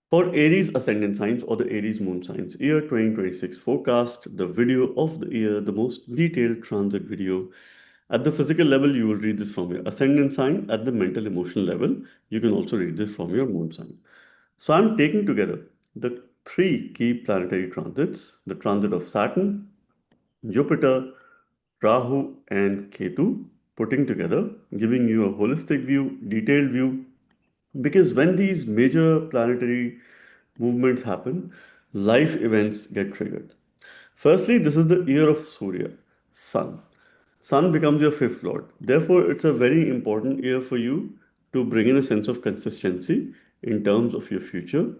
For Aries ascendant signs or the Aries moon signs, year 2026 forecast, the video of the year, the most detailed transit video. At the physical level, you will read this from your ascendant sign. At the mental emotional level, you can also read this from your moon sign. So I'm taking together the three key planetary transits, the transit of Saturn, Jupiter, Rahu, and Ketu, putting together, giving you a holistic view, detailed view, because when these major planetary movements happen, life events get triggered. Firstly, this is the year of Surya, Sun. Sun becomes your fifth lord. Therefore, it's a very important year for you to bring in a sense of consistency in terms of your future.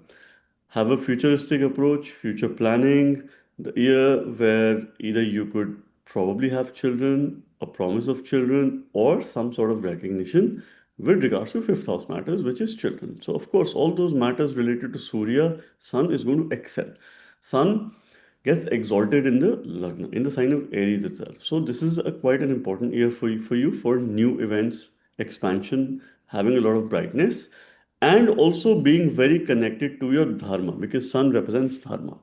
Have a futuristic approach, future planning, the year where either you could probably have children, a promise of children, or some sort of recognition with regards to fifth house matters, which is children. So, of course, all those matters related to Surya, Sun is going to excel. Sun gets exalted in the Lagna, in the sign of Aries itself. So, this is a quite an important year for you for new events, expansion, having a lot of brightness, and also being very connected to your dharma because sun represents dharma.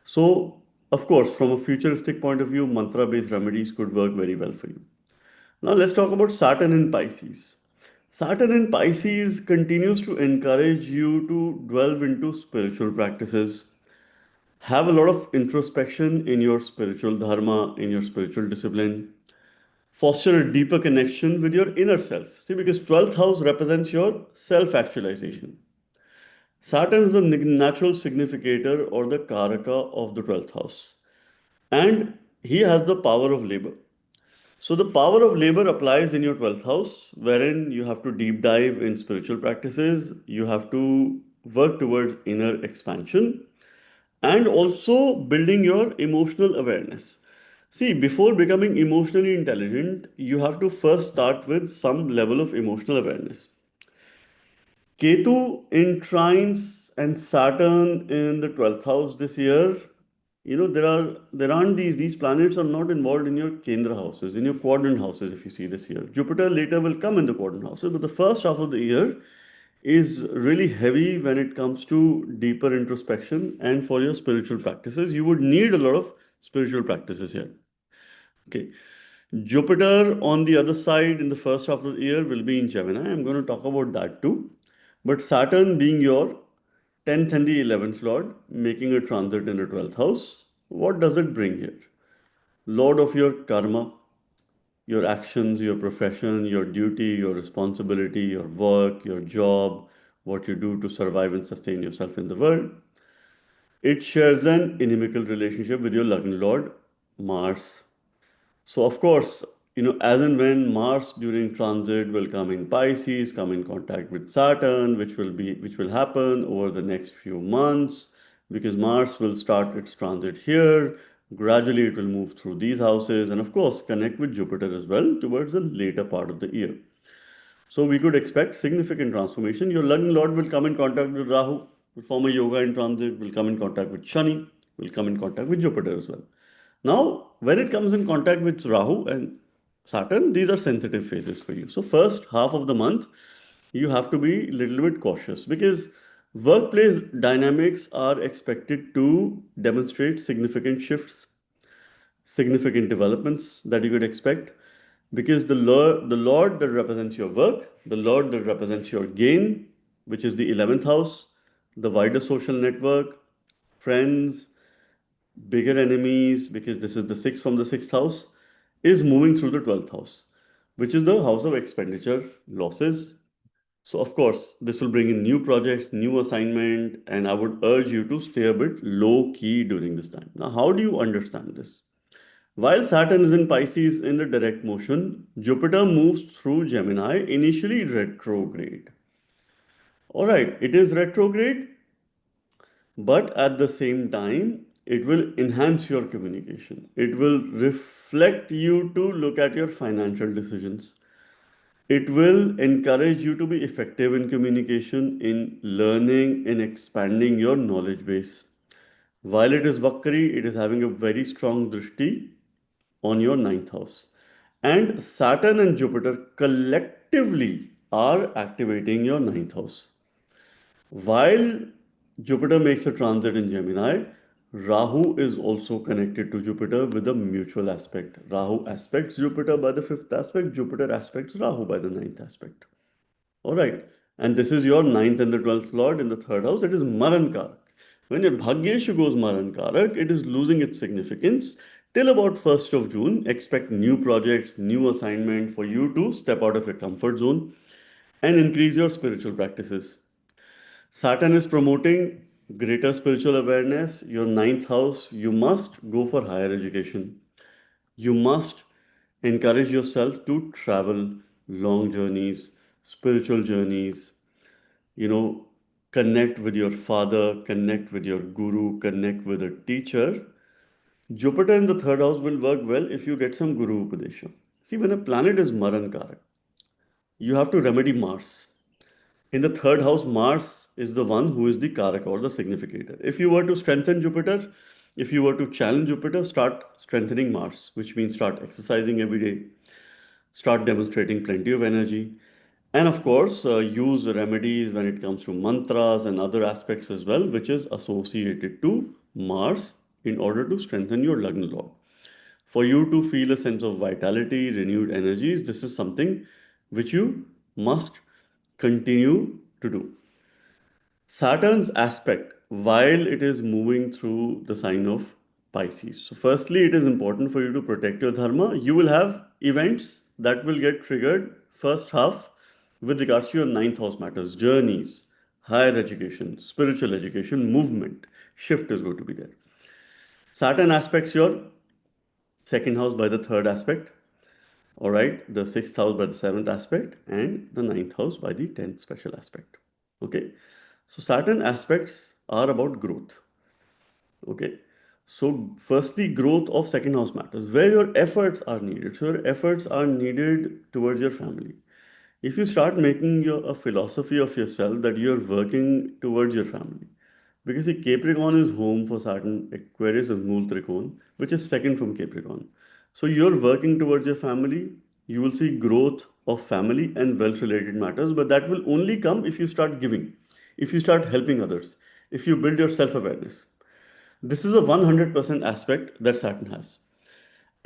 So, of course, from a futuristic point of view, mantra based remedies could work very well for you. Now, let's talk about Saturn in Pisces. Saturn in Pisces continues to encourage you to delve into spiritual practices, have a lot of introspection in your spiritual dharma, in your spiritual discipline, foster a deeper connection with your inner self. See, because 12th house represents your self actualization. Saturn is the natural significator or the Karaka of the 12th house. And he has the power of labor. So the power of labor applies in your 12th house, wherein you have to deep dive in spiritual practices, you have to work towards inner expansion, and also building your emotional awareness. See, before becoming emotionally intelligent, you have to first start with some level of emotional awareness. Ketu in trines and Saturn in the 12th house this year. There aren't these planets are not involved in your Kendra houses, in your quadrant houses, if you see this year. Jupiter later will come in the quadrant houses, but the first half of the year is really heavy when it comes to deeper introspection and for your spiritual practices. You would need a lot of spiritual practices here. Okay. Jupiter on the other side in the first half of the year will be in Gemini. I'm going to talk about that too. But Saturn being your 10th and the 11th Lord, making a transit in the 12th house, what does it bring here? Lord of your karma, your actions, your profession, your duty, your responsibility, your work, your job, what you do to survive and sustain yourself in the world. It shares an inimical relationship with your Lagna Lord, Mars. So of course, as and when Mars during transit will come in Pisces, come in contact with Saturn, which will happen over the next few months, because Mars will start its transit here. Gradually, it will move through these houses, and of course, connect with Jupiter as well towards the later part of the year. So we could expect significant transformation. Your Lagna Lord will come in contact with Rahu, will form a yoga in transit, will come in contact with Shani, will come in contact with Jupiter as well. Now, when it comes in contact with Rahu and Saturn, these are sensitive phases for you. So, first half of the month, you have to be a little bit cautious because workplace dynamics are expected to demonstrate significant shifts, significant developments that you could expect because the Lord that represents your work, the Lord that represents your gain, which is the 11th house, the wider social network, friends, bigger enemies, because this is the sixth from the sixth house, is moving through the 12th house, which is the house of expenditure, losses. So, of course, this will bring in new projects, new assignment, and I would urge you to stay a bit low key during this time. Now, how do you understand this? While Saturn is in Pisces in the direct motion, Jupiter moves through Gemini, initially retrograde. All right, it is retrograde, but at the same time, it will enhance your communication. It will reflect you to look at your financial decisions. It will encourage you to be effective in communication, in learning, in expanding your knowledge base. While it is Vakri, it is having a very strong drishti on your ninth house. And Saturn and Jupiter collectively are activating your ninth house. While Jupiter makes a transit in Gemini. Rahu is also connected to Jupiter with a mutual aspect. Rahu aspects Jupiter by the fifth aspect, Jupiter aspects Rahu by the ninth aspect. All right. And this is your ninth and the 12th lord in the third house. It is Maran Karak. When your Bhagyeshu goes Maran Karak, it is losing its significance. Till about 1st of June, expect new projects, new assignment for you to step out of your comfort zone and increase your spiritual practices. Saturn is promoting greater spiritual awareness. Your ninth house, you must go for higher education. You must encourage yourself to travel long journeys, spiritual journeys, you know, connect with your father, connect with your guru, connect with a teacher. Jupiter in the third house will work well if you get some Guru Upadesha. See, when a planet is Maran Karak, you have to remedy Mars. In the third house, Mars is the one who is the Karak or the significator. If you were to strengthen Jupiter, if you were to challenge Jupiter, start strengthening Mars, which means start exercising every day, start demonstrating plenty of energy, and of course, use remedies when it comes to mantras and other aspects as well, which is associated to Mars in order to strengthen your Lagna lord. For you to feel a sense of vitality, renewed energies, this is something which you must continue to do. Saturn's aspect, while it is moving through the sign of Pisces. So, firstly, it is important for you to protect your dharma. You will have events that will get triggered first half with regards to your ninth house matters, journeys, higher education, spiritual education, movement, shift is going to be there. Saturn aspects your second house by the third aspect, all right, the sixth house by the seventh aspect, and the ninth house by the 10th special aspect. Okay, so Saturn aspects are about growth. Okay, so firstly, growth of second house matters, where your efforts are needed. So your efforts are needed towards your family. If you start making a philosophy of yourself that you're working towards your family, because see, Capricorn is home for Saturn, Aquarius is Mool Trikon, which is second from Capricorn. So you're working towards your family, you will see growth of family and wealth related matters, but that will only come if you start giving, if you start helping others, if you build your self awareness. This is a 100% aspect that Saturn has.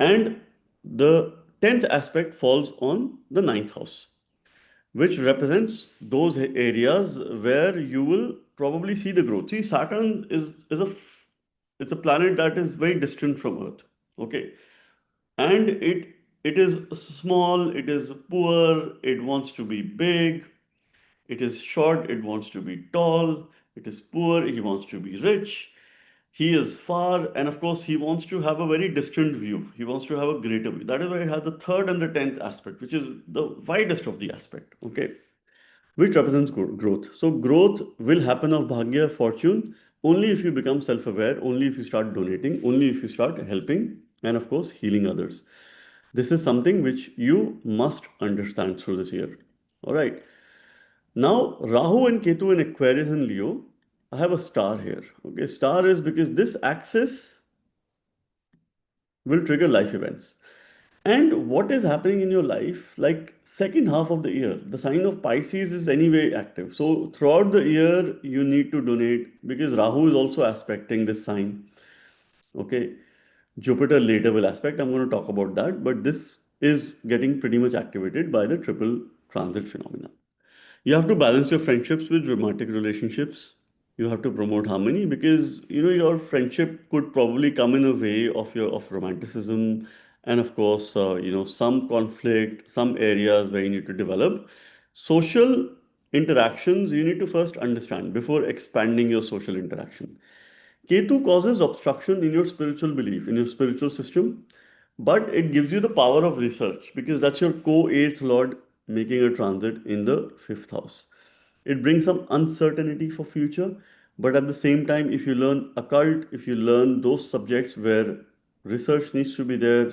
And the 10th aspect falls on the ninth house, which represents those areas where you will probably see the growth. See, Saturn it's a planet that is very distant from Earth. Okay, and it is small, it is poor, it wants to be big, it is short, it wants to be tall, it is poor, he wants to be rich. He is far, and of course, he wants to have a very distant view. He wants to have a greater view. That is why it has the third and the 10th aspect, which is the widest of the aspect. Okay, which represents growth. So growth will happen of bhagya, fortune, only if you become self-aware, only if you start donating, only if you start helping, and of course healing others. This is something which you must understand through this year. All right. Now Rahu and Ketu in Aquarius and Leo, I have a star here. Okay, star is because this axis will trigger life events. And what is happening in your life, like second half of the year, the sign of Pisces is anyway active. So throughout the year, you need to donate because Rahu is also aspecting this sign. Okay. Jupiter later will aspect. I'm going to talk about that, but this is getting pretty much activated by the triple transit phenomena. You have to balance your friendships with romantic relationships. You have to promote harmony because your friendship could probably come in a way of your of romanticism, and of course some conflict, some areas where you need to develop social interactions. You need to first understand before expanding your social interaction. Ketu causes obstruction in your spiritual belief, in your spiritual system, but it gives you the power of research because that's your co-eighth lord making a transit in the fifth house. It brings some uncertainty for future, but at the same time, if you learn occult, if you learn those subjects where research needs to be there,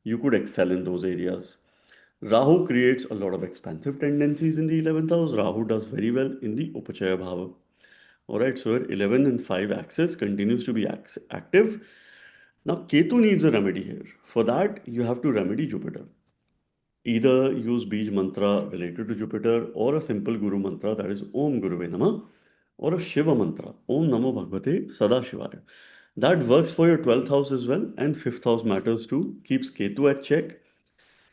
you could excel in those areas. Rahu creates a lot of expansive tendencies in the 11th house. Rahu does very well in the Upachaya Bhava. All right, so 11 and 5 axis continues to be active. Now, Ketu needs a remedy here. For that, you have to remedy Jupiter. Either use Bij mantra related to Jupiter or a simple Guru mantra that is Om Guruve Namah. or a Shiva mantra, Om Namo Bhagavate Sada Shivaya. That works for your 12th house as well, and 5th house matters too. Keeps Ketu at check,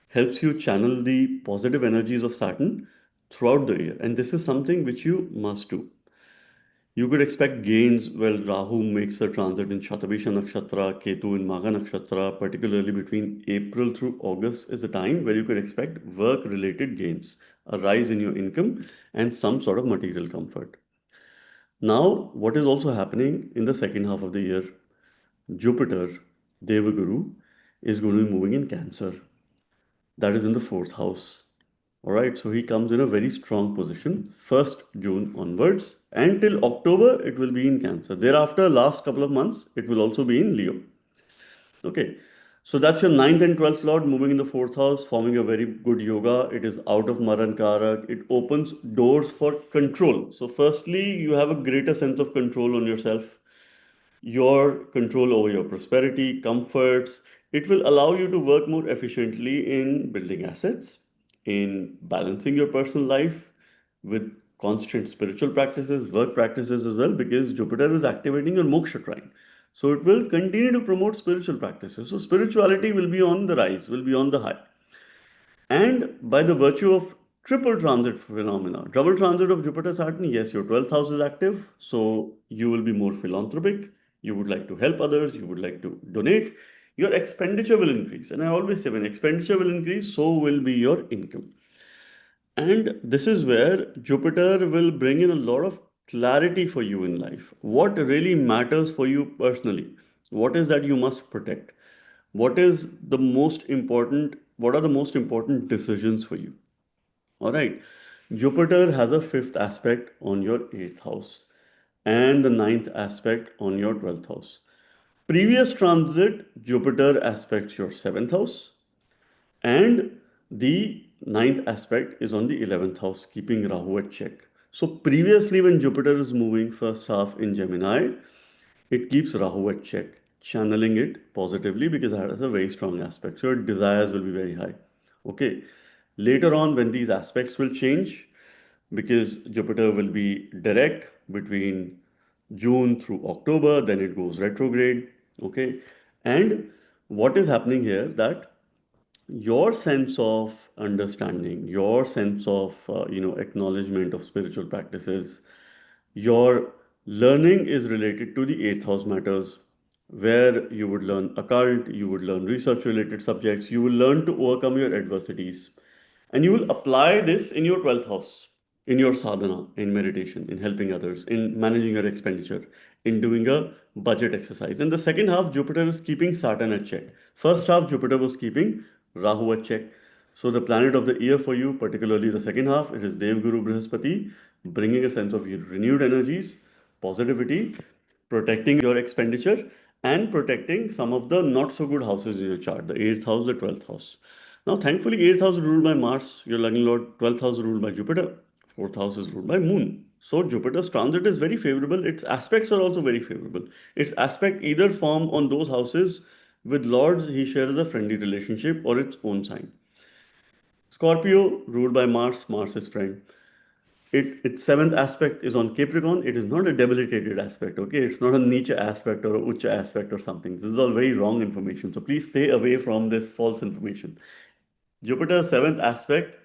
helps you channel the positive energies of Saturn throughout the year. And this is something which you must do. You could expect gains while Rahu makes a transit in Shatabisha Nakshatra, Ketu in Magha Nakshatra, particularly between April through August is a time where you could expect work related gains, a rise in your income, and some sort of material comfort. Now, what is also happening in the second half of the year? Jupiter, Devaguru, is going to be moving in Cancer. That is in the fourth house. All right, so he comes in a very strong position, 1st June onwards, and till October it will be in Cancer. Thereafter, last couple of months, it will also be in Leo. Okay, so that's your ninth and 12th lord moving in the fourth house, forming a very good yoga. It is out of Maran Karak. It opens doors for control. So, firstly, you have a greater sense of control on yourself, your control over your prosperity, comforts. It will allow you to work more efficiently in building assets, in balancing your personal life with constant spiritual practices, work practices as well, because Jupiter is activating your moksha trine. So it will continue to promote spiritual practices. So spirituality will be on the rise, will be on the high. And by the virtue of triple transit phenomena, double transit of Jupiter Saturn, yes, your 12th house is active, so you will be more philanthropic. You would like to help others, you would like to donate. Your expenditure will increase. And I always say when expenditure will increase, so will be your income. And this is where Jupiter will bring in a lot of clarity for you in life. What really matters for you personally? What is that you must protect? What is the most important? What are the most important decisions for you? All right. Jupiter has a fifth aspect on your eighth house and the ninth aspect on your 12th house. Previous transit, Jupiter aspects your seventh house, and the ninth aspect is on the 11th house, keeping Rahu at check. So previously, when Jupiter is moving first half in Gemini, it keeps Rahu at check, channeling it positively because it has a very strong aspect. So your desires will be very high. Okay. Later on, when these aspects will change, because Jupiter will be direct between June through October, then it goes retrograde. Okay. And what is happening here that your sense of understanding, your sense of acknowledgement of spiritual practices, your learning is related to the eighth house matters, where you would learn occult, you would learn research related subjects, you will learn to overcome your adversities, and you will apply this in your 12th house, in your sadhana, in meditation, in helping others, in managing your expenditure, in doing a budget exercise. In the second half, Jupiter is keeping Saturn at check. First half, Jupiter was keeping Rahu at check. So the planet of the year for you, particularly the second half, it is Dev Guru Brihaspati, bringing a sense of renewed energies, positivity, protecting your expenditure, and protecting some of the not so good houses in your chart, the 8th house, the 12th house. Now, thankfully, 8th house is ruled by Mars, your lucky lord, 12th house is ruled by Jupiter, 4th house is ruled by Moon. So, Jupiter's transit is very favorable. Its aspects are also very favorable. Its aspect either form on those houses with lords he shares a friendly relationship or its own sign. Scorpio, ruled by Mars, Mars is friend. Its seventh aspect is on Capricorn. It is not a debilitated aspect, okay? It's not a Nietzsche aspect or a Ucha aspect or something. This is all very wrong information. So please stay away from this false information. Jupiter's seventh aspect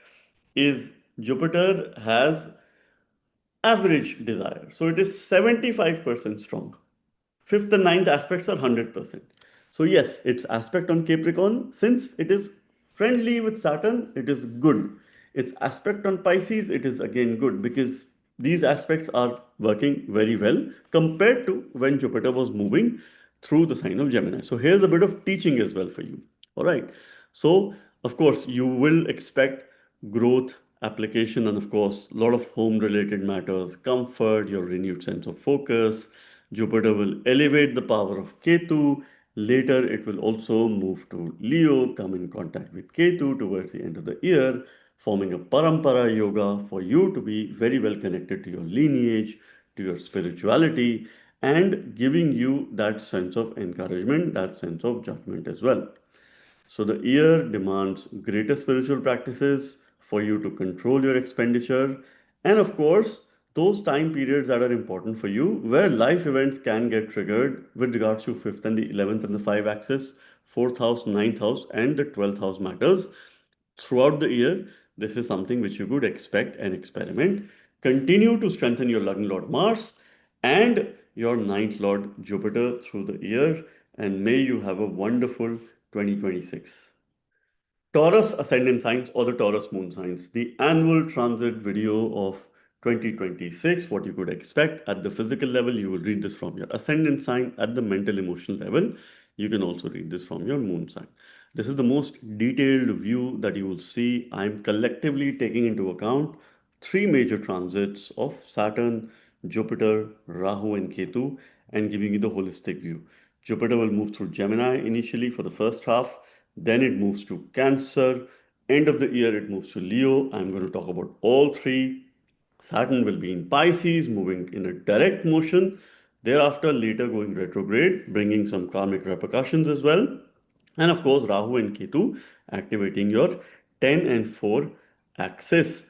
is Jupiter has average desire. So it is 75% strong. Fifth and ninth aspects are 100%. So, yes, its aspect on Capricorn, since it is friendly with Saturn, it is good. Its aspect on Pisces, it is again good because these aspects are working very well compared to when Jupiter was moving through the sign of Gemini. So, here's a bit of teaching as well for you. All right. So, of course, you will expect growth, application, and of course, a lot of home related matters, comfort, your renewed sense of focus. Jupiter will elevate the power of Ketu. Later, it will also move to Leo, come in contact with Ketu towards the end of the year, forming a parampara yoga for you to be very well connected to your lineage, to your spirituality, and giving you that sense of encouragement, that sense of judgment as well. So the year demands greater spiritual practices for you to control your expenditure and, of course, those time periods that are important for you, where life events can get triggered with regards to 5th and the 11th and the 5 axis, 4th house, ninth house, and the 12th house matters. Throughout the year, this is something which you could expect and experiment. Continue to strengthen your Lagna Lord Mars and your ninth Lord Jupiter through the year, and may you have a wonderful 2026. Taurus ascendant signs or the Taurus moon signs, the annual transit video of 2026, what you could expect at the physical level. You will read this from your ascendant sign. At the mental emotional level, you can also read this from your moon sign. This is the most detailed view that you will see. I'm collectively taking into account three major transits of Saturn, Jupiter, Rahu, and Ketu, and giving you the holistic view. Jupiter will move through Gemini initially for the first half, then it moves to Cancer. End of the year, it moves to Leo. I'm going to talk about all three. Saturn will be in Pisces, moving in a direct motion. Thereafter, later going retrograde, bringing some karmic repercussions as well. And of course, Rahu and Ketu activating your 10 and 4 axis.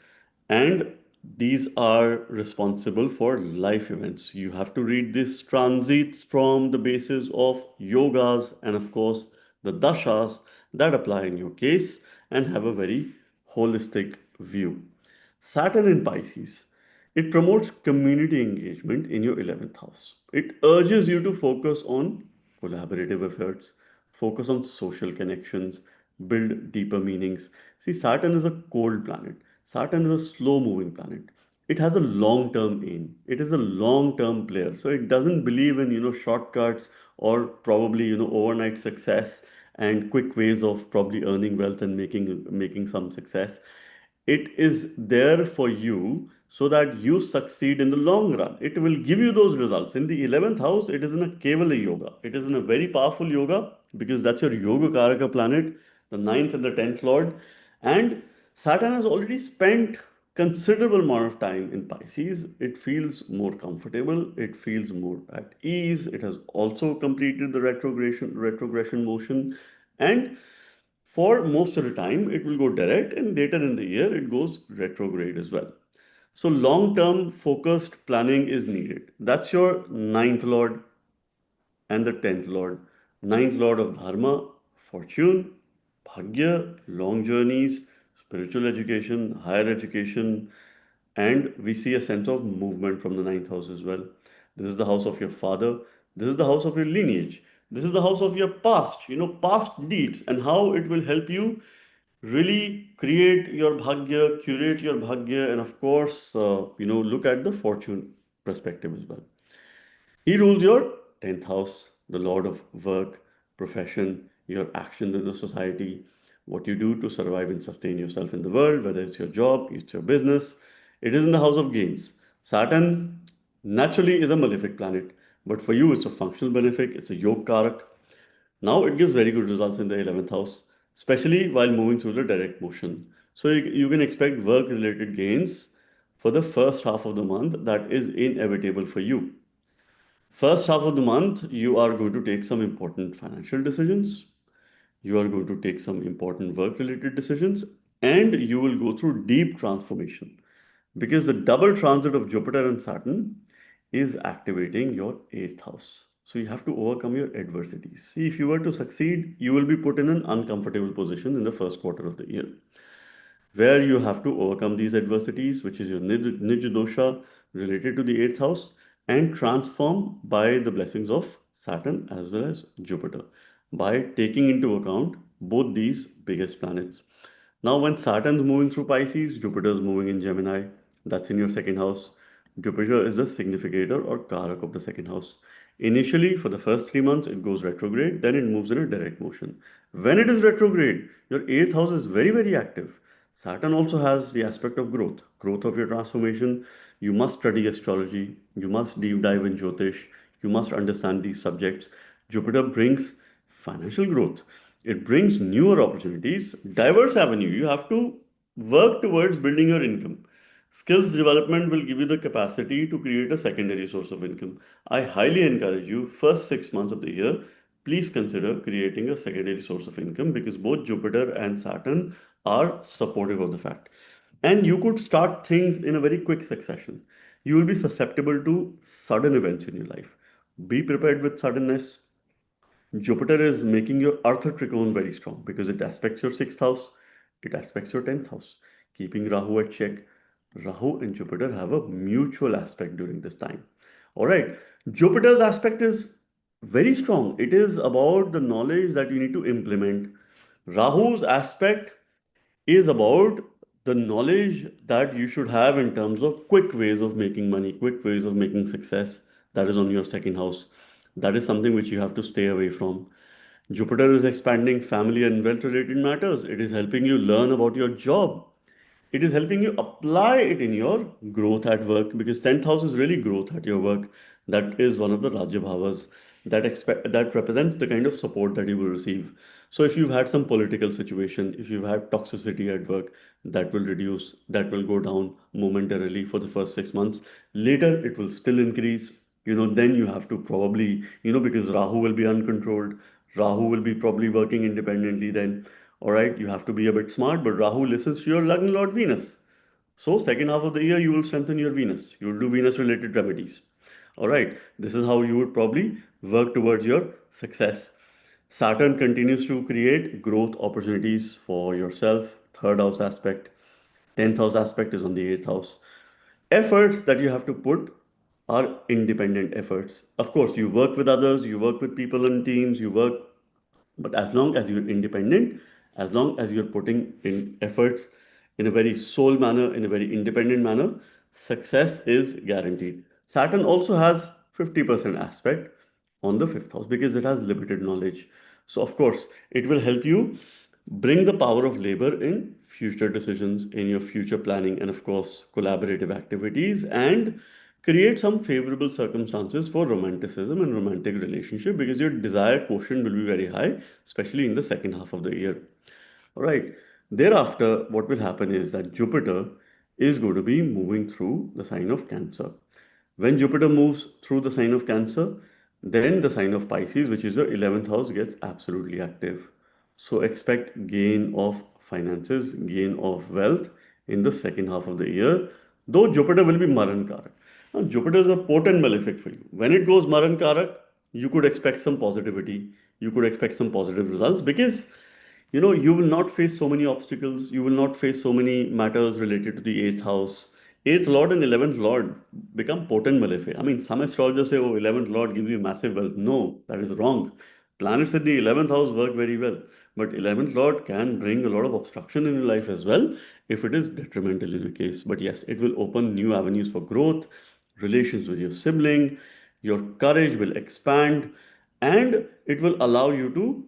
And these are responsible for life events. You have to read these transits from the basis of yogas and, of course, the dashas that apply in your case and have a very holistic view. Saturn in Pisces, it promotes community engagement in your 11th house. It urges you to focus on collaborative efforts, focus on social connections, build deeper meanings. See, Saturn is a cold planet. Saturn is a slow moving planet. It has a long term aim. It is a long term player. So it doesn't believe in, shortcuts or probably, overnight success and quick ways of probably earning wealth and making some success. It is there for you so that you succeed in the long run. It will give you those results. In the 11th house, it is in a Kevala yoga. It is in a very powerful yoga because that's your Yoga Karaka planet, the ninth and the 10th Lord. And Saturn has already spent considerable amount of time in Pisces. It feels more comfortable. It feels more at ease. It has also completed the retrogression motion. And for most of the time, it will go direct, and later in the year, it goes retrograde as well. So, long term focused planning is needed. That's your ninth lord and the 10th lord. Ninth lord of Dharma, fortune, Bhagya, long journeys, spiritual education, higher education, and we see a sense of movement from the ninth house as well. This is the house of your father. This is the house of your lineage. This is the house of your past, past deeds, and how it will help you really create your bhagya, curate your bhagya, and of course, look at the fortune perspective as well. He rules your 10th house, the Lord of work, profession, your actions in the society, what you do to survive and sustain yourself in the world, whether it's your job, it's your business. It is in the house of gains. Saturn naturally is a malefic planet, but for you, it's a functional benefic, it's a yog karak. Now it gives very good results in the 11th house, especially while moving through the direct motion. So you can expect work related gains for the first half of the month that is inevitable for you. First half of the month, you are going to take some important financial decisions. You are going to take some important work related decisions, and you will go through deep transformation because the double transit of Jupiter and Saturn is activating your eighth house. So you have to overcome your adversities. See, if you were to succeed, you will be put in an uncomfortable position in the first quarter of the year where you have to overcome these adversities, which is your Nij dosha related to the eighth house, and transform by the blessings of Saturn as well as Jupiter by taking into account both these biggest planets. Now, when Saturn's moving through Pisces, Jupiter's moving in Gemini, that's in your second house. Jupiter is the significator or Karak of the second house. Initially, for the first 3 months, it goes retrograde, then it moves in a direct motion. When it is retrograde, your eighth house is very, very active. Saturn also has the aspect of growth of your transformation. You must study astrology, you must deep dive in Jyotish, you must understand these subjects. Jupiter brings financial growth, it brings newer opportunities, diverse avenue. You have to work towards building your income. Skills development will give you the capacity to create a secondary source of income. I highly encourage you, first 6 months of the year, please consider creating a secondary source of income because both Jupiter and Saturn are supportive of the fact. And you could start things in a very quick succession. you will be susceptible to sudden events in your life. Be prepared with suddenness. Jupiter is making your Earth trichon very strong because it aspects your sixth house, it aspects your 10th house, keeping Rahu at check. Rahu and Jupiter have a mutual aspect during this time. All right, Jupiter's aspect is very strong. It is about the knowledge that you need to implement. Rahu's aspect is about the knowledge that you should have in terms of quick ways of making money, quick ways of making success. That is on your second house. That is something which you have to stay away from. Jupiter is expanding family and wealth related matters. It is helping you learn about your job. It is helping you apply it in your growth at work because 10th house is really growth at your work. That is one of the Rajya Bhavas that represents the kind of support that you will receive. So if you've had some political situation, if you've had toxicity at work, that will reduce, that will go down momentarily for the first 6 months. Later, it will still increase. Then you have to probably, because Rahu will be uncontrolled, Rahu will be probably working independently then. All right, you have to be a bit smart, but Rahu listens to your Lagna Lord Venus. So, second half of the year, you will strengthen your Venus. You will do Venus related remedies. All right, this is how you would probably work towards your success. Saturn continues to create growth opportunities for yourself. Third house aspect, 10th house aspect is on the eighth house. Efforts that you have to put are independent efforts. Of course, you work with others, you work with people in teams, you work, but as long as you're independent, as long as you're putting in efforts in a very soul manner, in a very independent manner, success is guaranteed. Saturn also has 50% aspect on the fifth house because it has limited knowledge. So, of course, it will help you bring the power of labor in future decisions, in your future planning, and of course, collaborative activities, and create some favorable circumstances for romanticism and romantic relationship because your desire quotient will be very high, especially in the second half of the year. All right. Thereafter, what will happen is that Jupiter is going to be moving through the sign of Cancer. When Jupiter moves through the sign of Cancer, then the sign of Pisces, which is your 11th house, gets absolutely active. So expect gain of finances, gain of wealth in the second half of the year, though Jupiter will be Maran Karak. Now, Jupiter is a potent malefic for you. When it goes Maran Karak, you could expect some positivity, you could expect some positive results because you will not face so many obstacles, you will not face so many matters related to the eighth house. Eighth lord and 11th lord become potent malefic. I mean, some astrologers say, oh, 11th lord gives you massive wealth. No, that is wrong. Planets in the 11th house work very well, but 11th lord can bring a lot of obstruction in your life as well if it is detrimental in your case. But yes, it will open new avenues for growth, relations with your sibling, your courage will expand, and it will allow you to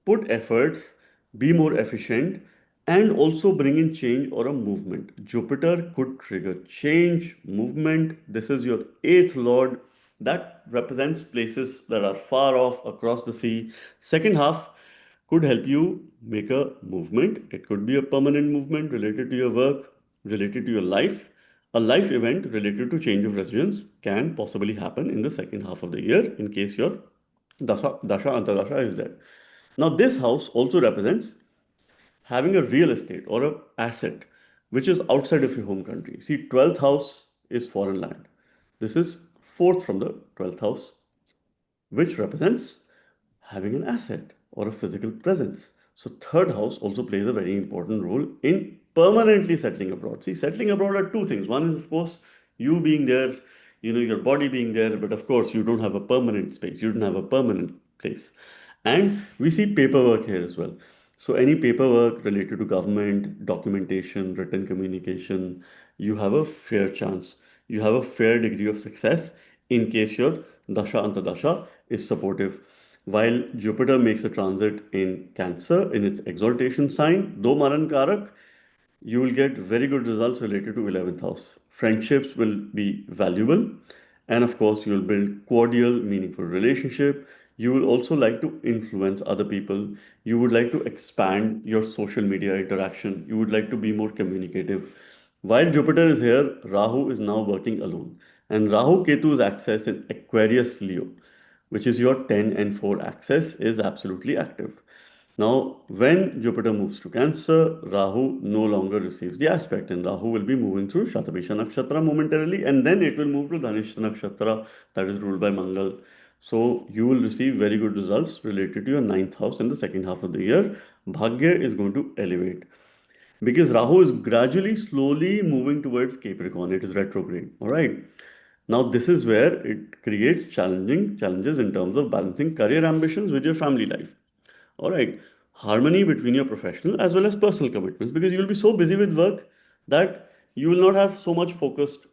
put efforts, be more efficient, and also bring in change or a movement. Jupiter could trigger change, movement. This is your eighth lord that represents places that are far off across the sea. Second half could help you make a movement. It could be a permanent movement related to your work, related to your life. A life event related to change of residence can possibly happen in the second half of the year in case your Dasha Antardasha is there. Now, this house also represents having a real estate or a asset which is outside of your home country. See, 12th house is foreign land. This is fourth from the 12th house, which represents having an asset or a physical presence. So, third house also plays a very important role in permanently settling abroad. See, settling abroad are two things. One is, of course, you being there, your body being there, but of course, you don't have a permanent space, you don't have a permanent place. And we see paperwork here as well. So, any paperwork related to government, documentation, written communication, you have a fair chance. You have a fair degree of success in case your Dasha Antadasha is supportive. While Jupiter makes a transit in Cancer in its exaltation sign, though Maran Karak, you will get very good results related to 11th house. Friendships will be valuable, and of course, you will build cordial, meaningful relationship. You will also like to influence other people. You would like to expand your social media interaction. You would like to be more communicative. While Jupiter is here, Rahu is now working alone. And Rahu Ketu's access in Aquarius Leo, which is your 10 and 4 axis, is absolutely active. Now, when Jupiter moves to Cancer, Rahu no longer receives the aspect, and Rahu will be moving through Shatabisha Nakshatra momentarily, and then it will move to Dhanishta Nakshatra, that is ruled by Mangal. So, you will receive very good results related to your ninth house in the second half of the year. Bhagya is going to elevate because Rahu is gradually, slowly moving towards Capricorn. It is retrograde. All right. Now, this is where it creates challenging challenges in terms of balancing career ambitions with your family life. All right. Harmony between your professional as well as personal commitments because you'll be so busy with work that you will not have so much focused,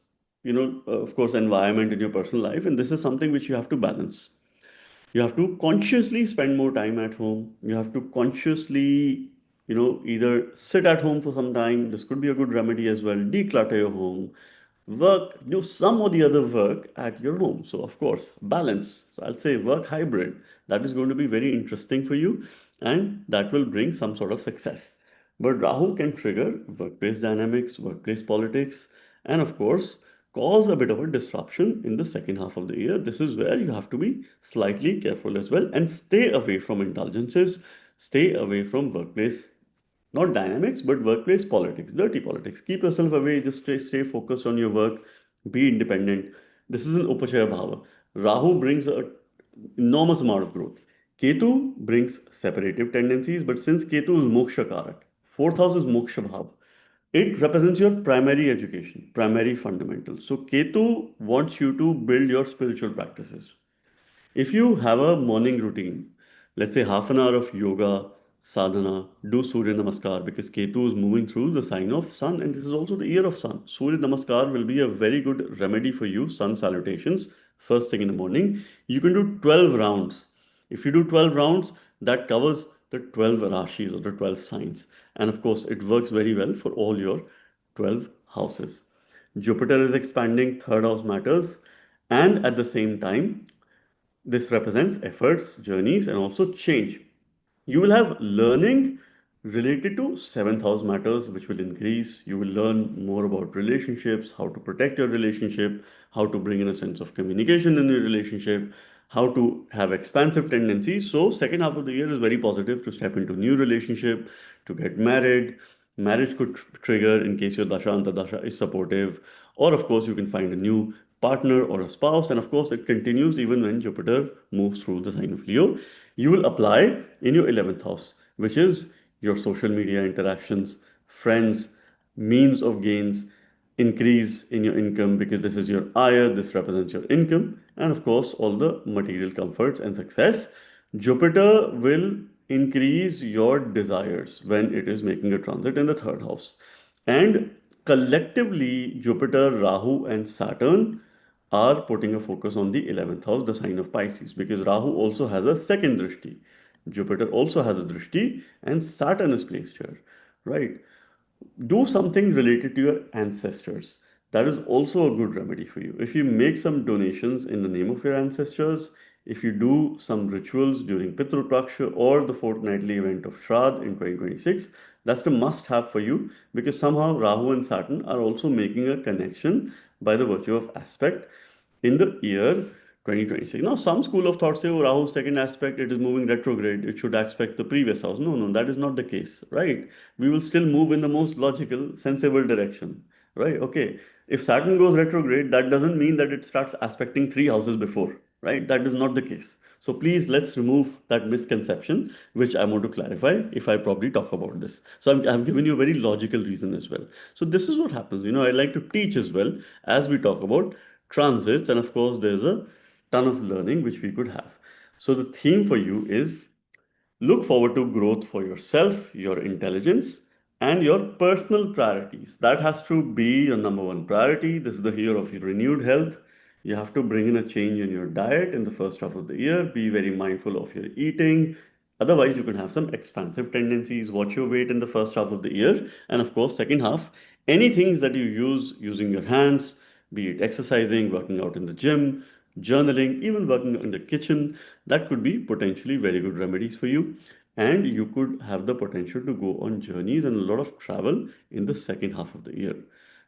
of course, environment in your personal life. And this is something which you have to balance. You have to consciously spend more time at home. You have to consciously, either sit at home for some time. This could be a good remedy as well. Declutter your home, work, do some or the other work at your home. So, of course, balance. So, I'll say work hybrid. That is going to be very interesting for you and that will bring some sort of success. But Rahu can trigger workplace dynamics, workplace politics, and of course, cause a bit of a disruption in the second half of the year. This is where you have to be slightly careful as well and stay away from indulgences, stay away from workplace not dynamics, but workplace politics, dirty politics. Keep yourself away, just stay focused on your work, be independent. This is an Upachaya Bhava. Rahu brings an enormous amount of growth. Ketu brings separative tendencies, but since Ketu is Moksha Karak, fourth house is Moksha Bhav. It represents your primary education, primary fundamentals. So Ketu wants you to build your spiritual practices. If you have a morning routine, let's say half an hour of yoga, sadhana, do Surya Namaskar because Ketu is moving through the sign of Sun and this is also the year of Sun. Surya Namaskar will be a very good remedy for you, Sun salutations, first thing in the morning. You can do 12 rounds. If you do 12 rounds, that covers the 12 rashis or the 12 signs. And of course, it works very well for all your 12 houses. Jupiter is expanding, third house matters, and at the same time, this represents efforts, journeys, and also change. You will have learning related to seventh house matters, which will increase. You will learn more about relationships, how to protect your relationship, how to bring in a sense of communication in your relationship, how to have expansive tendencies. So, second half of the year is very positive to step into new relationship, to get married. Marriage could trigger in case your dasha antardasha is supportive, or of course you can find a new partner or a spouse, and of course it continues even when Jupiter moves through the sign of Leo. You will apply in your 11th house, which is your social media interactions, friends, means of gains, increase in your income because this is your ayah, this represents your income, and of course, all the material comforts and success. Jupiter will increase your desires when it is making a transit in the third house. And collectively, Jupiter, Rahu, and Saturn are putting a focus on the 11th house, the sign of Pisces, because Rahu also has a second drishti. Jupiter also has a drishti, and Saturn is placed here, right? Do something related to your ancestors. That is also a good remedy for you. If you make some donations in the name of your ancestors, if you do some rituals during Pitru Paksha or the fortnightly event of Shraddh in 2026, that's the must have for you because somehow Rahu and Saturn are also making a connection by the virtue of aspect in the year 2026. Now, some school of thought say, oh, Rahu's second aspect, it is moving retrograde, it should aspect the previous house. No, no, that is not the case, right? We will still move in the most logical, sensible direction, right? Okay, if Saturn goes retrograde, that doesn't mean that it starts aspecting three houses before, right? That is not the case. So please let's remove that misconception, which I want to clarify if I probably talk about this. So I've given you a very logical reason as well. So this is what happens. I like to teach as well as we talk about transits, and of course, there's a ton of learning which we could have. So the theme for you is look forward to growth for yourself, your intelligence, and your personal priorities. That has to be your number one priority. This is the year of your renewed health. You have to bring in a change in your diet in the first half of the year. Be very mindful of your eating. Otherwise, you can have some expansive tendencies. Watch your weight in the first half of the year. And of course, second half, any things that you use using your hands, be it exercising, working out in the gym, journaling, even working in the kitchen, that could be potentially very good remedies for you. And you could have the potential to go on journeys and a lot of travel in the second half of the year.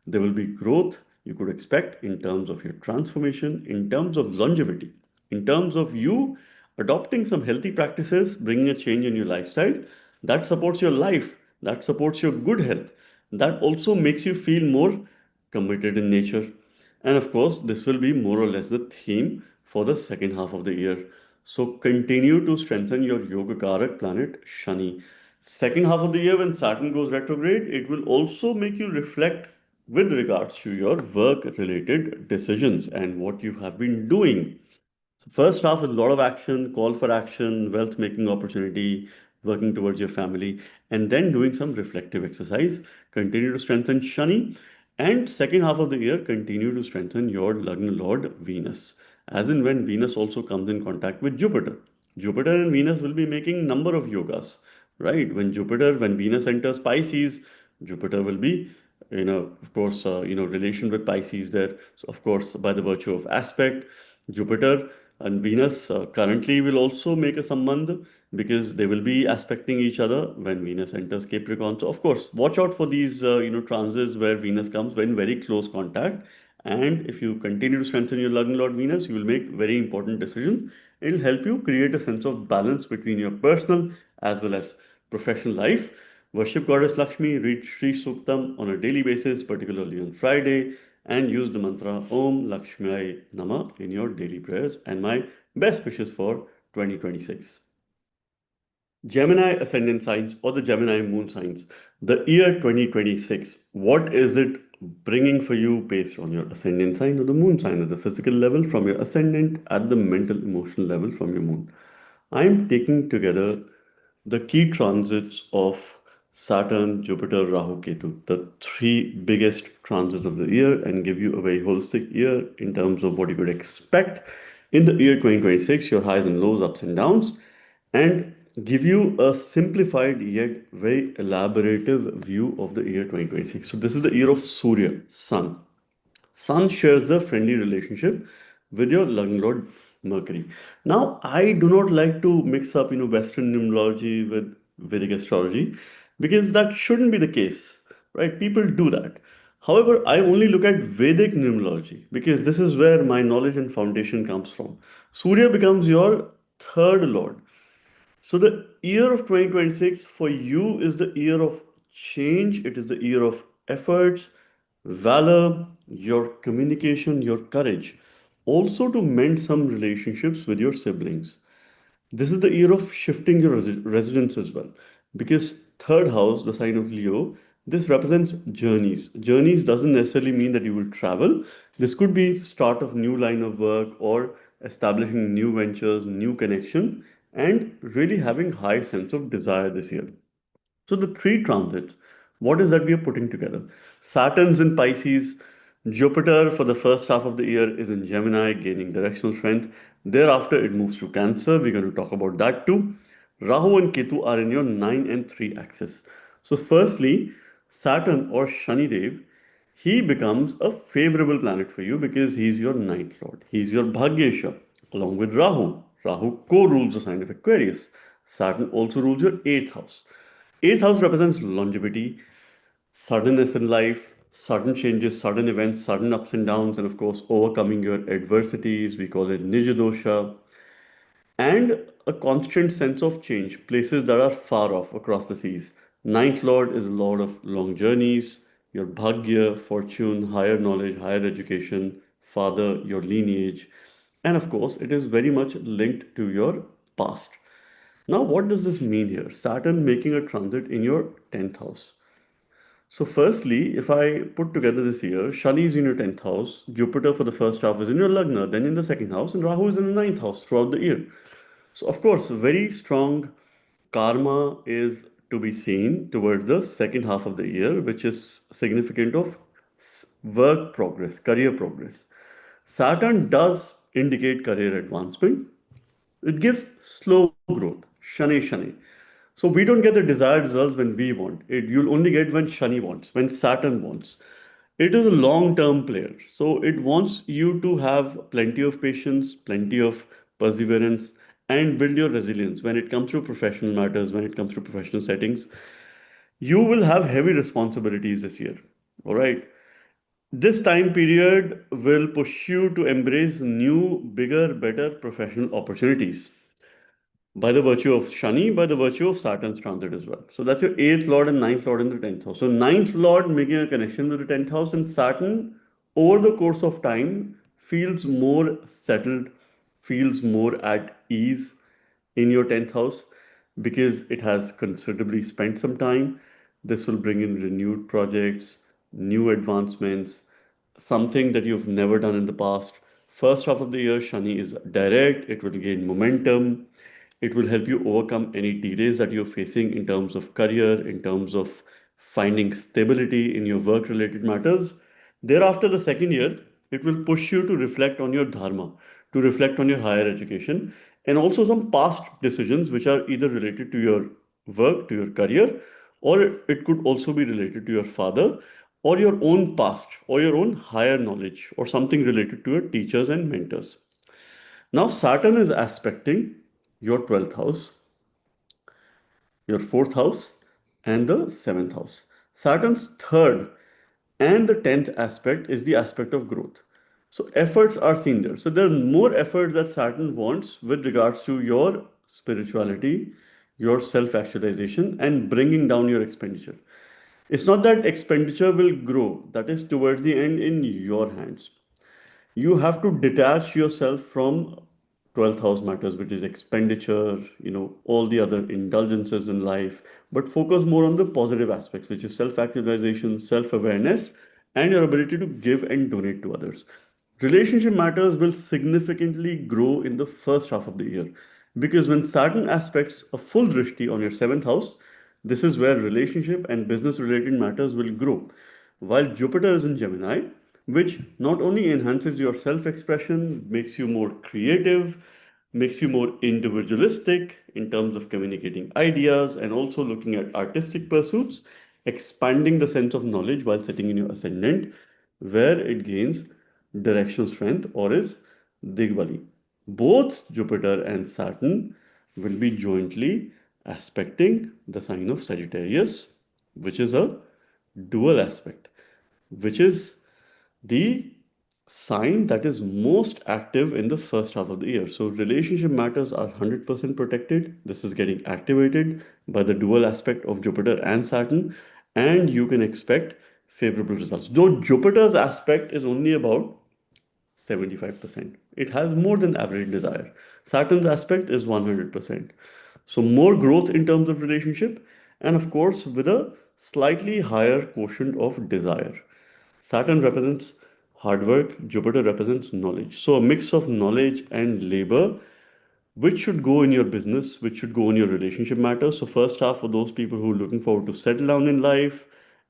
There will be growth you could expect in terms of your transformation, in terms of longevity, in terms of you Adopting some healthy practices, bringing a change in your lifestyle, that supports your life, that supports your good health, that also makes you feel more committed in nature. And of course, this will be more or less the theme for the second half of the year. So continue to strengthen your Yoga Karak planet Shani. Second half of the year, when Saturn goes retrograde, it will also make you reflect with regards to your work related decisions and what you have been doing. So first half with a lot of action, call for action, wealth making opportunity, working towards your family, and then doing some reflective exercise. Continue to strengthen Shani. And second half of the year, continue to strengthen your Lagna Lord Venus. As in when Venus also comes in contact with Jupiter. Jupiter and Venus will be making number of yogas, right? When Venus enters Pisces, Jupiter will be, of course, relation with Pisces there. So, of course, by the virtue of aspect, Jupiter and Venus currently will also make a sambandh because they will be aspecting each other when Venus enters Capricorn. So, of course, watch out for these, transits where Venus comes in very close contact. And if you continue to strengthen your Lagna Lord Venus, you will make very important decisions. It will help you create a sense of balance between your personal as well as professional life. Worship Goddess Lakshmi, read Sri Suktam on a daily basis, particularly on Friday, and use the mantra Om Lakshmi Nama in your daily prayers. And my best wishes for 2026. Gemini ascendant signs or the Gemini moon signs, the year 2026, what is it bringing for you based on your ascendant sign or the moon sign at the physical level from your ascendant at the mental emotional level from your moon? I'm taking together the key transits of Saturn, Jupiter, Rahu, Ketu, the three biggest transits of the year, and give you a very holistic year in terms of what you could expect in the year 2026, your highs and lows, ups and downs, and give you a simplified yet very elaborative view of the year 2026. So, this is the year of Surya, Sun. Sun shares a friendly relationship with your Lagna Lord Mercury. Now, I do not like to mix up, Western numerology with Vedic astrology because that shouldn't be the case, right? People do that. However, I only look at Vedic numerology because this is where my knowledge and foundation comes from. Surya becomes your third lord. So the year of 2026 for you is the year of change. It is the year of efforts, valor, your communication, your courage. Also to mend some relationships with your siblings. This is the year of shifting your residence as well. Because third house, the sign of Leo, this represents journeys. Journeys doesn't necessarily mean that you will travel. This could be start of new line of work or establishing new ventures, new connection, and really having high sense of desire this year. So the three transits, what is that we are putting together? Saturn's in Pisces, Jupiter for the first half of the year is in Gemini, gaining directional strength. Thereafter, it moves to Cancer. We're going to talk about that too. Rahu and Ketu are in your 9 and 3 axis. So, firstly, Saturn or Shani Dev, he becomes a favorable planet for you because he's your ninth lord. He's your Bhagyesha, along with Rahu. Rahu co rules the sign of Aquarius. Saturn also rules your eighth house. Eighth house represents longevity, suddenness in life, sudden changes, sudden events, sudden ups and downs, and of course, overcoming your adversities. We call it Nijadosha. And a constant sense of change, places that are far off across the seas. Ninth Lord is a Lord of long journeys, your Bhagya, fortune, higher knowledge, higher education, father, your lineage. And of course, it is very much linked to your past. Now, what does this mean here? Saturn making a transit in your 10th house. So, firstly, if I put together this year, Shani is in your 10th house, Jupiter for the first half is in your Lagna, then in the second house, and Rahu is in the ninth house throughout the year. So, of course, very strong karma is to be seen towards the second half of the year, which is significant of work progress, career progress. Saturn does indicate career advancement, it gives slow growth, shani shani. So we don't get the desired results when we want. You'll only get when Shani wants, when Saturn wants. It is a long-term player. So it wants you to have plenty of patience, plenty of perseverance, and build your resilience when it comes to professional matters, when it comes to professional settings. You will have heavy responsibilities this year. All right. This time period will push you to embrace new, bigger, better professional opportunities. by the virtue of Shani, by the virtue of Saturn's transit as well. So that's your eighth lord and ninth lord in the 10th house. So ninth lord making a connection with the 10th house, and Saturn over the course of time feels more settled, feels more at ease in your 10th house because it has considerably spent some time. This will bring in renewed projects, new advancements, something that you've never done in the past. First half of the year, Shani is direct, it will gain momentum. It will help you overcome any delays that you're facing in terms of career, in terms of finding stability in your work related matters. Thereafter, the second year, it will push you to reflect on your dharma, to reflect on your higher education, and also some past decisions which are either related to your work, to your career, or it could also be related to your father, or your own past, or your own higher knowledge, or something related to your teachers and mentors. Now, Saturn is aspecting your 12th house, your fourth house, and the seventh house. Saturn's third and the 10th aspect is the aspect of growth. So efforts are seen there. So there are more efforts that Saturn wants with regards to your spirituality, your self actualization, and bringing down your expenditure. It's not that expenditure will grow, that is towards the end in your hands. You have to detach yourself from 12th house matters, which is expenditure, all the other indulgences in life, but focus more on the positive aspects, which is self actualization, self awareness, and your ability to give and donate to others. Relationship matters will significantly grow in the first half of the year because when Saturn aspects a full drishti on your seventh house, this is where relationship and business related matters will grow. While Jupiter is in Gemini, which not only enhances your self expression, makes you more creative, makes you more individualistic in terms of communicating ideas and also looking at artistic pursuits, expanding the sense of knowledge while sitting in your ascendant, where it gains directional strength or is Digbali. Both Jupiter and Saturn will be jointly aspecting the sign of Sagittarius, which is a dual aspect, which is the sign that is most active in the first half of the year. So relationship matters are 100% protected. This is getting activated by the dual aspect of Jupiter and Saturn, and you can expect favorable results. Though Jupiter's aspect is only about 75%. It has more than average desire. Saturn's aspect is 100%. So more growth in terms of relationship, and of course with a slightly higher quotient of desire. Saturn represents hard work, Jupiter represents knowledge. So a mix of knowledge and labor, which should go in your business, which should go in your relationship matters. So first half for those people who are looking forward to settle down in life.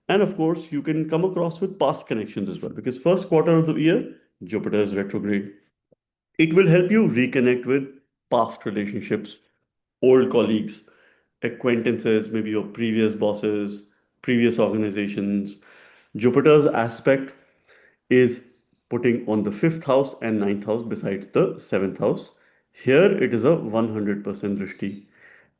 And of course, you can come across with past connections as well, because first quarter of the year, Jupiter is retrograde. It will help you reconnect with past relationships, old colleagues, acquaintances, maybe your previous bosses, previous organizations. Jupiter's aspect is putting on the fifth house and ninth house besides the seventh house. Here it is a 100% drishti.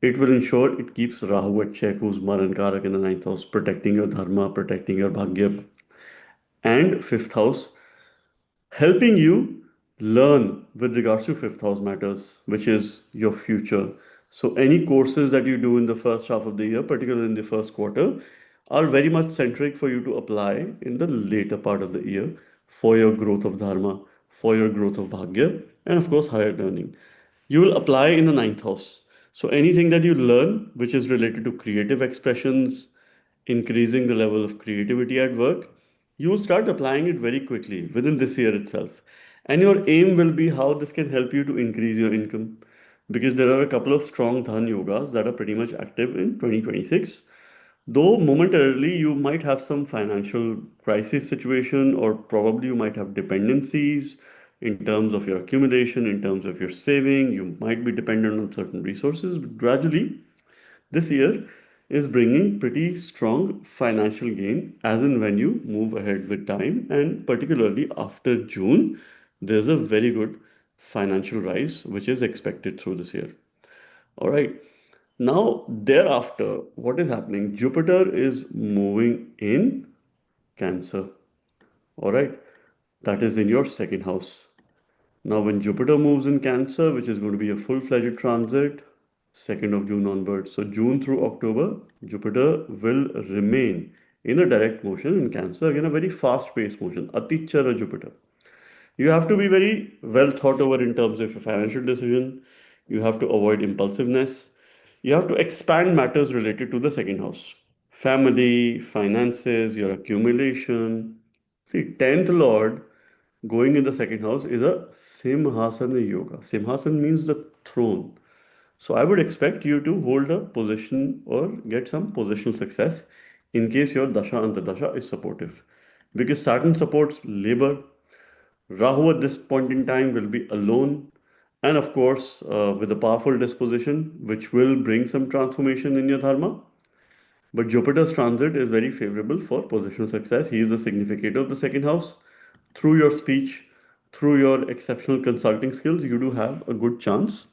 It will ensure it keeps Rahu at check, who's Maran Karak in the ninth house, protecting your dharma, protecting your bhagya. And fifth house helping you learn with regards to fifth house matters, which is your future. So, any courses that you do in the first half of the year, particularly in the first quarter, are very much centric for you to apply in the later part of the year for your growth of dharma, for your growth of bhagya, and of course, higher learning. You will apply in the ninth house. So, anything that you learn which is related to creative expressions, increasing the level of creativity at work, you will start applying it very quickly within this year itself. And your aim will be how this can help you to increase your income. Because there are a couple of strong Dhan yogas that are pretty much active in 2026. Though momentarily you might have some financial crisis situation, or probably you might have dependencies in terms of your accumulation, in terms of your saving, you might be dependent on certain resources, but gradually this year is bringing pretty strong financial gain as and when you move ahead with time, and particularly after June, there's a very good financial rise which is expected through this year. All right. Now, thereafter, what is happening? Jupiter is moving in Cancer. All right. That is in your second house. Now, when Jupiter moves in Cancer, which is going to be a full fledged transit, 2nd of June onwards. So June through October, Jupiter will remain in a direct motion in Cancer, again a very fast-paced motion, Atichara Jupiter. You have to be very well thought over in terms of a financial decision. You have to avoid impulsiveness. You have to expand matters related to the second house. Family, finances, your accumulation. See, 10th Lord going in the second house is a Simhasana Yoga. Simhasan means the throne. So I would expect you to hold a position or get some positional success in case your Dasha Antardasha is supportive. Because Saturn supports labor, Rahu at this point in time will be alone, and of course, with a powerful disposition, which will bring some transformation in your dharma. But Jupiter's transit is very favorable for positional success. He is the significator of the second house. Through your speech, through your exceptional consulting skills, you do have a good chance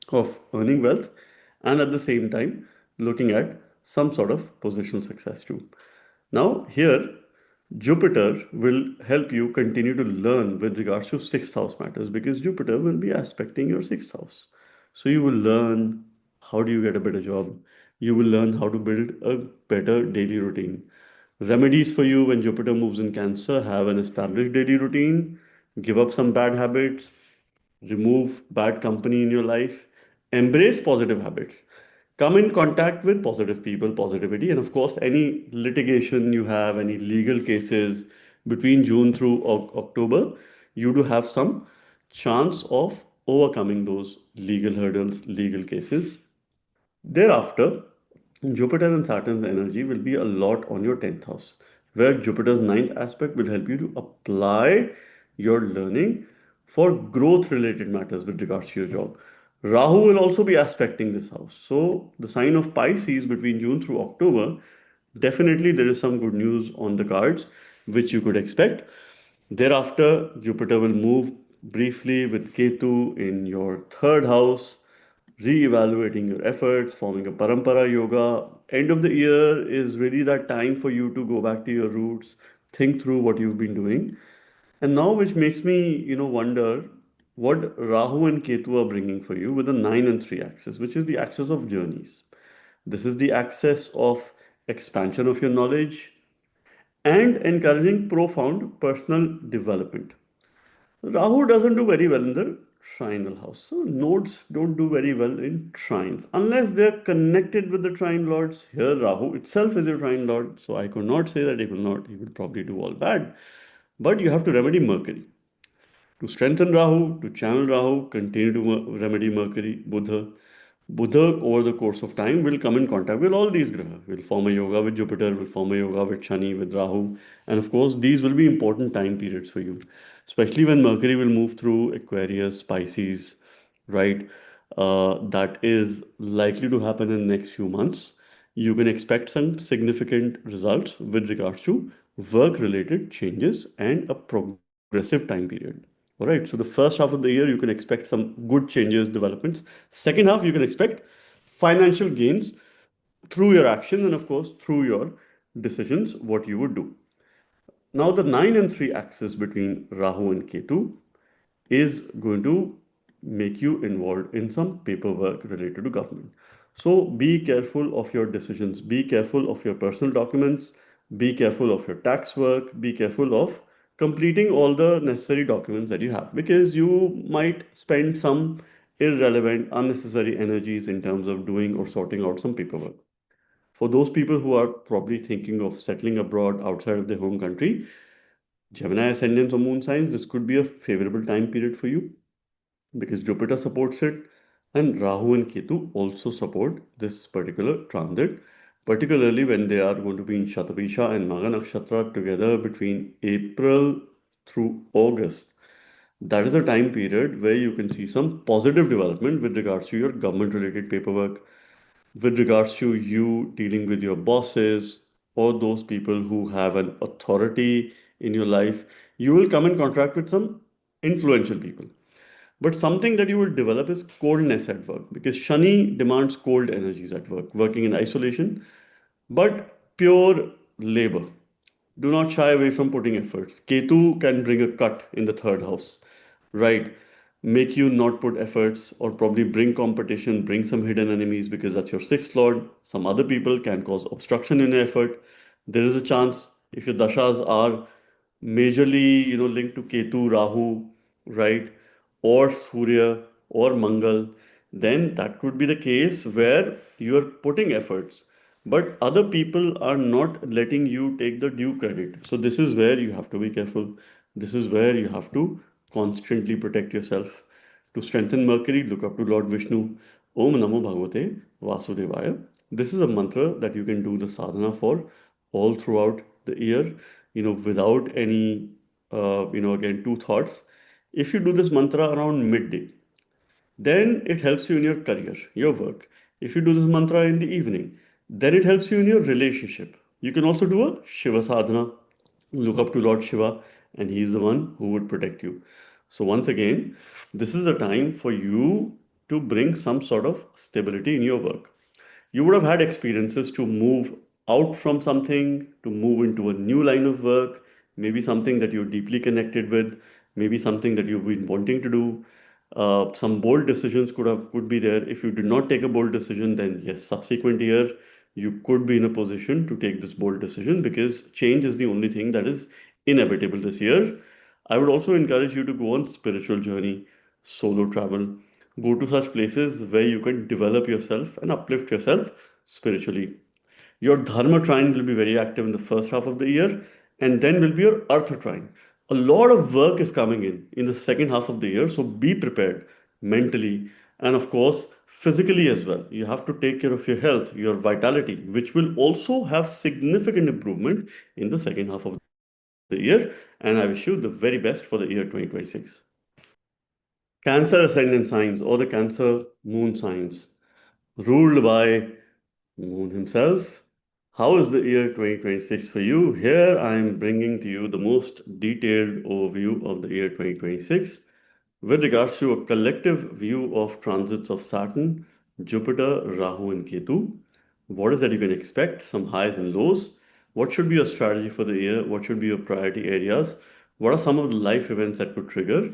of earning wealth and at the same time looking at some sort of positional success too. Now, here Jupiter will help you continue to learn with regards to sixth house matters because Jupiter will be aspecting your sixth house. So you will learn how do you get a better job. You will learn how to build a better daily routine. Remedies for you when Jupiter moves in Cancer: have an established daily routine, give up some bad habits, remove bad company in your life, embrace positive habits, come in contact with positive people, positivity, and of course, any litigation you have, any legal cases between June through October, you do have some chance of overcoming those legal hurdles, legal cases. Thereafter, Jupiter and Saturn's energy will be a lot on your 10th house, where Jupiter's ninth aspect will help you to apply your learning for growth related matters with regards to your job. Rahu will also be aspecting this house. So, the sign of Pisces between June through October, definitely there is some good news on the cards which you could expect. Thereafter, Jupiter will move briefly with Ketu in your third house, re-evaluating your efforts, forming a parampara yoga. End of the year is really that time for you to go back to your roots, think through what you've been doing. And now, which makes me, wonder what Rahu and Ketu are bringing for you with the 9 and 3 axis, which is the axis of journeys. This is the axis of expansion of your knowledge and encouraging profound personal development. Rahu doesn't do very well in the trinal house. So nodes don't do very well in trines unless they're connected with the trine lords. Here, Rahu itself is a trine lord, so I could not say that he will probably do all bad. But you have to remedy Mercury. To strengthen Rahu, to channel Rahu, continue to remedy Mercury, Buddha. Buddha, over the course of time, will come in contact with all these graha. Will form a yoga with Jupiter, will form a yoga with Shani, with Rahu. And of course, these will be important time periods for you, especially when Mercury will move through Aquarius, Pisces, right? That is likely to happen in the next few months. You can expect some significant results with regards to work related changes and a progressive time period. All right. So the first half of the year, you can expect some good changes, developments. Second half, you can expect financial gains through your actions and, of course, through your decisions, what you would do. Now, the 9 and 3 axis between Rahu and Ketu is going to make you involved in some paperwork related to government. So be careful of your decisions, be careful of your personal documents, be careful of your tax work, be careful of completing all the necessary documents that you have because you might spend some irrelevant, unnecessary energies in terms of doing or sorting out some paperwork. For those people who are probably thinking of settling abroad outside of their home country, Gemini ascendants or moon signs, this could be a favorable time period for you because Jupiter supports it and Rahu and Ketu also support this particular transit, particularly when they are going to be in Shatabisha and Magha Nakshatra together between April through August. That is a time period where you can see some positive development with regards to your government related paperwork, with regards to you dealing with your bosses or those people who have an authority in your life. You will come in contact with some influential people. But something that you will develop is coldness at work because Shani demands cold energies at work, working in isolation, but pure labor. Do not shy away from putting efforts. Ketu can bring a cut in the third house, right? make you not put efforts, or probably bring competition, bring some hidden enemies because that's your sixth lord. Some other people can cause obstruction in your effort. There is a chance if your dashas are majorly, linked to Ketu, Rahu, right, or Surya or Mangal, then that could be the case where you are putting efforts, but other people are not letting you take the due credit. So this is where you have to be careful. This is where you have to constantly protect yourself. To strengthen Mercury, look up to Lord Vishnu. Om Namo Bhagavate Vasudevaya. This is a mantra that you can do the sadhana for all throughout the year, without any, again, two thoughts. If you do this mantra around midday, then it helps you in your career, your work. If you do this mantra in the evening, then it helps you in your relationship. You can also do a Shiva sadhana, look up to Lord Shiva, and He is the one who would protect you. So, once again, this is a time for you to bring some sort of stability in your work. You would have had experiences to move out from something, to move into a new line of work, maybe something that you're deeply connected with, maybe something that you've been wanting to do. Some bold decisions could be there. If you did not take a bold decision, then yes, subsequent year you could be in a position to take this bold decision, because change is the only thing that is inevitable this year. I would also encourage you to go on spiritual journey, solo travel, go to such places where you can develop yourself and uplift yourself spiritually. Your Dharma trine will be very active in the first half of the year, and then will be your Artha trine. A lot of work is coming in the second half of the year, so be prepared mentally and, of course, physically as well. You have to take care of your health, your vitality, which will also have significant improvement in the second half of the year. And I wish you the very best for the year 2026. Cancer ascendant signs, or the Cancer moon signs, ruled by Moon himself. How is the year 2026 for you? Here I am bringing to you the most detailed overview of the year 2026 with regards to a collective view of transits of Saturn, Jupiter, Rahu, and Ketu. What is that you can expect? Some highs and lows. What should be your strategy for the year? What should be your priority areas? What are some of the life events that could trigger?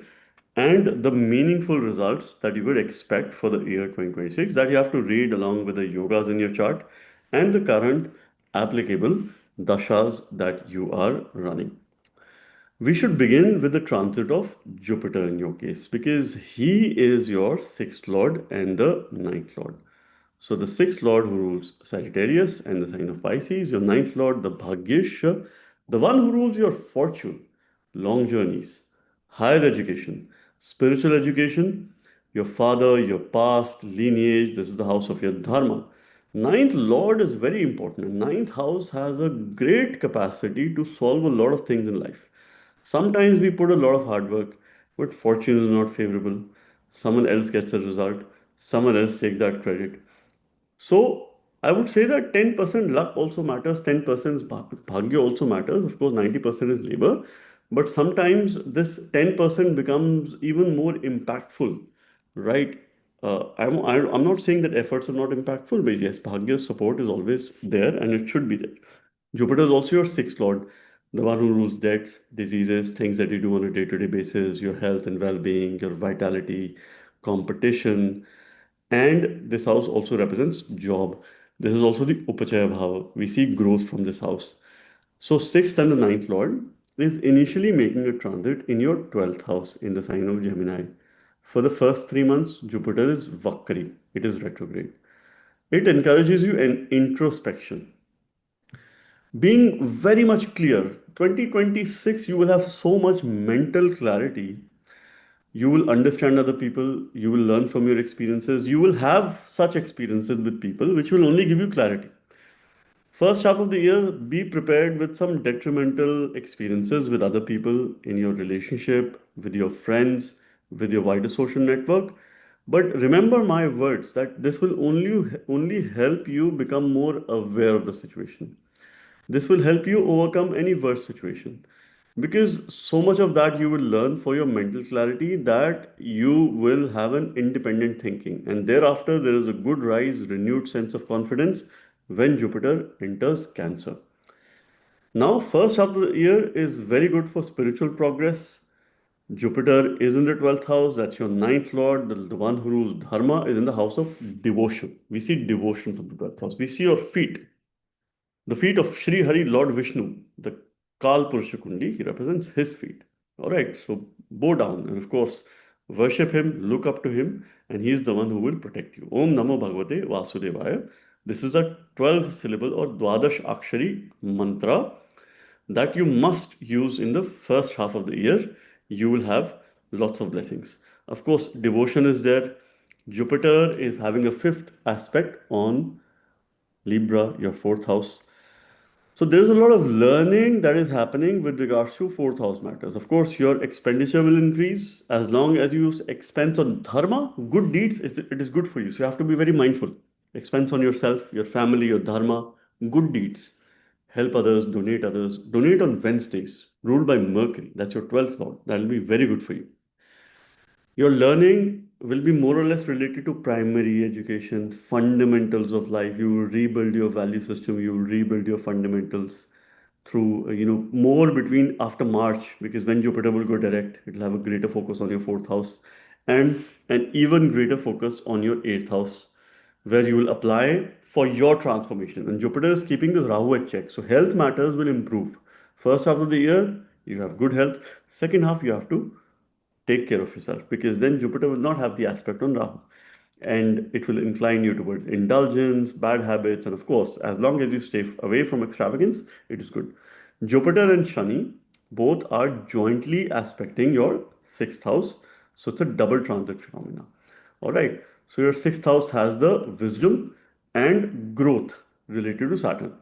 And the meaningful results that you would expect for the year 2026 that you have to read along with the yogas in your chart and the current applicable dashas that you are running. We should begin with the transit of Jupiter in your case, because he is your sixth lord and the ninth lord. So the sixth lord who rules Sagittarius and the sign of Pisces, your ninth lord, the Bhagyesh, the one who rules your fortune, long journeys, higher education, spiritual education, your father, your past, lineage, this is the house of your dharma. Ninth lord is very important. Ninth house has a great capacity to solve a lot of things in life. Sometimes we put a lot of hard work, but fortune is not favorable. Someone else gets a result, someone else takes that credit. So I would say that 10% luck also matters, 10% bhagya also matters. Of course, 90% is labor, but sometimes this 10% becomes even more impactful, right? I'm not saying that efforts are not impactful, but yes, bhagya's support is always there and it should be there. Jupiter is also your sixth lord, the one who rules debts, diseases, things that you do on a day-to-day basis, your health and well-being, your vitality, competition, and this house also represents job. This is also the Upachaya Bhava. We see growth from this house. So, sixth and the ninth lord is initially making a transit in your 12th house in the sign of Gemini. For the first 3 months, Jupiter is Vakri, it is retrograde. It encourages you an introspection, being very much clear. 2026, you will have so much mental clarity. You will understand other people, you will learn from your experiences, you will have such experiences with people which will only give you clarity. First half of the year, be prepared with some detrimental experiences with other people in your relationship, with your friends, with your wider social network. But remember my words that this will only help you become more aware of the situation. This will help you overcome any worse situation, because so much of that you will learn for your mental clarity that you will have an independent thinking, and thereafter there is a good rise, renewed sense of confidence when Jupiter enters Cancer. Now, first half of the year is very good for spiritual progress, Jupiter is in the 12th house, that's your ninth lord, the one who rules Dharma, is in the house of devotion. We see devotion from the 12th house. We see your feet. The feet of Sri Hari, Lord Vishnu, the Kal Purusha Kundi, he represents his feet. All right, so bow down and of course worship him, look up to him, and he is the one who will protect you. Om Namo Bhagavate Vasudevaya. This is a 12 syllable or Dwadash Akshari mantra that you must use in the first half of the year. You will have lots of blessings. Of course, devotion is there. Jupiter is having a fifth aspect on Libra, your fourth house. So there's a lot of learning that is happening with regards to fourth house matters. Of course, your expenditure will increase as long as you expense on dharma, good deeds, it is good for you. So you have to be very mindful. Expense on yourself, your family, your dharma, good deeds. Help others, donate others. Donate on Wednesdays, ruled by Mercury. That's your 12th lord. That will be very good for you. Your learning will be more or less related to primary education, fundamentals of life. You will rebuild your value system, you will rebuild your fundamentals through, more between after March, because when Jupiter will go direct, it will have a greater focus on your fourth house and an even greater focus on your eighth house, where you will apply for your transformation. And Jupiter is keeping this Rahu at check. So health matters will improve. First half of the year, you have good health. Second half, you have to take care of yourself, because then Jupiter will not have the aspect on Rahu and it will incline you towards indulgence, bad habits, and of course, as long as you stay away from extravagance, it is good. Jupiter and Shani both are jointly aspecting your sixth house, so it's a double transit phenomena. All right, so your sixth house has the wisdom and growth related to Saturn.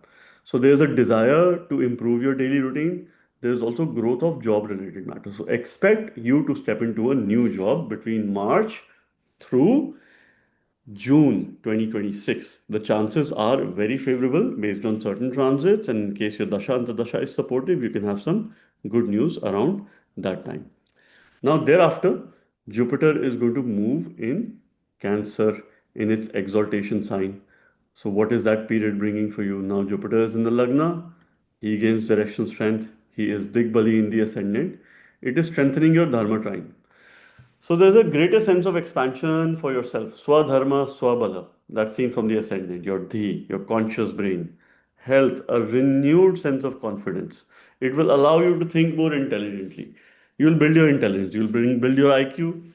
So there's a desire to improve your daily routine. There's also growth of job related matters. So expect you to step into a new job between March through June 2026. The chances are very favorable based on certain transits, and in case your Dasha and Dasha is supportive, you can have some good news around that time. Now, thereafter, Jupiter is going to move in Cancer in its exaltation sign. So, what is that period bringing for you? Now, Jupiter is in the Lagna, he gains direction strength, he is Big Bali in the ascendant. It is strengthening your Dharma trine. So there's a greater sense of expansion for yourself. Swadharma, Swabala. That's seen from the ascendant, your dhi, your conscious brain. Health, a renewed sense of confidence. It will allow you to think more intelligently. You will build your intelligence, you will build your IQ.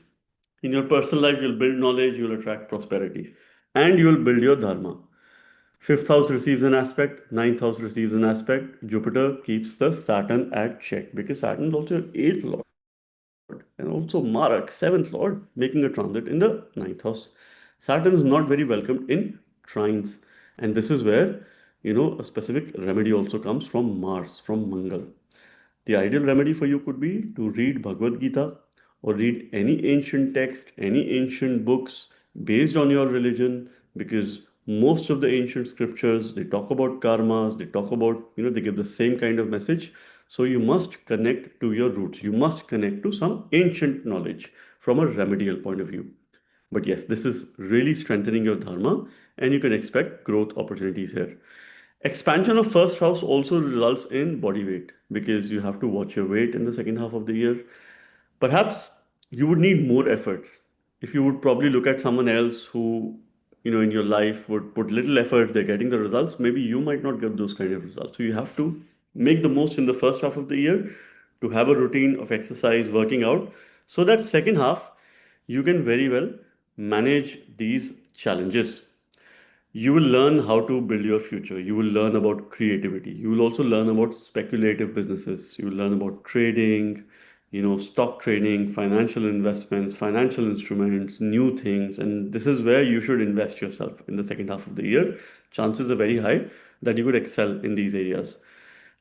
In your personal life, you'll build knowledge, you'll attract prosperity. And you will build your dharma. Fifth house receives an aspect, ninth house receives an aspect. Jupiter keeps the Saturn at check, because Saturn is also your eighth lord and also Marak, seventh lord, making a transit in the ninth house. Saturn is not very welcomed in trines, and this is where a specific remedy also comes from Mars, from Mangal. The ideal remedy for you could be to read Bhagavad Gita or read any ancient text, any ancient books based on your religion, because most of the ancient scriptures, they talk about karmas, they talk about, they give the same kind of message. So you must connect to your roots. You must connect to some ancient knowledge from a remedial point of view. But yes, this is really strengthening your dharma, and you can expect growth opportunities here. Expansion of first house also results in body weight, because you have to watch your weight in the second half of the year. Perhaps you would need more efforts. If you would probably look at someone else who, in your life would put little effort, they're getting the results, maybe you might not get those kind of results. So you have to make the most in the first half of the year to have a routine of exercise, working out, so that second half you can very well manage these challenges. You will learn how to build your future. You will learn about creativity. You will also learn about speculative businesses. You will learn about trading, stock trading, financial investments, financial instruments, new things. And this is where you should invest yourself in the second half of the year. Chances are very high that you could excel in these areas.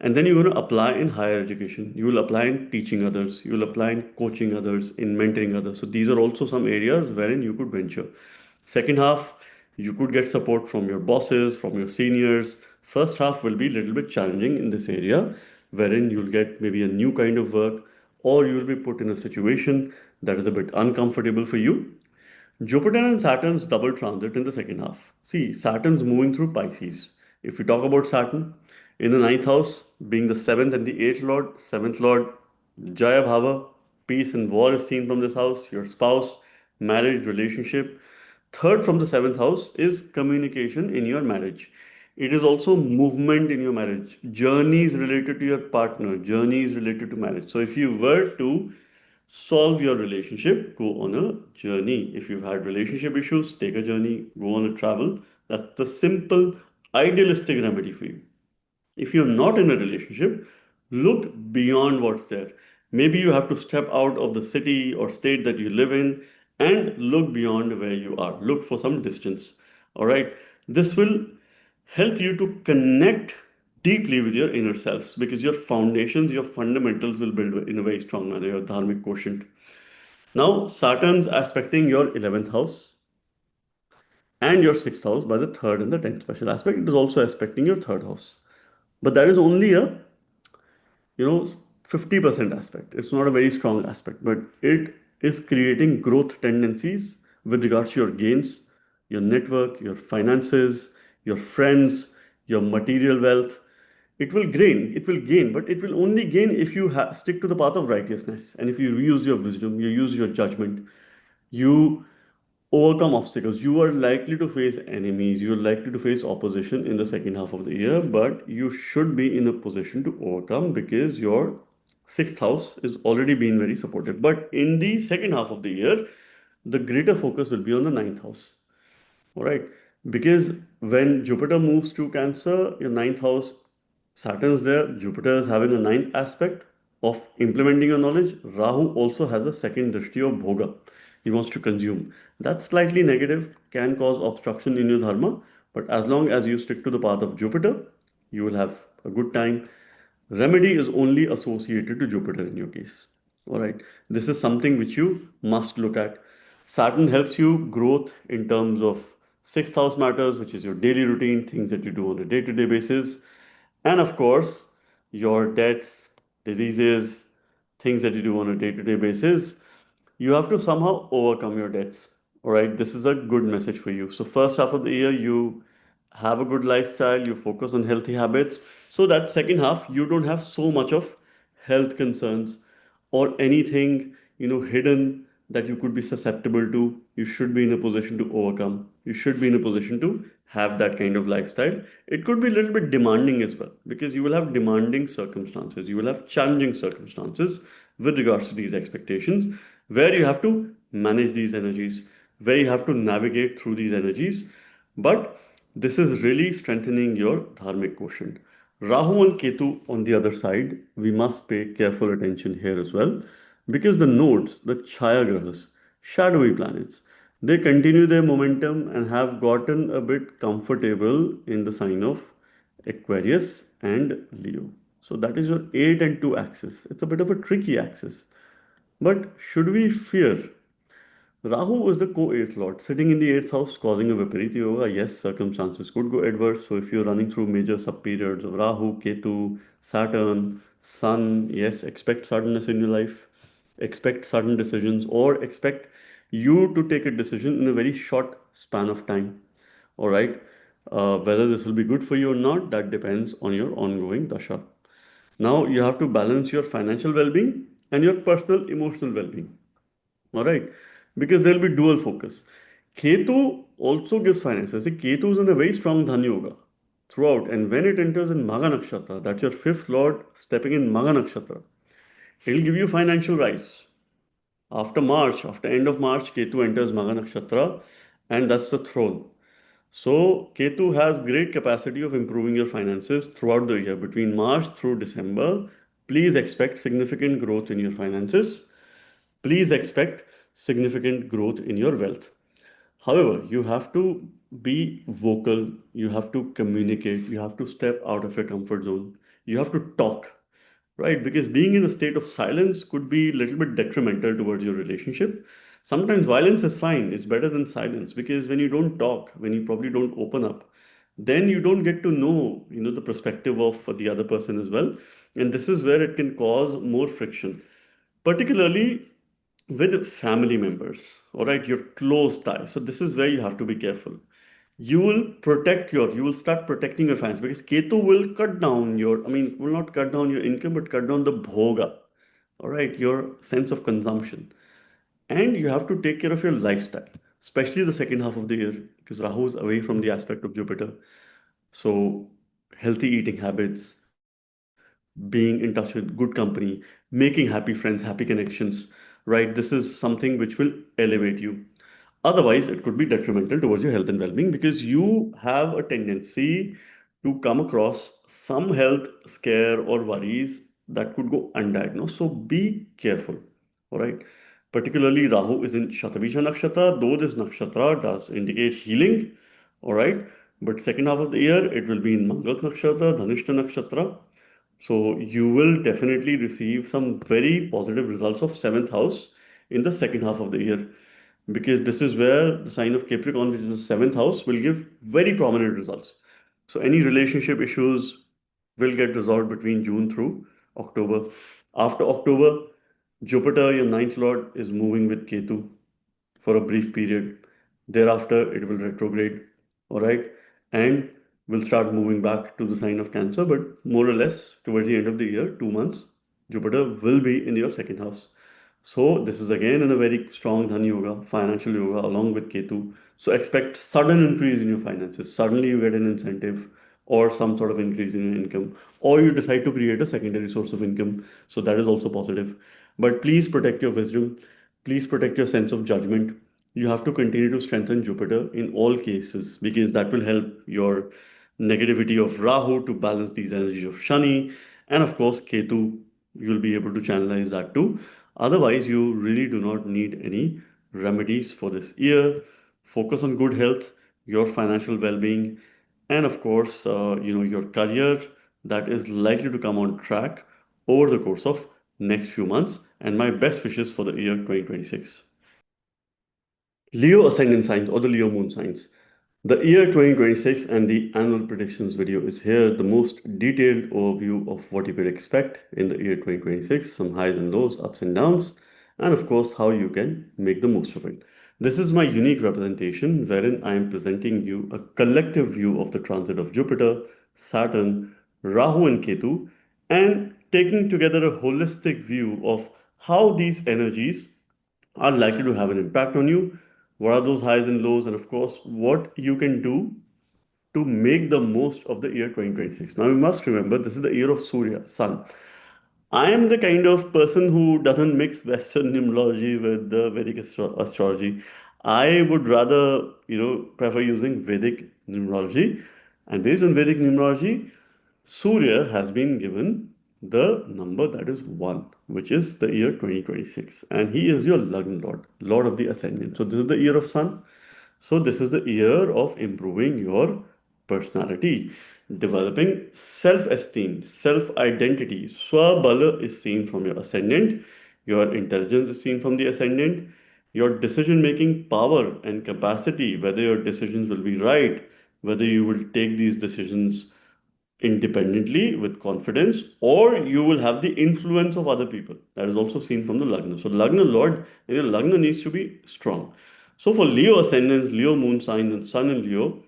And then you're going to apply in higher education. You will apply in teaching others. You will apply in coaching others, in mentoring others. So these are also some areas wherein you could venture. Second half, you could get support from your bosses, from your seniors. First half will be a little bit challenging in this area, wherein you'll get maybe a new kind of work, or you will be put in a situation that is a bit uncomfortable for you. Jupiter and Saturn's double transit in the second half. See, Saturn's moving through Pisces. If we talk about Saturn, in the ninth house, being the seventh and the eighth lord, Jaya Bhava, Peace and war is seen from this house, your spouse, marriage, relationship. Third from the seventh house is communication in your marriage. It is also movement in your marriage, journeys related to your partner, journeys related to marriage. So if you were to solve your relationship, go on a journey. If you've had relationship issues, take a journey, go on a travel. That's the simple, idealistic remedy for you. If you're not in a relationship, look beyond what's there. Maybe you have to step out of the city or state that you live in and look beyond where you are. Look for some distance. All right. This will help you to connect deeply with your inner selves because your foundations, your fundamentals will build in a very strong manner, your dharmic quotient. Now, Saturn's aspecting your 11th house and your 6th house by the third and the 10th special aspect. It is also aspecting your third house. But that is only a you know 50% aspect. It's not a very strong aspect, but it is creating growth tendencies with regards to your gains, your network, your finances, your friends, your material wealth. It will gain, but it will only gain if you stick to the path of righteousness and if you use your wisdom, you use your judgment, you overcome obstacles. You are likely to face enemies, you're likely to face opposition in the second half of the year, but you should be in a position to overcome because your sixth house is already been very supportive. But in the second half of the year, the greater focus will be on the ninth house. All right. Because when Jupiter moves to Cancer, your ninth house, Saturn's there, Jupiter is having a ninth aspect of implementing your knowledge. Rahu also has a second drishti of Bhoga. He wants to consume. That's slightly negative, can cause obstruction in your dharma, but as long as you stick to the path of Jupiter, you will have a good time. Remedy is only associated to Jupiter in your case. All right. This is something which you must look at. Saturn helps you growth in terms of sixth house matters, which is your daily routine, things that you do on a day-to-day basis. And of course, your debts, diseases, things that you do on a day-to-day basis. You have to somehow overcome your debts. All right. This is a good message for you. So first half of the year, you have a good lifestyle, you focus on healthy habits, so that second half you don't have so much of health concerns or anything hidden that you could be susceptible to. You should be in a position to overcome. You should be in a position to have that kind of lifestyle. It could be a little bit demanding as well because you will have demanding circumstances, you will have challenging circumstances with regards to these expectations, where you have to manage these energies, where you have to navigate through these energies. But this is really strengthening your dharmic quotient. Rahu and Ketu on the other side, we must pay careful attention here as well because the nodes, the Chaya Grahas, shadowy planets, they continue their momentum and have gotten a bit comfortable in the sign of Aquarius and Leo. So that is your 8 and 2 axis. It's a bit of a tricky axis. But should we fear? Rahu is the co-eighth lord, sitting in the eighth house, causing a Viparita Yoga. Yes, circumstances could go adverse. So if you're running through major sub-periods of Rahu, Ketu, Saturn, Sun, yes, expect suddenness in your life, expect sudden decisions, or expect you to take a decision in a very short span of time. All right. Whether this will be good for you or not, that depends on your ongoing dasha. Now you have to balance your financial well-being and your personal emotional well-being. All right, because there will be dual focus. Ketu also gives finances. See, Ketu is in a very strong Dhan Yoga throughout, and when it enters in Magha Nakshatra, that's your fifth lord stepping in Magha Nakshatra, it'll give you financial rise. After March, after end of March, Ketu enters Magha Nakshatra, and that's the throne. So Ketu has great capacity of improving your finances throughout the year. Between March through December, please expect significant growth in your finances. Please expect significant growth in your wealth. However, you have to be vocal, you have to communicate, you have to step out of your comfort zone, you have to talk, right? Because being in a state of silence could be a little bit detrimental towards your relationship. Sometimes violence is fine, it's better than silence because when you don't talk, when you probably don't open up, then you don't get to know, the perspective of the other person as well. And this is where it can cause more friction, particularly with family members, all right, your close ties. So this is where you have to be careful. You will start protecting your finances because Ketu will cut down will not cut down your income, but cut down the bhoga, all right, your sense of consumption. And you have to take care of your lifestyle, especially the second half of the year, because Rahu is away from the aspect of Jupiter. So, healthy eating habits, being in touch with good company, making happy friends, happy connections, right? This is something which will elevate you. Otherwise, it could be detrimental towards your health and well being because you have a tendency to come across some health scare or worries that could go undiagnosed. So be careful. All right. Particularly, Rahu is in Shatabisha Nakshatra, though this nakshatra does indicate healing. All right. But second half of the year, it will be in Mangal Nakshatra, Dhanishta Nakshatra. So you will definitely receive some very positive results of seventh house in the second half of the year because this is where the sign of Capricorn, which is the seventh house, will give very prominent results. So any relationship issues will get resolved between June through October. After October, Jupiter, your ninth lord, is moving with Ketu for a brief period. Thereafter, it will retrograde, all right, and will start moving back to the sign of Cancer. But more or less, towards the end of the year, 2 months, Jupiter will be in your second house. So this is again in a very strong Dhan Yoga, financial yoga, along with Ketu. So expect sudden increase in your finances. Suddenly you get an incentive or some sort of increase in your income, or you decide to create a secondary source of income. So that is also positive. But please protect your wisdom. Please protect your sense of judgment. You have to continue to strengthen Jupiter in all cases because that will help your negativity of Rahu to balance these energies of Shani. And of course, Ketu, you'll be able to channelize that too. Otherwise, you really do not need any remedies for this year. Focus on good health, your financial well-being, and of course, your career that is likely to come on track over the course of next few months. And my best wishes for the year 2026. Leo ascendant signs or the Leo moon signs. The year 2026 and the annual predictions video is here. The most detailed overview of what you could expect in the year 2026, some highs and lows, ups and downs, and of course, how you can make the most of it. This is my unique representation wherein I am presenting you a collective view of the transit of Jupiter, Saturn, Rahu, and Ketu, and taking together a holistic view of how these energies are likely to have an impact on you. What are those highs and lows? And of course, what you can do to make the most of the year 2026. Now, you must remember this is the year of Surya, Sun. I am the kind of person who doesn't mix Western numerology with the Vedic astrology. I would rather, prefer using Vedic numerology. And based on Vedic numerology, Surya has been given the number that is 1, which is the year 2026. And he is your Lagna Lord, Lord of the Ascendant. So this is the year of Sun. So this is the year of improving your personality, developing self-esteem, self-identity. Swabala is seen from your ascendant. Your intelligence is seen from the ascendant. Your decision-making power and capacity, whether your decisions will be right, whether you will take these decisions independently with confidence, or you will have the influence of other people. That is also seen from the Lagna. So, Lagna Lord, your Lagna needs to be strong. So, for Leo ascendants, Leo moon signs, and Sun in Leo,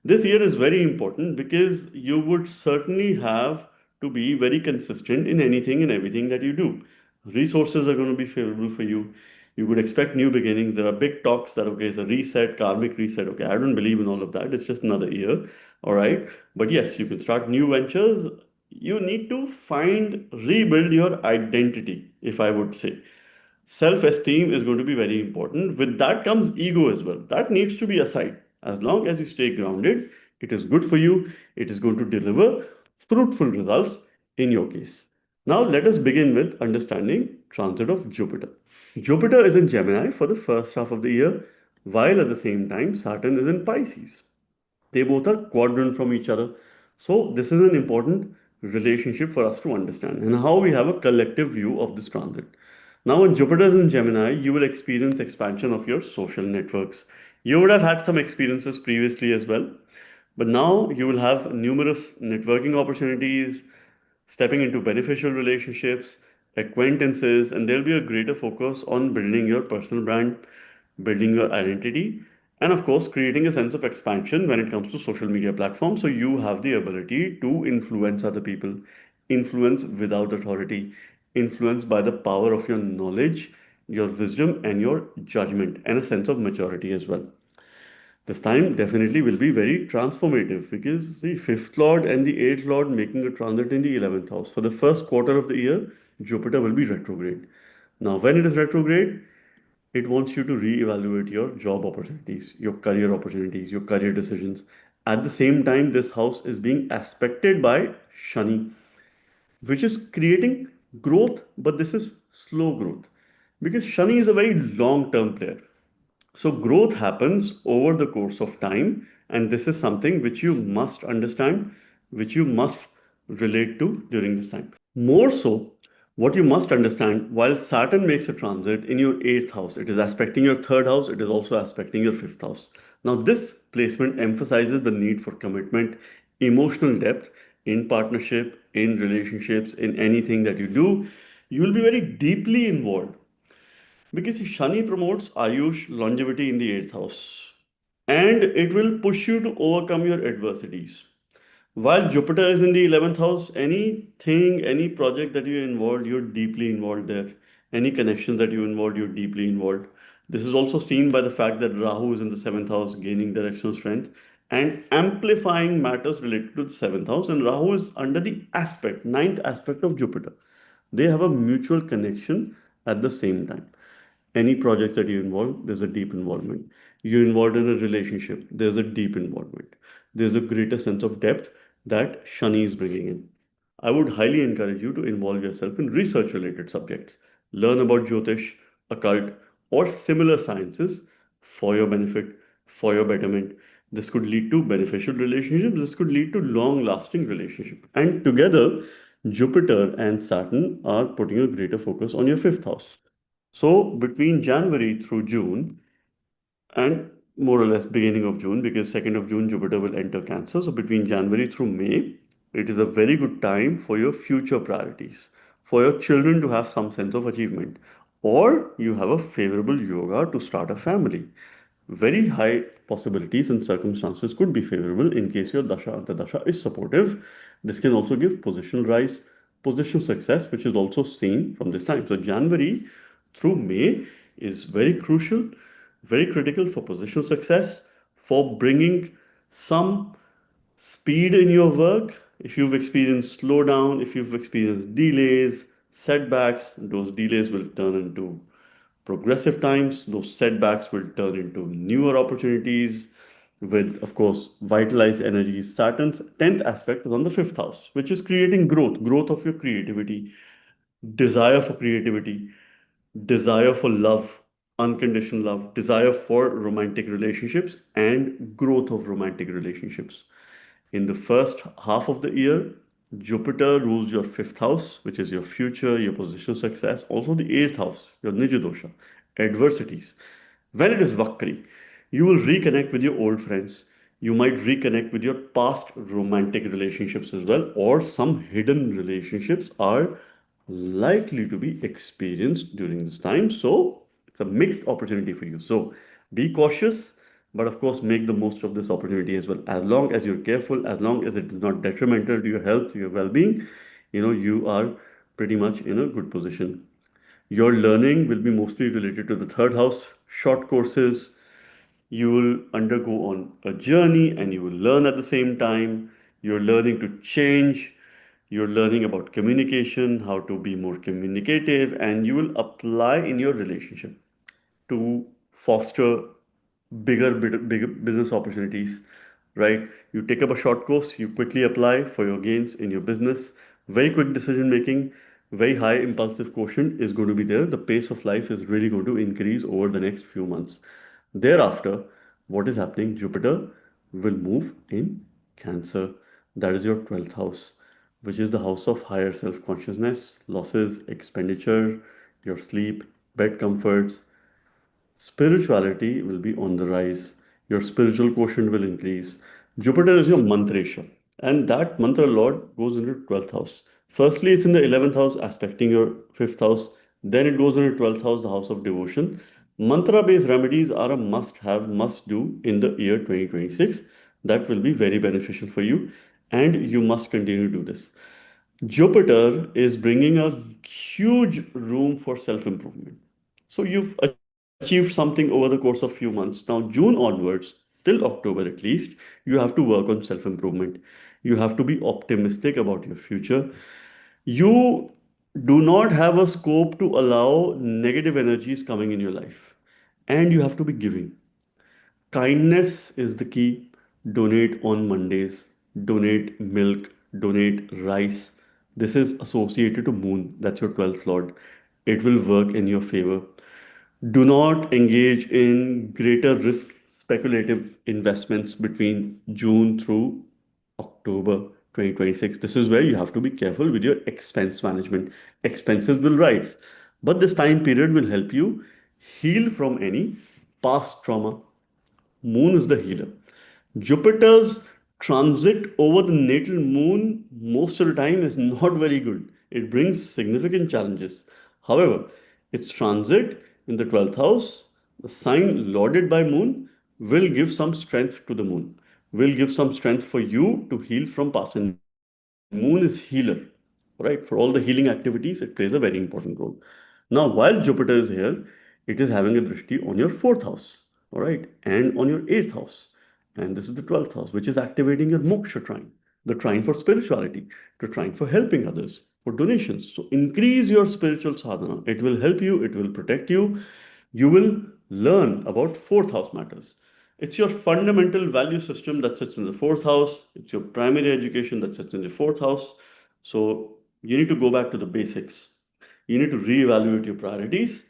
this year is very important because you would certainly have to be very consistent in anything and everything that you do. Resources are going to be favorable for you. You could expect new beginnings. There are big talks that, okay, it's a reset, karmic reset. Okay, I don't believe in all of that. It's just another year. All right. But yes, you can start new ventures. You need to rebuild your identity, if I would say. Self esteem is going to be very important. With that comes ego as well. That needs to be aside. As long as you stay grounded, it is good for you. It is going to deliver fruitful results in your case. Now, let us begin with understanding transit of Jupiter. Jupiter is in Gemini for the first half of the year, while at the same time, Saturn is in Pisces. They both are quadrant from each other. So this is an important relationship for us to understand and how we have a collective view of this transit. Now, when Jupiter is in Gemini, you will experience expansion of your social networks. You would have had some experiences previously as well, but now you will have numerous networking opportunities, stepping into beneficial relationships, acquaintances, and there'll be a greater focus on building your personal brand, building your identity, and of course, creating a sense of expansion when it comes to social media platforms. So you have the ability to influence other people, influence without authority, influenced by the power of your knowledge, your wisdom, and your judgment, and a sense of maturity as well. This time definitely will be very transformative because the fifth lord and the eighth lord making a transit in the 11th house. For the first quarter of the year, Jupiter will be retrograde. Now, when it is retrograde, it wants you to reevaluate your job opportunities, your career decisions. At the same time, this house is being aspected by Shani, which is creating growth, but this is slow growth because Shani is a very long term player. So, growth happens over the course of time, and this is something which you must understand, which you must relate to during this time. More so, what you must understand while Saturn makes a transit in your eighth house, it is aspecting your third house, it is also aspecting your fifth house. Now, this placement emphasizes the need for commitment, emotional depth in partnership, in relationships, in anything that you do. You will be very deeply involved because Shani promotes Ayush longevity in the eighth house and it will push you to overcome your adversities. While Jupiter is in the 11th house, anything, any project that you're involved, you're deeply involved there. Any connection that you involved, you're deeply involved. This is also seen by the fact that Rahu is in the 7th house, gaining directional strength and amplifying matters related to the 7th house. And Rahu is under the aspect, ninth aspect of Jupiter. They have a mutual connection at the same time. Any project that you involve, there's a deep involvement. You're involved in a relationship, there's a deep involvement. There's a greater sense of depth that Shani is bringing in. I would highly encourage you to involve yourself in research related subjects. Learn about Jyotish, occult, or similar sciences for your benefit, for your betterment. This could lead to beneficial relationships, this could lead to long lasting relationship. And together, Jupiter and Saturn are putting a greater focus on your fifth house. So between January through June and more or less beginning of June, because 2nd of June Jupiter will enter Cancer. So between January through May, it is a very good time for your future priorities, for your children to have some sense of achievement, or you have a favorable yoga to start a family. Very high possibilities and circumstances could be favorable in case your dasha antardasha is supportive. This can also give positional rise, positional success, which is also seen from this time. So January through May is very crucial, very critical for positional success, for bringing some speed in your work. If you've experienced slowdown, if you've experienced delays, setbacks, those delays will turn into progressive times. Those setbacks will turn into newer opportunities with, of course, vitalized energies. Saturn's 10th aspect is on the fifth house, which is creating growth, growth of your creativity, desire for creativity, desire for love, unconditional love, desire for romantic relationships, and growth of romantic relationships. In the first half of the year, Jupiter rules your fifth house, which is your future, your positional success, also the eighth house, your Nija dosha, adversities. When it is Vakri, you will reconnect with your old friends. You might reconnect with your past romantic relationships as well, or some hidden relationships are likely to be experienced during this time. So it's a mixed opportunity for you. So be cautious, but of course, make the most of this opportunity as well. As long as you're careful, as long as it is not detrimental to your health, to your well being, you are pretty much in a good position. Your learning will be mostly related to the third house, short courses. You will undergo on a journey and you will learn at the same time. You're learning to change. You're learning about communication, how to be more communicative, and you will apply in your relationship to foster bigger business opportunities, right? You take up a short course, you quickly apply for your gains in your business. Very quick decision making, very high impulsive quotient is going to be there. The pace of life is really going to increase over the next few months. Thereafter, what is happening? Jupiter will move in Cancer. That is your 12th house, which is the house of higher self consciousness, losses, expenditure, your sleep, bed comforts. Spirituality will be on the rise. Your spiritual quotient will increase. Jupiter is your mantresha, and that mantra lord goes into 12th house. Firstly, it's in the 11th house, aspecting your 5th house. Then it goes into 12th house, the house of devotion. Mantra based remedies are a must have, must do in the year 2026. That will be very beneficial for you, and you must continue to do this. Jupiter is bringing a huge room for self improvement. So you've achieved something over the course of few months. Now, June onwards, till October at least, you have to work on self improvement. You have to be optimistic about your future. You do not have a scope to allow negative energies coming in your life. And you have to be giving. Kindness is the key. Donate on Mondays, donate milk, donate rice. This is associated to Moon, that's your 12th Lord. It will work in your favor. Do not engage in greater risk speculative investments between June through October 2026. This is where you have to be careful with your expense management. Expenses will rise, but this time period will help you heal from any past trauma. Moon is the healer. Jupiter's transit over the natal moon most of the time is not very good. It brings significant challenges. However, its transit in the 12th house, the sign lorded by moon, will give some strength to the moon, will give some strength for you to heal from past. And moon is healer, right? For all the healing activities, it plays a very important role. Now, while Jupiter is here, it is having a drishti on your fourth house, all right, and on your eighth house. And this is the 12th house, which is activating your moksha trine, the trine for spirituality, the trine for helping others, for donations. So increase your spiritual sadhana. It will help you, it will protect you. You will learn about fourth house matters. It's your fundamental value system that sits in the fourth house. It's your primary education that sits in the fourth house. So you need to go back to the basics. You need to reevaluate your priorities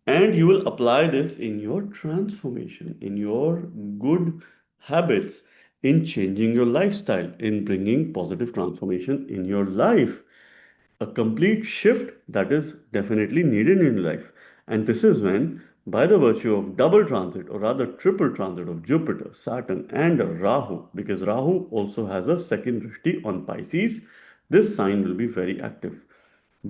and you will apply this in your transformation, in your good habits, in changing your lifestyle, in bringing positive transformation in your life. A complete shift that is definitely needed in life. And this is when, by the virtue of double transit, or rather triple transit of Jupiter, Saturn, and Rahu, because Rahu also has a second drishti on Pisces, this sign will be very active.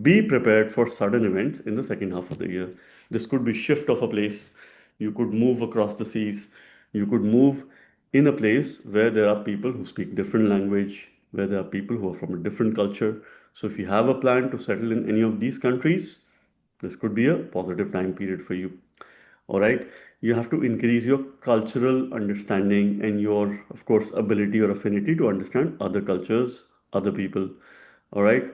Be prepared for sudden events in the second half of the year. This could be shift of a place. You could move across the seas. You could move in a place where there are people who speak different language, where there are people who are from a different culture. So if you have a plan to settle in any of these countries, this could be a positive time period for you. All right. You have to increase your cultural understanding and your, of course, ability or affinity to understand other cultures, other people. All right.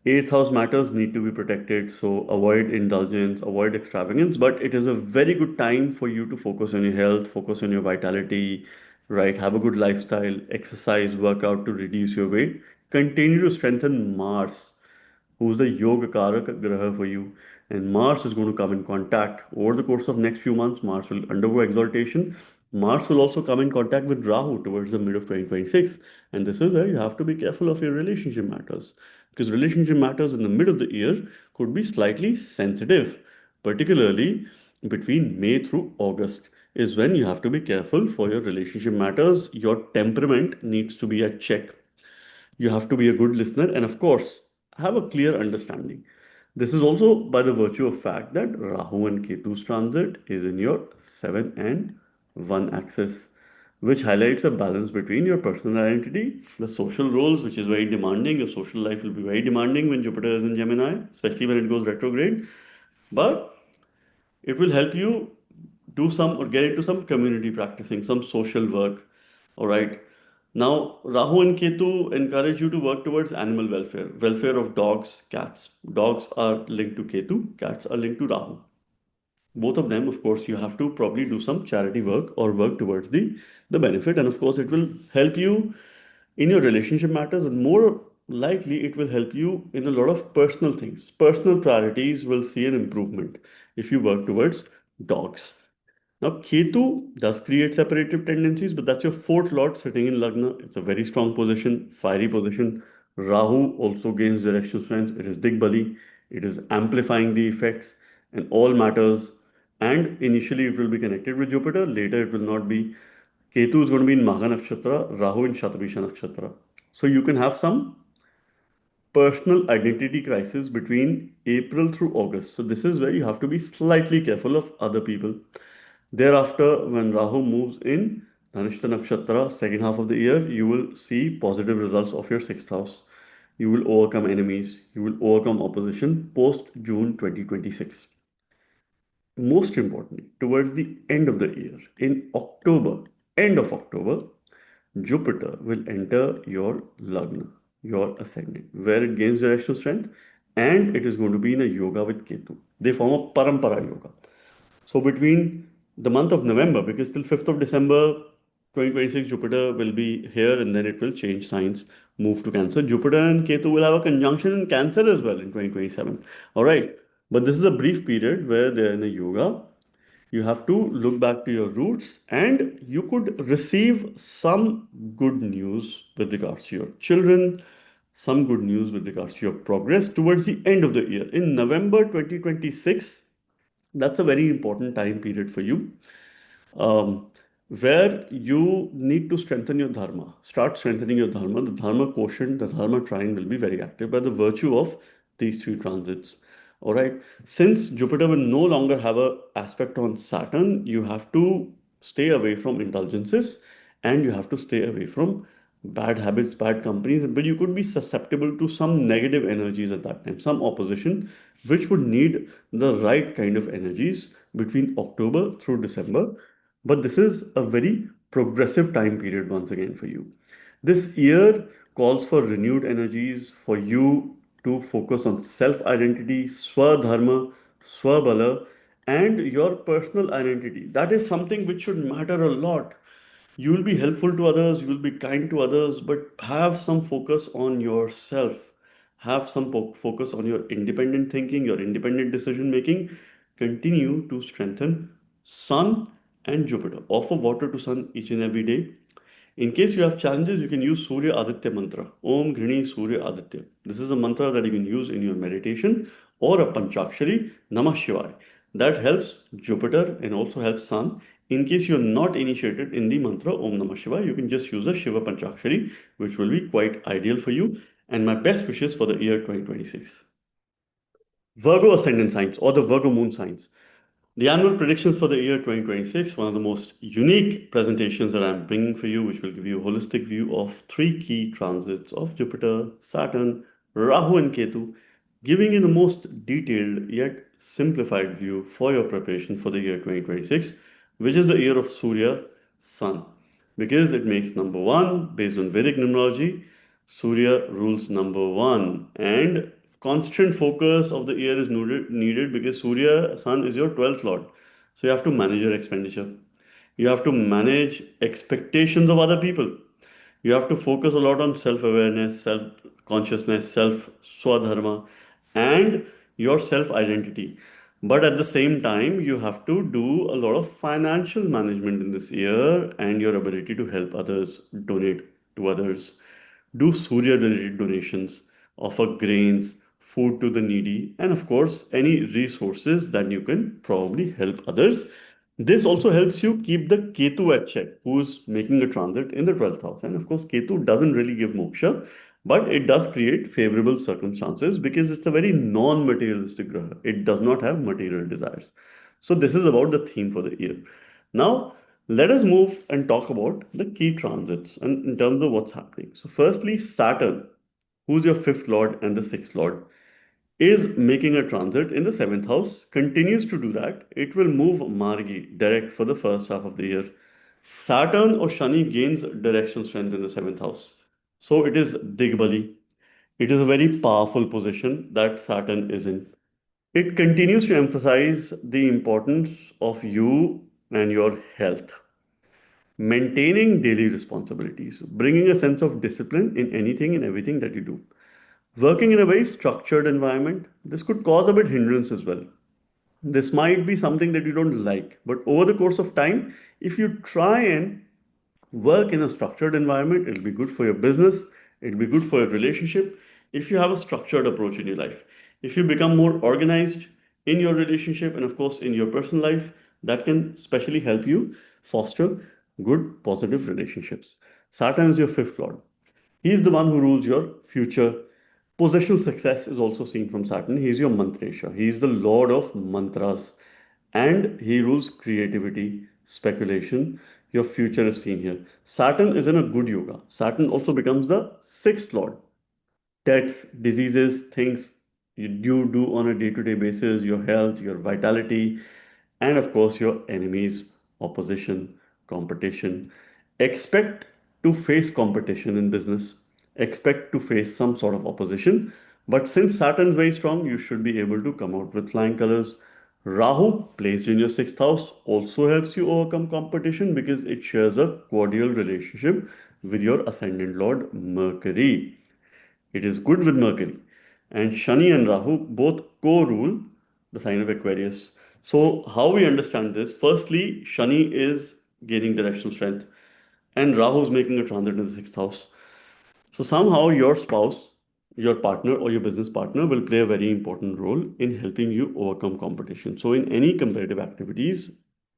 Eighth house matters need to be protected. So avoid indulgence, avoid extravagance, but it is a very good time for you to focus on your health, focus on your vitality, right? Have a good lifestyle, exercise, work out to reduce your weight. Continue to strengthen Mars, who's the yoga karak graha for you. And Mars is going to come in contact over the course of next few months. Mars will undergo exaltation. Mars will also come in contact with Rahu towards the mid of 2026. And this is where you have to be careful of your relationship matters. Because relationship matters in the mid of the year could be slightly sensitive, particularly between May through August is when you have to be careful for your relationship matters. Your temperament needs to be at check. You have to be a good listener and, of course, have a clear understanding. This is also by the virtue of fact that Rahu and Ketu's transit is in your 7 and 1 axis, which highlights a balance between your personal identity, the social roles, which is very demanding. Your social life will be very demanding when Jupiter is in Gemini, especially when it goes retrograde. But it will help you do some or get into some community practicing, some social work. All right. Now, Rahu and Ketu encourage you to work towards animal welfare, welfare of dogs, cats. Dogs are linked to Ketu, cats are linked to Rahu. Both of them, of course, you have to probably do some charity work or work towards the benefit. And of course, it will help you in your relationship matters, and more likely, it will help you in a lot of personal things. Personal priorities will see an improvement if you work towards dogs. Now, Ketu does create separative tendencies, but that's your fourth lord sitting in Lagna. It's a very strong position, fiery position. Rahu also gains directional strength. It is Digbali. It is amplifying the effects and all matters. And initially, it will be connected with Jupiter. Later, it will not be. Ketu is going to be in Magha Nakshatra, Rahu in Shatabisha Nakshatra. So you can have some personal identity crisis between April through August. So this is where you have to be slightly careful of other people. Thereafter, when Rahu moves in Dhanishta Nakshatra, second half of the year, you will see positive results of your sixth house. You will overcome enemies. You will overcome opposition post June 2026. Most importantly, towards the end of the year, in October, end of October, Jupiter will enter your Lagna, your ascendant, where it gains directional strength, and it is going to be in a yoga with Ketu. They form a Parampara yoga. So between the month of November, because till 5th of December 2026, Jupiter will be here and then it will change signs, move to Cancer. Jupiter and Ketu will have a conjunction in Cancer as well in 2027. All right. But this is a brief period where they're in a yoga. You have to look back to your roots and you could receive some good news with regards to your children, some good news with regards to your progress towards the end of the year. In November 2026, that's a very important time period for you, um, where you need to strengthen your dharma. Start strengthening your dharma. The dharma quotient, the dharma trine will be very active by the virtue of these three transits. All right. Since Jupiter will no longer have a aspect on Saturn, you have to stay away from indulgences and you have to stay away from bad habits, bad companies. But you could be susceptible to some negative energies at that time, some opposition, which would need the right kind of energies between October through December. But this is a very progressive time period once again for you. This year calls for renewed energies for you to focus on self identity, swadharma, swabala, and your personal identity. That is something which should matter a lot. You will be helpful to others, you will be kind to others, but have some focus on yourself. Have some focus on your independent thinking, your independent decision making. Continue to strengthen Sun and Jupiter. Offer water to Sun each and every day. In case you have challenges, you can use Surya Aditya mantra. Om Grini Surya Aditya. This is a mantra that you can use in your meditation, or a Panchakshari Namah Shivaya. That helps Jupiter and also helps Sun. In case you're not initiated in the mantra Om Namah Shivaya, you can just use a Shiva Panchakshari, which will be quite ideal for you. And my best wishes for the year 2026. Virgo ascendant signs or the Virgo moon signs. The annual predictions for the year 2026, one of the most unique presentations that I'm bringing for you, which will give you a holistic view of three key transits of Jupiter, Saturn, Rahu, and Ketu, giving you the most detailed yet simplified view for your preparation for the year 2026, which is the year of Surya, Sun, because it makes number one based on Vedic numerology. Surya rules number one, and constant focus of the year is needed because Surya, Sun, is your 12th lord. So you have to manage your expenditure. You have to manage expectations of other people. You have to focus a lot on self awareness, self consciousness, self swadharma, and your self identity. But at the same time, you have to do a lot of financial management in this year and your ability to help others, donate to others, do Surya related donations, offer grains, food to the needy, and of course, any resources that you can probably help others. This also helps you keep the Ketu at check, who's making a transit in the 12th house. And of course, Ketu doesn't really give moksha, but it does create favorable circumstances because it's a very non materialistic graha. It does not have material desires. So, this is about the theme for the year. Now, let us move and talk about the key transits and in terms of what's happening. So, firstly, Saturn, who's your fifth lord and the sixth lord, is making a transit in the seventh house, continues to do that. It will move Margi direct for the first half of the year. Saturn or Shani gains direction strength in the seventh house. So it is Digbali. It is a very powerful position that Saturn is in. It continues to emphasize the importance of you and your health, maintaining daily responsibilities, bringing a sense of discipline in anything and everything that you do. Working in a very structured environment, this could cause a bit hindrance as well. This might be something that you don't like, but over the course of time, if you try and work in a structured environment, it'll be good for your business, it'll be good for your relationship if you have a structured approach in your life. If you become more organized in your relationship and, of course, in your personal life, that can especially help you foster good, positive relationships. Saturn is your fifth lord. He is the one who rules your future. Possessional success is also seen from Saturn. He is your mantresha. He is the lord of mantras and he rules creativity, speculation. Your future is seen here. Saturn is in a good yoga. Saturn also becomes the sixth lord. Debts, diseases, things you do on a day-to-day basis, your health, your vitality, and of course your enemies, opposition, competition. Expect to face competition in business. Expect to face some sort of opposition. But since Saturn is very strong, you should be able to come out with flying colors. Rahu, placed in your sixth house, also helps you overcome competition because it shares a cordial relationship with your ascendant lord Mercury. It is good with Mercury. And Shani and Rahu both co rule the sign of Aquarius. So, how we understand this? Firstly, Shani is gaining directional strength, and Rahu is making a transit in the sixth house. So, somehow your spouse, your partner, or your business partner will play a very important role in helping you overcome competition. So, in any competitive activities,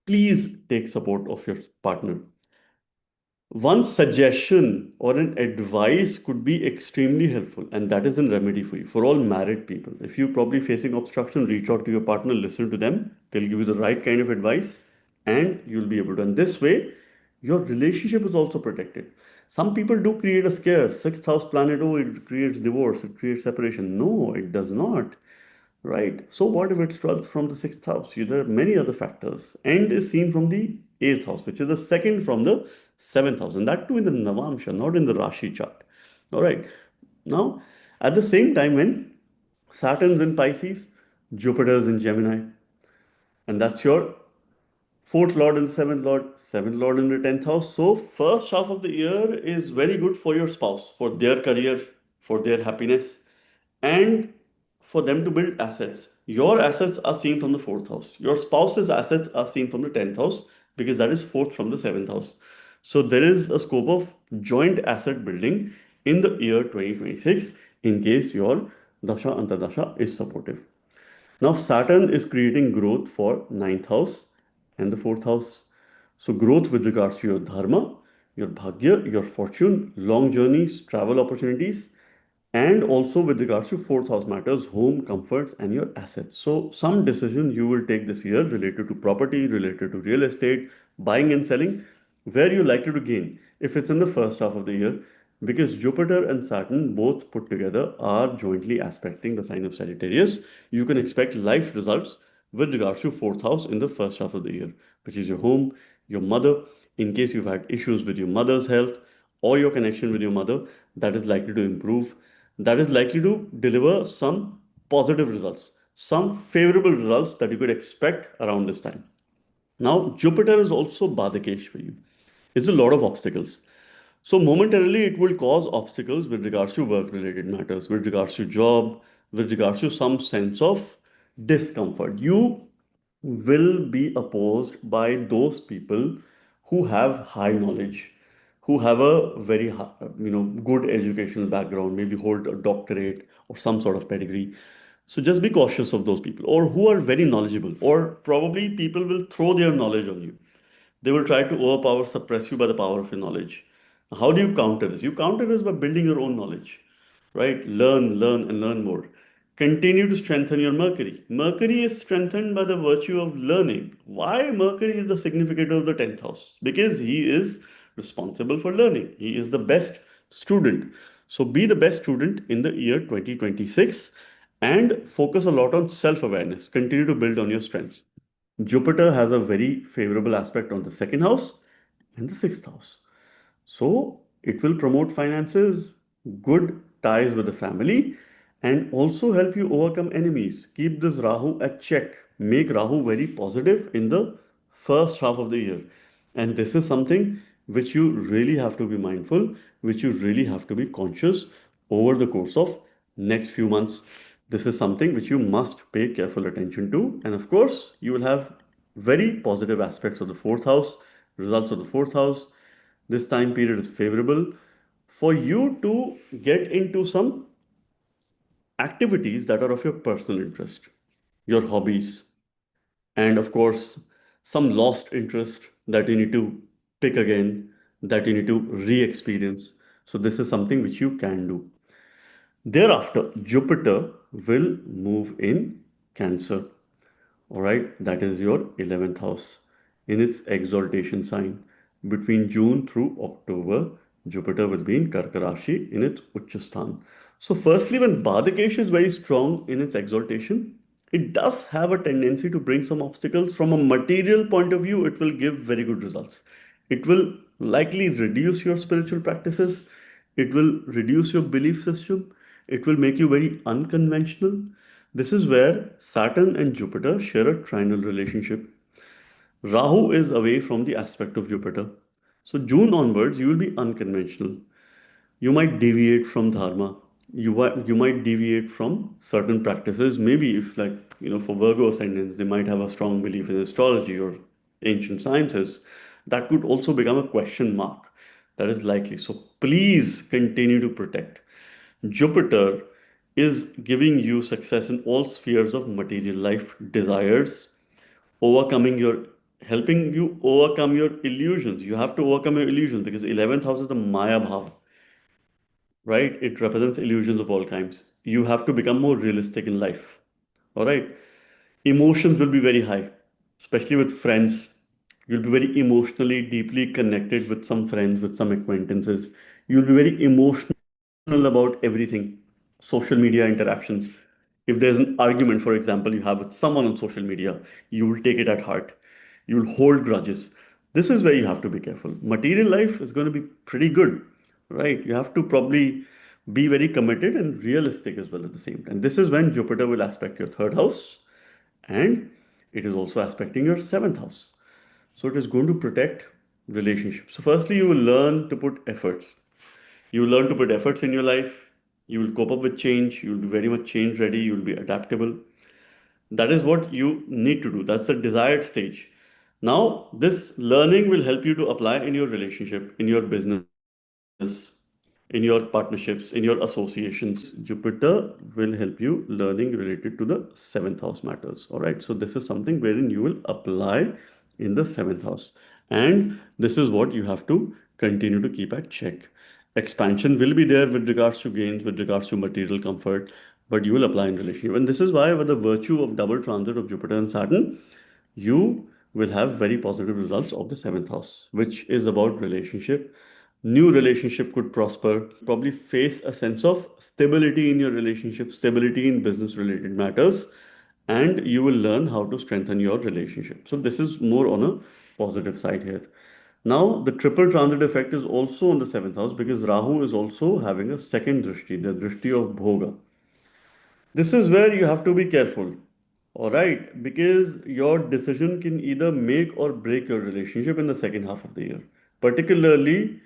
please take support of your partner. One suggestion or an advice could be extremely helpful, and that is a remedy for you. For all married people, if you're probably facing obstruction, reach out to your partner, listen to them. They'll give you the right kind of advice, and you'll be able to. And this way, your relationship is also protected. Some people do create a scare. Sixth house planet, oh, it creates divorce, it creates separation. No, it does not. Right. So what if it's 12th from the sixth house? There are many other factors. End is seen from the eighth house, which is the second from the seventh house, and that too in the Navamsha, not in the Rashi chart. All right. Now, at the same time, when Saturn's in Pisces, Jupiter's in Gemini, and that's your fourth lord and seventh lord in the 10th house. So, first half of the year is very good for your spouse, for their career, for their happiness, and for them to build assets. Your assets are seen from the fourth house. Your spouse's assets are seen from the 10th house because that is fourth from the seventh house. So there is a scope of joint asset building in the year 2026 in case your Dasha Antardasha is supportive. Now Saturn is creating growth for ninth house and the fourth house. So growth with regards to your dharma, your bhagya, your fortune, long journeys, travel opportunities, and also with regards to fourth house matters, home, comforts, and your assets. So some decision you will take this year related to property, related to real estate, buying and selling, where you're likely to gain if it's in the first half of the year, because Jupiter and Saturn both put together are jointly aspecting the sign of Sagittarius. You can expect life results with regards to fourth house in the first half of the year, which is your home, your mother. In case you've had issues with your mother's health or your connection with your mother, that is likely to improve. That is likely to deliver some positive results, some favorable results that you could expect around this time. Now, Jupiter is also Badakesh for you. It's a lot of obstacles. So momentarily, it will cause obstacles with regards to work-related matters, with regards to job, with regards to some sense of discomfort. You will be opposed by those people who have high knowledge, who have a very good educational background, maybe hold a doctorate or some sort of pedigree. So just be cautious of those people, or who are very knowledgeable, or probably people will throw their knowledge on you. They will try to overpower, suppress you by the power of your knowledge. How do you counter this? You counter this by building your own knowledge, right? Learn, and learn more. Continue to strengthen your Mercury. Mercury is strengthened by the virtue of learning. Why Mercury is the significator of the 10th house? Because he is responsible for learning. He is the best student. So be the best student in the year 2026 and focus a lot on self awareness. Continue to build on your strengths. Jupiter has a very favorable aspect on the second house and the sixth house. So it will promote finances, good ties with the family, and also help you overcome enemies. Keep this Rahu at check. Make Rahu very positive in the first half of the year. And this is something which you really have to be mindful, which you really have to be conscious over the course of next few months. This is something which you must pay careful attention to. And of course, you will have very positive aspects of the fourth house, results of the fourth house. This time period is favorable for you to get into some activities that are of your personal interest, your hobbies, and of course, some lost interest that you need to pick again, that you need to re experience. So, this is something which you can do. Thereafter, Jupiter will move in Cancer. All right, that is your 11th house in its exaltation sign. Between June through October, Jupiter will be in Karka Rashi in its Uchchasthan. So, firstly, when Bhadakesha is very strong in its exaltation, it does have a tendency to bring some obstacles. From a material point of view, it will give very good results. It will likely reduce your spiritual practices, it will reduce your belief system, it will make you very unconventional. This is where Saturn and Jupiter share a trinal relationship. Rahu is away from the aspect of Jupiter. So, June onwards, you will be unconventional. You might deviate from dharma. You might deviate from certain practices. Maybe if, like, for Virgo ascendants, they might have a strong belief in astrology or ancient sciences. That could also become a question mark. That is likely. So please continue to protect. Jupiter is giving you success in all spheres of material life, desires, overcoming your helping you overcome your illusions. You have to overcome your illusions because 11th house is the Maya bhav, right? It represents illusions of all kinds. You have to become more realistic in life. All right. Emotions will be very high, especially with friends. You'll be very emotionally deeply connected with some friends, with some acquaintances. You'll be very emotional about everything, social media interactions. If there's an argument, for example, you have with someone on social media, you will take it at heart. You will hold grudges. This is where you have to be careful. Material life is going to be pretty good, right? You have to probably be very committed and realistic as well at the same time. This is when Jupiter will aspect your third house, and it is also aspecting your seventh house. So it is going to protect relationships. So, firstly, you will learn to put efforts. You will learn to put efforts in your life. You will cope up with change. You will be very much change ready. You will be adaptable. That is what you need to do. That's the desired stage. Now, this learning will help you to apply in your relationship, in your business, in your partnerships, in your associations. Jupiter will help you learning related to the seventh house matters. All right. So, this is something wherein you will apply in the seventh house. And this is what you have to continue to keep at check. Expansion will be there with regards to gains, with regards to material comfort, but you will apply in relationship. And this is why, with the virtue of double transit of Jupiter and Saturn, you will have very positive results of the seventh house, which is about relationship. New relationship could prosper. Probably face a sense of stability in your relationship, stability in business related matters, and you will learn how to strengthen your relationship. So this is more on a positive side here. Now, the triple transit effect is also on the seventh house because Rahu is also having a second drishti, the drishti of Bhoga. This is where you have to be careful, all right, because your decision can either make or break your relationship in the second half of the year. Particularly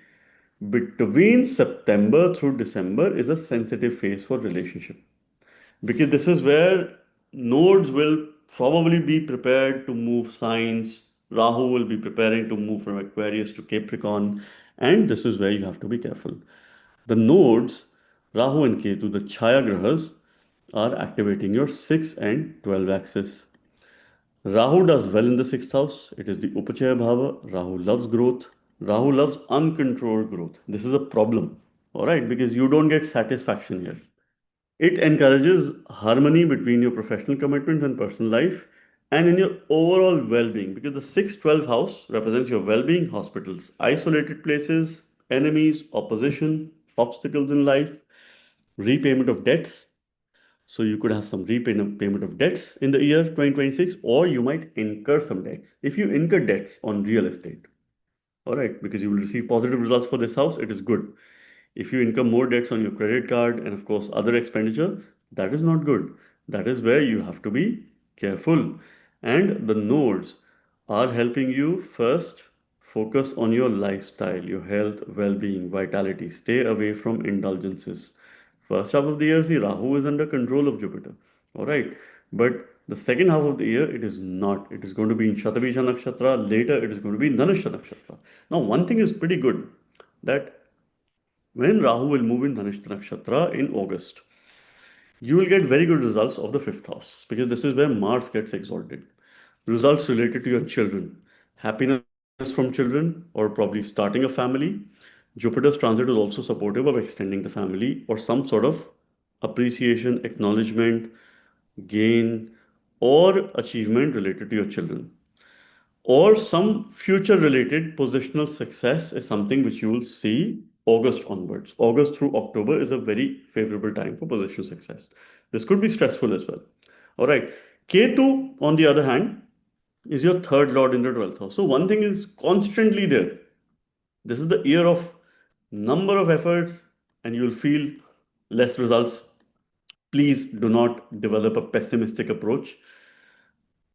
between September through December is a sensitive phase for relationship because this is where nodes will probably be prepared to move signs. Rahu will be preparing to move from Aquarius to Capricorn, and this is where you have to be careful. The nodes, Rahu and Ketu, the Chaya Grahas, are activating your 6 and 12 axis. Rahu does well in the sixth house. It is the Upachaya Bhava. Rahu loves growth. Rahu loves uncontrolled growth. This is a problem, all right, because you don't get satisfaction here. It encourages harmony between your professional commitments and personal life and in your overall well being because the 6-12 house represents your well being, hospitals, isolated places, enemies, opposition, obstacles in life, repayment of debts. So you could have some repayment of debts in the year 2026, or you might incur some debts. If you incur debts on real estate, all right, because you will receive positive results for this house, it is good. If you incur more debts on your credit card and of course other expenditure, that is not good. That is where you have to be careful. And the nodes are helping you first focus on your lifestyle, your health, well-being, vitality. Stay away from indulgences. First half of the year, see, Rahu is under control of Jupiter. All right. But the second half of the year, it is not. It is going to be in Shatabisha Nakshatra. Later, it is going to be in Dhanusha Nakshatra. Now, one thing is pretty good that when Rahu will move in Dhanishta Nakshatra in August, you will get very good results of the fifth house because this is where Mars gets exalted. Results related to your children, happiness from children, or probably starting a family. Jupiter's transit is also supportive of extending the family or some sort of appreciation, acknowledgement, gain, or achievement related to your children. Or some future related positional success is something which you will see August onwards. August through October is a very favorable time for position success. This could be stressful as well. All right. Ketu, on the other hand, is your third lord in the 12th house. So one thing is constantly there. This is the year of number of efforts and you'll feel less results. Please do not develop a pessimistic approach.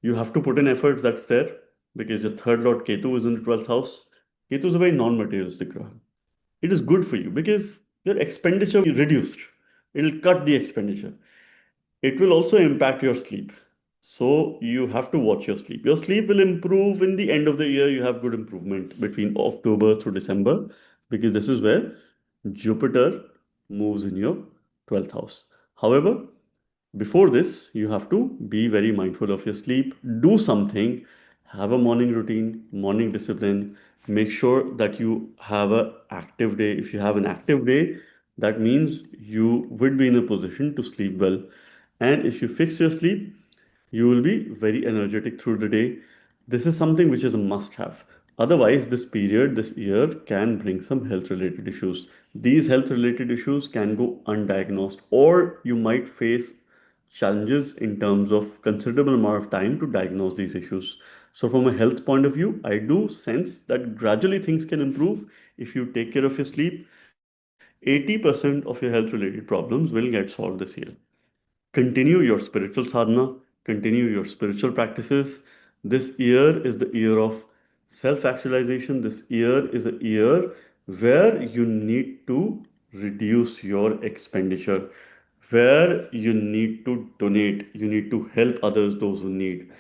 You have to put in efforts, that's there, because your third lord Ketu is in the 12th house. Ketu is a very non-materialistic graha. It is good for you because your expenditure will be reduced. It'll cut the expenditure. It will also impact your sleep. So you have to watch your sleep. Your sleep will improve in the end of the year. You have good improvement between October through December because this is where Jupiter moves in your 12th house. However, before this, you have to be very mindful of your sleep. Do something, have a morning routine, morning discipline. Make sure that you have an active day. If you have an active day, that means you would be in a position to sleep well. And if you fix your sleep, you will be very energetic through the day. This is something which is a must have. Otherwise, this period, this year can bring some health related issues. These health related issues can go undiagnosed, or you might face challenges in terms of considerable amount of time to diagnose these issues. So, from a health point of view, I do sense that gradually things can improve if you take care of your sleep. 80% of your health related problems will get solved this year. Continue your spiritual sadhana, continue your spiritual practices. This year is the year of self actualization. This year is a year where you need to reduce your expenditure, where you need to donate, you need to help others, those who need,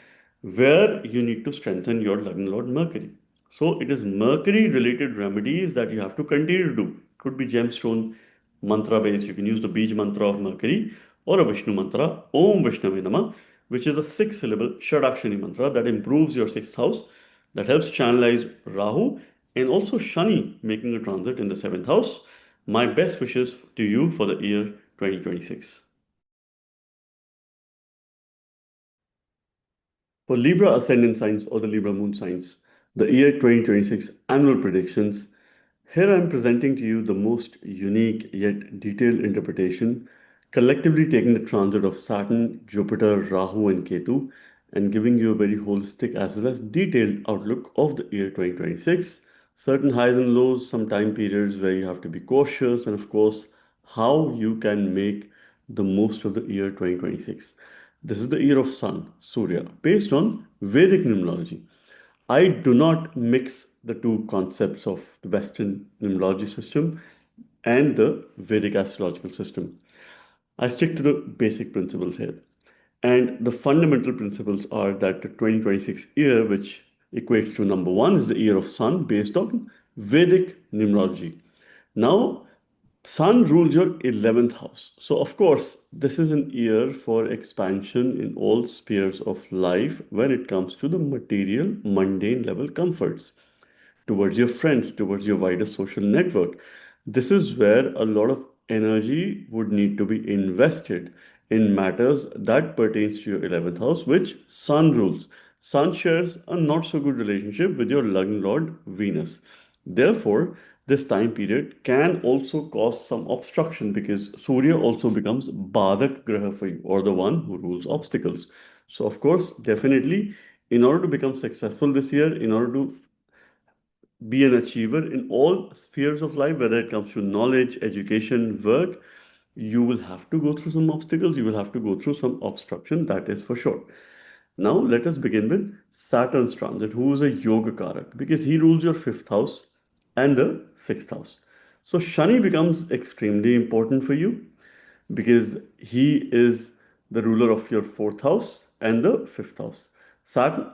where you need to strengthen your loving Lord Mercury. So it is Mercury related remedies that you have to continue to do. Could be gemstone, mantra based. You can use the Bij mantra of Mercury or a Vishnu mantra, Om Vishnave Namah, which is a 6 syllable Shadakshani mantra that improves your sixth house, that helps channelize Rahu and also Shani making a transit in the seventh house. My best wishes to you for the year 2026. For Libra ascendant signs or the Libra moon signs, the year 2026 annual predictions. Here I am presenting to you the most unique yet detailed interpretation, collectively taking the transit of Saturn, Jupiter, Rahu, and Ketu, and giving you a very holistic as well as detailed outlook of the year 2026. Certain highs and lows, some time periods where you have to be cautious, and of course, how you can make the most of the year 2026. This is the year of Sun, Surya, based on Vedic numerology. I do not mix the two concepts of the Western numerology system and the Vedic astrological system. I stick to the basic principles here. And the fundamental principles are that the 2026 year, which equates to number one, is the year of Sun based on Vedic numerology. Now, Sun rules your 11th house. So, of course, this is an year for expansion in all spheres of life when it comes to the material, mundane level comforts towards your friends, towards your wider social network. This is where a lot of energy would need to be invested in matters that pertains to your 11th house, which Sun rules. Sun shares a not so good relationship with your lugging lord Venus. Therefore, this time period can also cause some obstruction because Surya also becomes Badak Graha for you, or the one who rules obstacles. So, of course, definitely, in order to become successful this year, in order to be an achiever in all spheres of life, whether it comes to knowledge, education, work, you will have to go through some obstacles, you will have to go through some obstruction, that is for sure. Now, let us begin with Saturn's transit, who is a yoga karak, because he rules your fifth house and the sixth house. So, Shani becomes extremely important for you because he is the ruler of your fourth house and the fifth house. Saturn.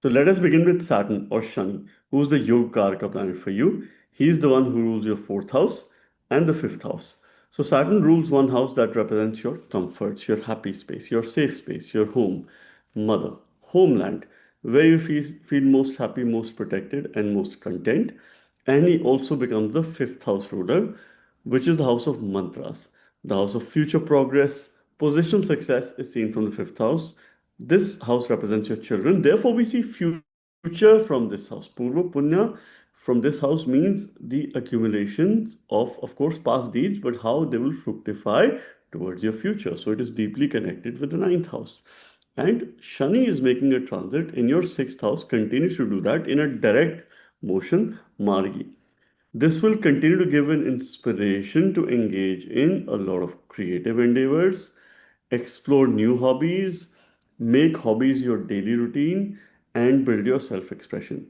So let us begin with Saturn or Shani, who's the Yoga Karaka planet for you. He's the one who rules your fourth house and the fifth house. So Saturn rules one house that represents your comforts, your happy space, your safe space, your home, mother, homeland, where you feel most happy, most protected, and most content. And he also becomes the fifth house ruler, which is the house of mantras, the house of future progress. Positional success is seen from the fifth house. This house represents your children. Therefore, we see future from this house. Purva Punya from this house means the accumulation of course, past deeds, but how they will fructify towards your future. So it is deeply connected with the ninth house. And Shani is making a transit in your sixth house, continues to do that in a direct motion, Margi. This will continue to give an inspiration to engage in a lot of creative endeavors, explore new hobbies, make hobbies your daily routine, and build your self expression.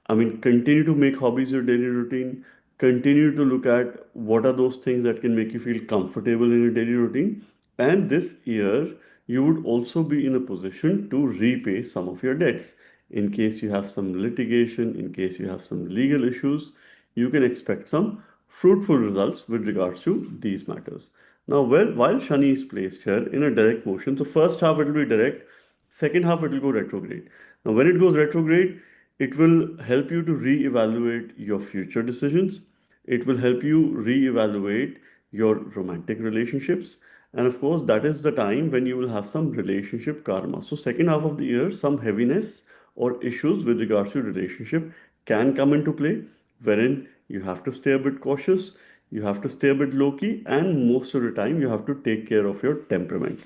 I mean, continue to make hobbies your daily routine. Continue to look at what are those things that can make you feel comfortable in your daily routine. And this year, you would also be in a position to repay some of your debts. In case you have some litigation, in case you have some legal issues, you can expect some fruitful results with regards to these matters. Now, while Shani is placed here in a direct motion, so first half it will be direct, second half it will go retrograde. Now, when it goes retrograde, it will help you to re-evaluate your future decisions. It will help you re-evaluate your romantic relationships. And of course, that is the time when you will have some relationship karma. So second half of the year, some heaviness or issues with regards to relationship can come into play, wherein you have to stay a bit cautious, you have to stay a bit low-key, and most of the time you have to take care of your temperament.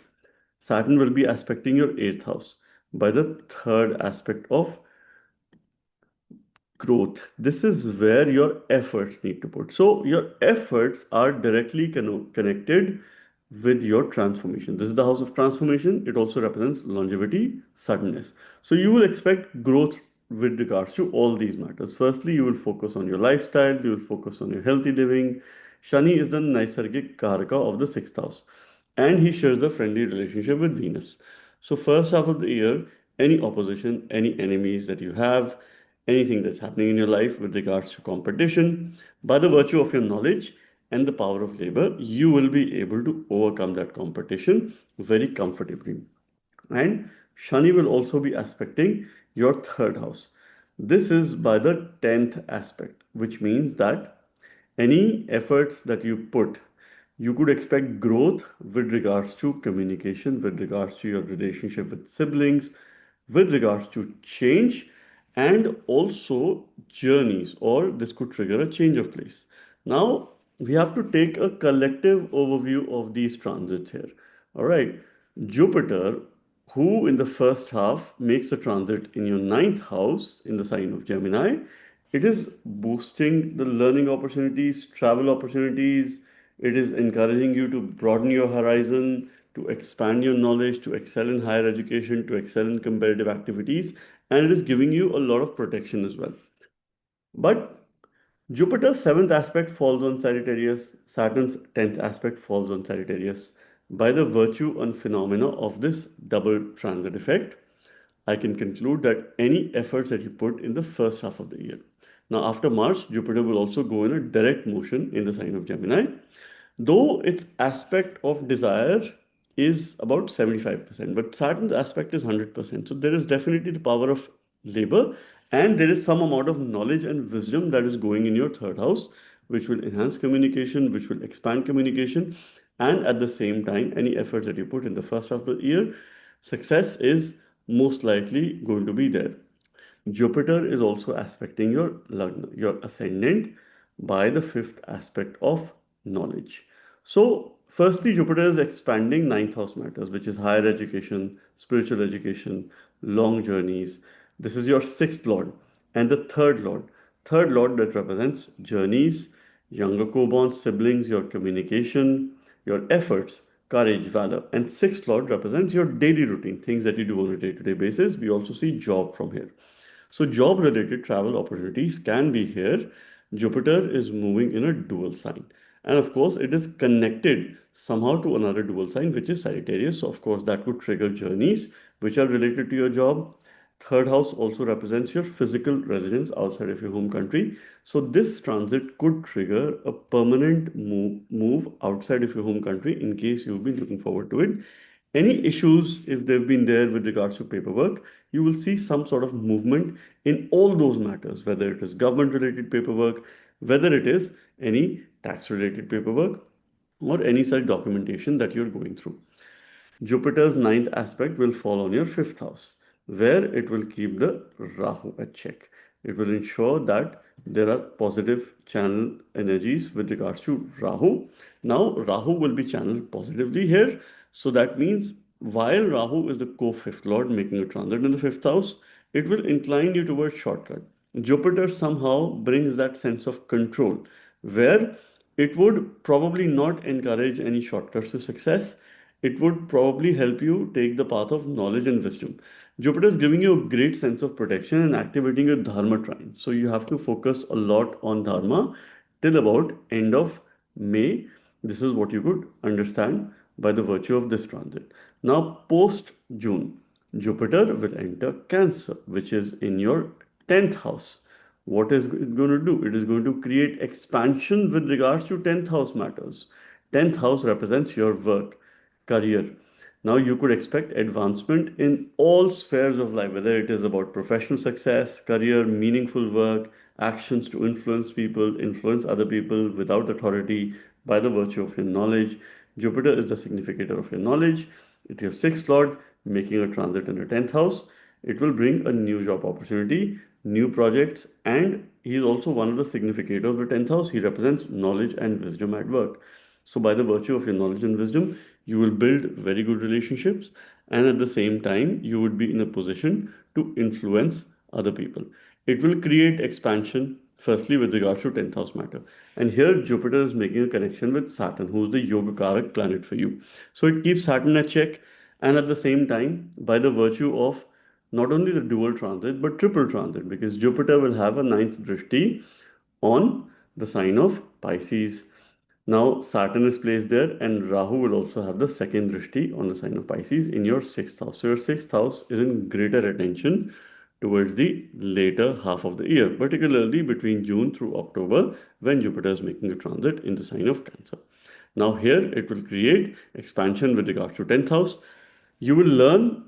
Saturn will be aspecting your eighth house by the third aspect of growth. This is where your efforts need to put. So your efforts are directly connected with your transformation. This is the house of transformation. It also represents longevity, suddenness. So you will expect growth with regards to all these matters. Firstly, you will focus on your lifestyle, you will focus on your healthy living. Shani is the Naisargic Karaka of the sixth house, and he shares a friendly relationship with Venus. So, first half of the year, any opposition, any enemies that you have, anything that's happening in your life with regards to competition, by the virtue of your knowledge and the power of labor, you will be able to overcome that competition very comfortably. And Shani will also be aspecting your third house. This is by the 10th aspect, which means that any efforts that you put, you could expect growth with regards to communication, with regards to your relationship with siblings, with regards to change, and also journeys, or this could trigger a change of place. Now, we have to take a collective overview of these transits here. All right. Jupiter, who in the first half makes a transit in your ninth house in the sign of Gemini, it is boosting the learning opportunities, travel opportunities. It is encouraging you to broaden your horizon, to expand your knowledge, to excel in higher education, to excel in competitive activities, and it is giving you a lot of protection as well. But Jupiter's seventh aspect falls on Sagittarius, Saturn's 10th aspect falls on Sagittarius. By the virtue and phenomena of this double transit effect, I can conclude that any efforts that you put in the first half of the year. Now, after March, Jupiter will also go in a direct motion in the sign of Gemini, though its aspect of desire is about 75%, but Saturn's aspect is 100%. So there is definitely the power of labor, and there is some amount of knowledge and wisdom that is going in your third house, which will enhance communication, which will expand communication, and at the same time, any efforts that you put in the first half of the year, success is most likely going to be there. Jupiter is also aspecting your lagna, your ascendant, by the fifth aspect of knowledge. So, firstly, Jupiter is expanding ninth house matters, which is higher education, spiritual education, long journeys. This is your sixth lord, and the third lord that represents journeys, younger co-born siblings, your communication, your efforts, courage, valor, and sixth lord represents your daily routine, things that you do on a day-to-day basis. We also see job from here. So job related travel opportunities can be here. Jupiter is moving in a dual sign. And of course, it is connected somehow to another dual sign, which is Sagittarius. So of course, that could trigger journeys which are related to your job. Third house also represents your physical residence outside of your home country. So this transit could trigger a permanent move outside of your home country in case you've been looking forward to it Any issues, if they've been there with regards to paperwork, you will see some sort of movement in all those matters, whether it is government related paperwork, whether it is any tax related paperwork, or any such documentation that you're going through. Jupiter's ninth aspect will fall on your fifth house, where it will keep the Rahu at check. It will ensure that there are positive channel energies with regards to Rahu. Now, Rahu will be channeled positively here. So that means while Rahu is the co-fifth lord making a transit in the fifth house, it will incline you towards shortcut. Jupiter somehow brings that sense of control where it would probably not encourage any shortcuts to success. It would probably help you take the path of knowledge and wisdom. Jupiter is giving you a great sense of protection and activating your dharma trine. So you have to focus a lot on dharma till about end of May. This is what you could understand by the virtue of this transit. Now, post June, Jupiter will enter Cancer, which is in your 10th house. What is it going to do? It is going to create expansion with regards to 10th house matters. 10th house represents your work, career. Now you could expect advancement in all spheres of life, whether it is about professional success, career, meaningful work, actions to influence people, influence other people without authority by the virtue of your knowledge. Jupiter is the significator of your knowledge. It is sixth lord, making a transit in the 10th house. It will bring a new job opportunity, new projects, and he is also one of the significators of the 10th house. He represents knowledge and wisdom at work. So, by the virtue of your knowledge and wisdom, you will build very good relationships, and at the same time, you would be in a position to influence other people. It will create expansion, firstly, with regards to 10th house matter. And here, Jupiter is making a connection with Saturn, who's the Yoga Karak planet for you. So, it keeps Saturn at check, and at the same time, by the virtue of not only the dual transit but triple transit, because Jupiter will have a ninth drishti on the sign of Pisces. Now Saturn is placed there, and Rahu will also have the second drishti on the sign of Pisces in your sixth house. So your sixth house is in greater attention towards the later half of the year, particularly between June through October, when Jupiter is making a transit in the sign of Cancer. Now here it will create expansion with regards to 10th house. You will learn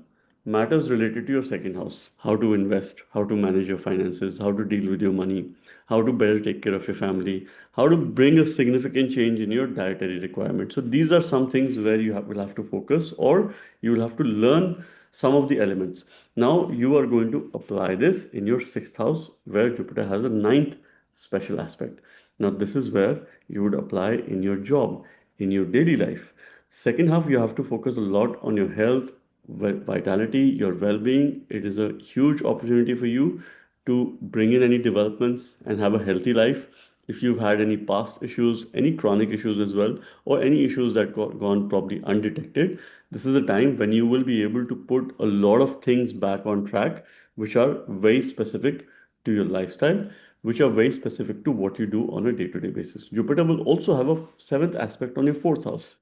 matters related to your second house, how to invest, how to manage your finances, how to deal with your money, how to better take care of your family, how to bring a significant change in your dietary requirements. So these are some things where will have to focus, or you will have to learn some of the elements. Now you are going to apply this in your sixth house where Jupiter has a ninth special aspect. Now this is where you would apply in your job, in your daily life. Second half, you have to focus a lot on your health, vitality, your well-being. It is a huge opportunity for you to bring in any developments and have a healthy life. If you've had any past issues, any chronic issues as well, or any issues that gone probably undetected, this is a time when you will be able to put a lot of things back on track, which are very specific to your lifestyle, which are very specific to what you do on a day-to-day basis. Jupiter will also have a seventh aspect on your fourth house.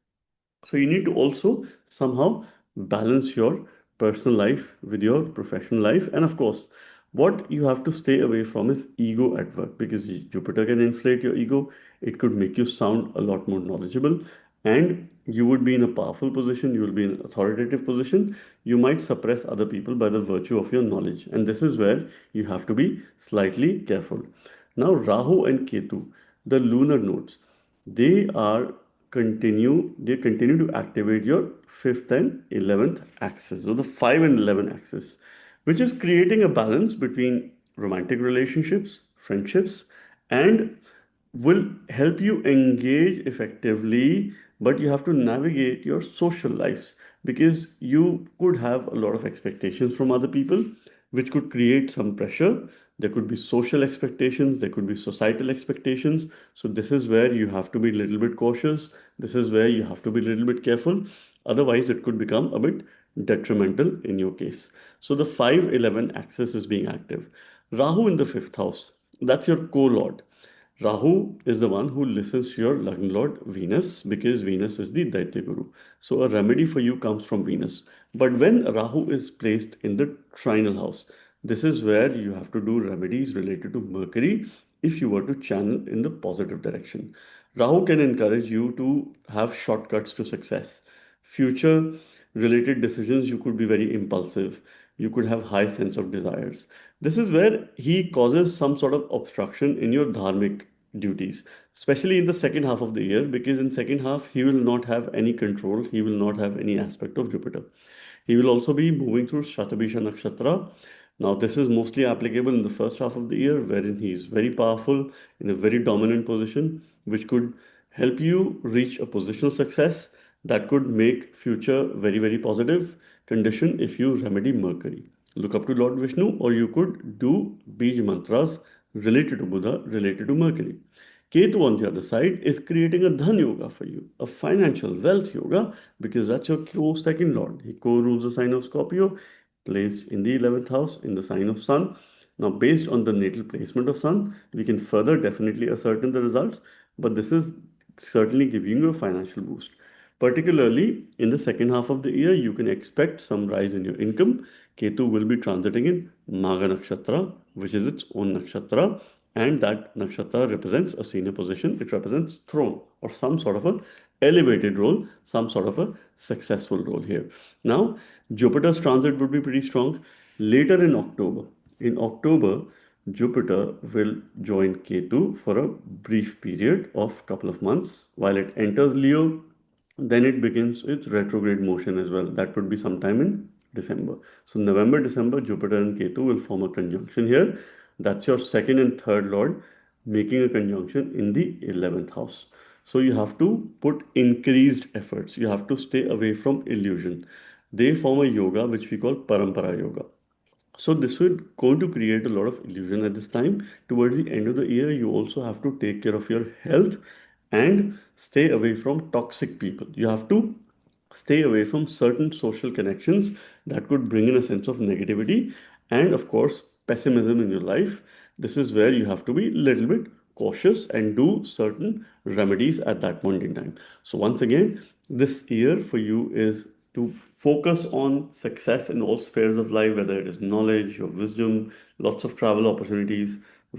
So you need to also somehow balance your personal life with your professional life. And of course, what you have to stay away from is ego at work, because Jupiter can inflate your ego. It could make you sound a lot more knowledgeable, and you would be in a powerful position. You will be in an authoritative position. You might suppress other people by the virtue of your knowledge. And this is where you have to be slightly careful. Now, Rahu and Ketu, the lunar nodes, they are they continue to activate your fifth and 11th axis, so the 5 and 11 axis, which is creating a balance between romantic relationships, friendships, and will help you engage effectively. But you have to navigate your social lives, because you could have a lot of expectations from other people, which could create some pressure. There could be social expectations, there could be societal expectations. So this is where you have to be a little bit cautious. This is where you have to be a little bit careful. Otherwise, it could become a bit detrimental in your case. So the 5-11 axis is being active. Rahu in the fifth house, that's your co-lord. Rahu is the one who listens to your Lagna Lord Venus, because Venus is the Daitya Guru. So a remedy for you comes from Venus. But when Rahu is placed in the trinal house, this is where you have to do remedies related to Mercury if you were to channel in the positive direction. Rahu can encourage you to have shortcuts to success, future related decisions, you could be very impulsive. You could have high sense of desires. This is where he causes some sort of obstruction in your dharmic duties, especially in the second half of the year, because in second half he will not have any control. He will not have any aspect of Jupiter. He will also be moving through Shatabisha Nakshatra. Now, this is mostly applicable in the first half of the year, wherein he is very powerful in a very dominant position, which could help you reach a positional success that could make future very, very positive condition if you remedy Mercury. Look up to Lord Vishnu, or you could do Bij mantras related to Buddha, related to Mercury. Ketu, on the other side, is creating a dhan yoga for you, a financial wealth yoga, because that's your second lord. He co-rules the sign of Scorpio, placed in the 11th house in the sign of Sun. Now, based on the natal placement of Sun, we can further definitely ascertain the results, but this is certainly giving you a financial boost. Particularly in the second half of the year, you can expect some rise in your income. Ketu will be transiting in Magha Nakshatra, which is its own nakshatra, and that nakshatra represents a senior position. It represents throne or some sort of a elevated role, some sort of a successful role here. Now, Jupiter's transit would be pretty strong later in October. In October, Jupiter will join Ketu for a brief period of couple of months while it enters Leo. Then it begins its retrograde motion as well. That would be sometime in December. So November, December, Jupiter and Ketu will form a conjunction here. That's your second and third lord making a conjunction in the 11th house. So you have to put increased efforts. You have to stay away from illusion. They form a yoga which we call Parampara Yoga. So this will going to create a lot of illusion at this time. Towards the end of the year, you also have to take care of your health and stay away from toxic people. You have to stay away from certain social connections that could bring in a sense of negativity and, of course, pessimism in your life. This is where you have to be a little bit cautious and do certain remedies at that point in time. So, once again, this year for you is to focus on success in all spheres of life, whether it is knowledge, your wisdom, lots of travel opportunities,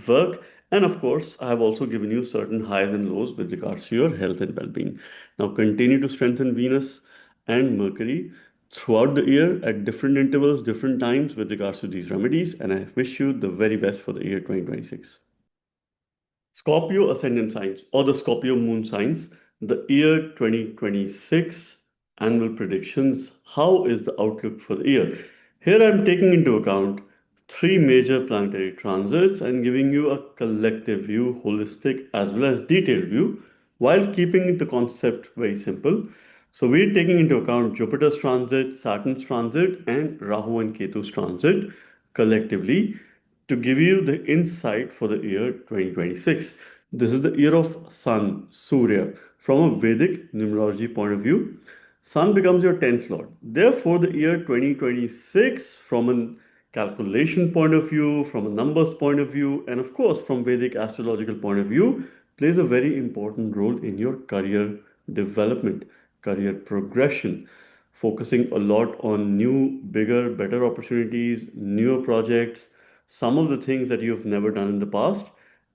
work, and of course, I have also given you certain highs and lows with regards to your health and well being. Now, continue to strengthen Venus and Mercury throughout the year at different intervals, different times with regards to these remedies, and I wish you the very best for the year 2026. Scorpio ascendant signs or the Scorpio moon signs, the year 2026 annual predictions. How is the outlook for the year? Here I'm taking into account three major planetary transits and giving you a collective view, holistic as well as detailed view, while keeping the concept very simple. So we're taking into account Jupiter's transit, Saturn's transit, and Rahu and Ketu's transit collectively to give you the insight for the year 2026. This is the year of Sun, Surya. From a Vedic numerology point of view, Sun becomes your 10th lord. Therefore, the year 2026, from a calculation point of view, from a numbers point of view, and of course, from Vedic astrological point of view, plays a very important role in your career development, career progression, focusing a lot on new, bigger, better opportunities, newer projects, some of the things that you've never done in the past,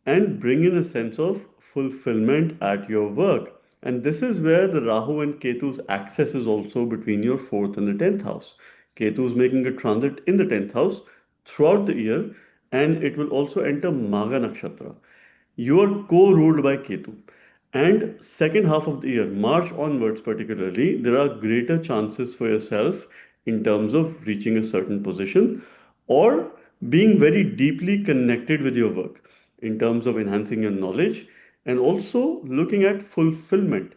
and bring in a sense of fulfillment at your work. And this is where the Rahu and Ketu's axis is also between your fourth and the 10th house. Ketu is making a transit in the 10th house throughout the year, and it will also enter Magha Nakshatra. You are co-ruled by Ketu. And second half of the year, March onwards particularly, there are greater chances for yourself in terms of reaching a certain position or being very deeply connected with your work in terms of enhancing your knowledge and also looking at fulfillment,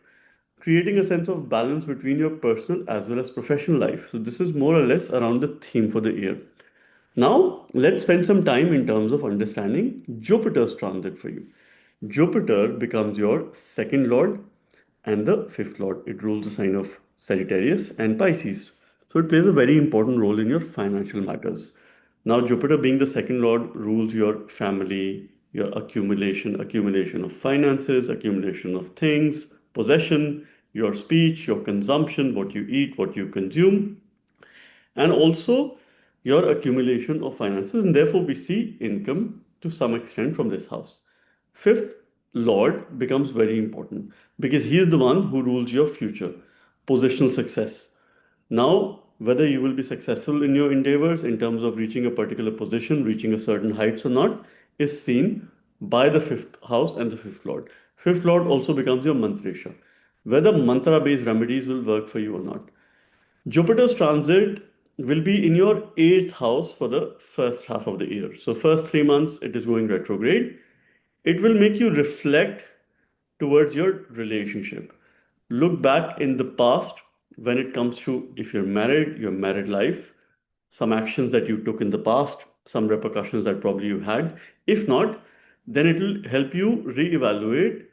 creating a sense of balance between your personal as well as professional life. So this is more or less around the theme for the year. Now, let's spend some time in terms of understanding Jupiter's transit for you. Jupiter becomes your second lord and the fifth lord. It rules the sign of Sagittarius and Pisces. So it plays a very important role in your financial matters. Now, Jupiter being the second lord rules your family, your accumulation of finances, accumulation of things, possession, your speech, your consumption, what you eat, what you consume, and also your accumulation of finances. And therefore, we see income to some extent from this house. Fifth Lord becomes very important because he is the one who rules your future, positional success, Now, whether you will be successful in your endeavors in terms of reaching a particular position, reaching a certain heights or not, is seen by the fifth house and the fifth lord. Fifth lord also becomes your mantresha. Whether mantra based remedies will work for you or not. Jupiter's transit will be in your eighth house for the first half of the year. So, first 3 months it is going retrograde. It will make you reflect towards your relationship. Look back in the past when it comes to if you're married, your married life, some actions that you took in the past, some repercussions that probably you had. If not, then it will help you reevaluate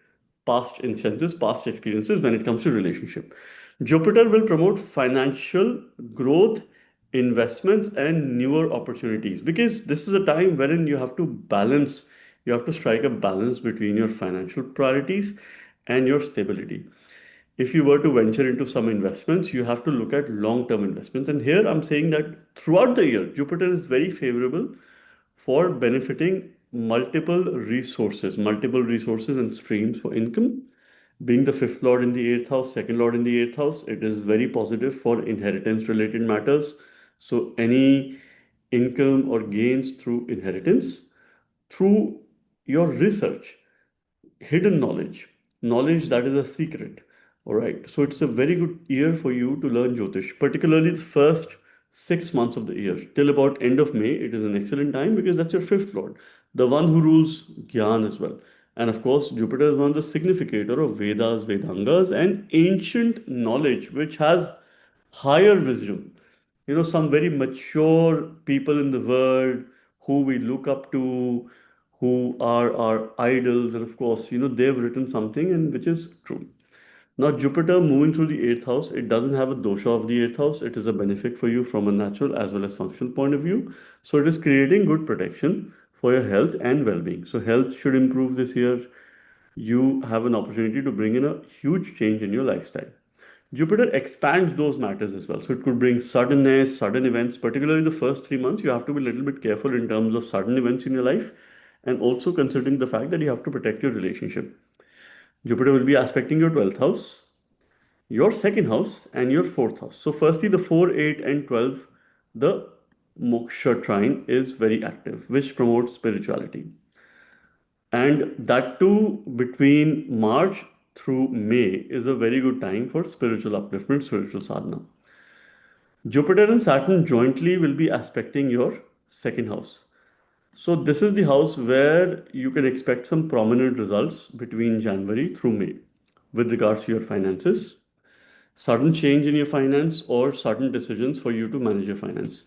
past instances, past experiences when it comes to relationship. Jupiter will promote financial growth, investments, and newer opportunities because this is a time wherein you have to balance, you have to strike a balance between your financial priorities and your stability. If you were to venture into some investments, you have to look at long term investments. And here I'm saying that throughout the year, Jupiter is very favorable for benefiting multiple resources and streams for income. Being the fifth lord in the eighth house, second lord in the eighth house, it is very positive for inheritance related matters. So, any income or gains through inheritance, through your research, hidden knowledge, knowledge that is a secret. All right. So it's a very good year for you to learn Jyotish, particularly the first 6 months of the year. Till about end of May, it is an excellent time because that's your fifth lord, the one who rules Gyan as well. And of course, Jupiter is one of the significator of Vedas, Vedangas, and ancient knowledge, which has higher wisdom. Some very mature people in the world who we look up to, who are our idols, and of course, they've written something and which is true. Now, Jupiter moving through the eighth house, it doesn't have a dosha of the eighth house. It is a benefit for you from a natural as well as functional point of view. So, it is creating good protection for your health and well being. So, health should improve this year. You have an opportunity to bring in a huge change in your lifestyle. Jupiter expands those matters as well. So it could bring suddenness, sudden events, particularly the first 3 months. You have to be a little bit careful in terms of sudden events in your life and also considering the fact that you have to protect your relationship. Jupiter will be aspecting your 12th house, your second house, and your fourth house. So, firstly, the 4, 8, and 12, the Moksha trine is very active, which promotes spirituality. And that too, between March through May, is a very good time for spiritual upliftment, spiritual sadhana. Jupiter and Saturn jointly will be aspecting your second house. So, this is the house where you can expect some prominent results between January through May with regards to your finances, sudden change in your finance, or sudden decisions for you to manage your finance.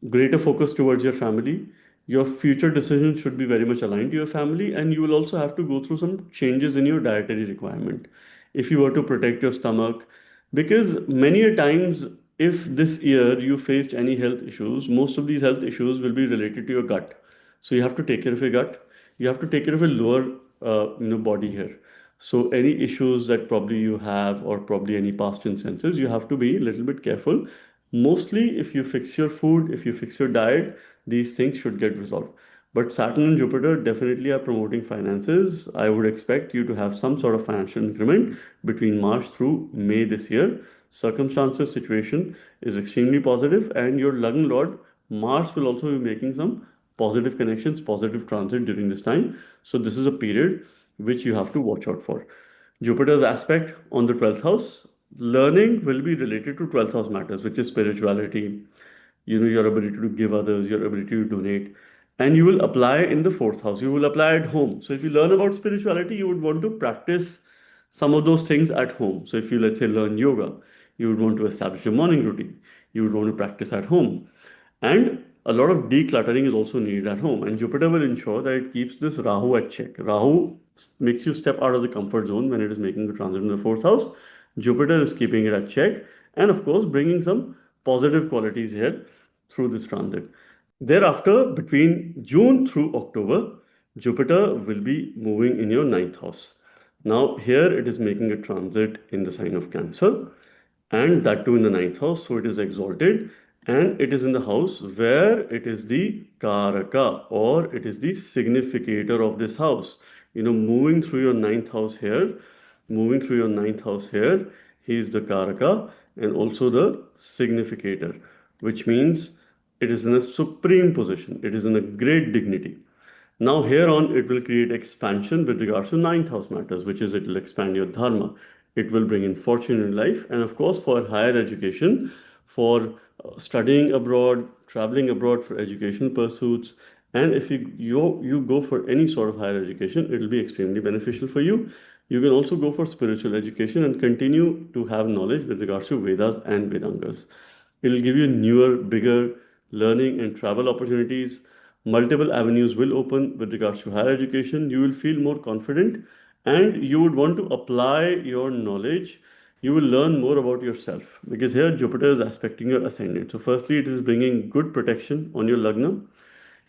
Greater focus towards your family. Your future decisions should be very much aligned to your family, and you will also have to go through some changes in your dietary requirement. If you were to protect your stomach, because many a times, if this year you faced any health issues, most of these health issues will be related to your gut. So you have to take care of your gut. You have to take care of your lower, body here. So any issues that probably you have, or probably any past instances, you have to be a little bit careful. Mostly, if you fix your food, if you fix your diet, these things should get resolved. But Saturn and Jupiter definitely are promoting finances. I would expect you to have some sort of financial increment between March through May this year. Circumstances, situation is extremely positive, and your Lagna Lord, Mars, will also be making some positive connections, positive transit during this time. So, this is a period which you have to watch out for. Jupiter's aspect on the 12th house, learning will be related to 12th house matters, which is spirituality, your ability to give others, your ability to donate. And you will apply in the fourth house. You will apply at home. So if you learn about spirituality, you would want to practice some of those things at home. So if you, let's say, learn yoga, you would want to establish a morning routine. You would want to practice at home. And a lot of decluttering is also needed at home. And Jupiter will ensure that it keeps this Rahu at check. Rahu makes you step out of the comfort zone when it is making the transit in the fourth house. Jupiter is keeping it at check. And of course, bringing some positive qualities here through this transit. Thereafter, between June through October, Jupiter will be moving in your ninth house. Now, here it is making a transit in the sign of Cancer, and that too in the ninth house. So it is exalted, and it is in the house where it is the Karaka, or it is the significator of this house. Moving through your ninth house here, moving through your ninth house here, He is the Karaka and also the significator, which means it is in a supreme position, it is in a great dignity. Now, here on, it will create expansion with regards to ninth house matters, which is it will expand your dharma. It will bring in fortune in life, and of course, for higher education, for studying abroad, traveling abroad for educational pursuits, and if you go for any sort of higher education, it will be extremely beneficial for you. You can also go for spiritual education and continue to have knowledge with regards to Vedas and Vedangas. It will give you newer, bigger learning and travel opportunities. Multiple avenues will open with regards to higher education. You will feel more confident and you would want to apply your knowledge. You will learn more about yourself because here Jupiter is aspecting your ascendant. So, firstly, it is bringing good protection on your Lagna.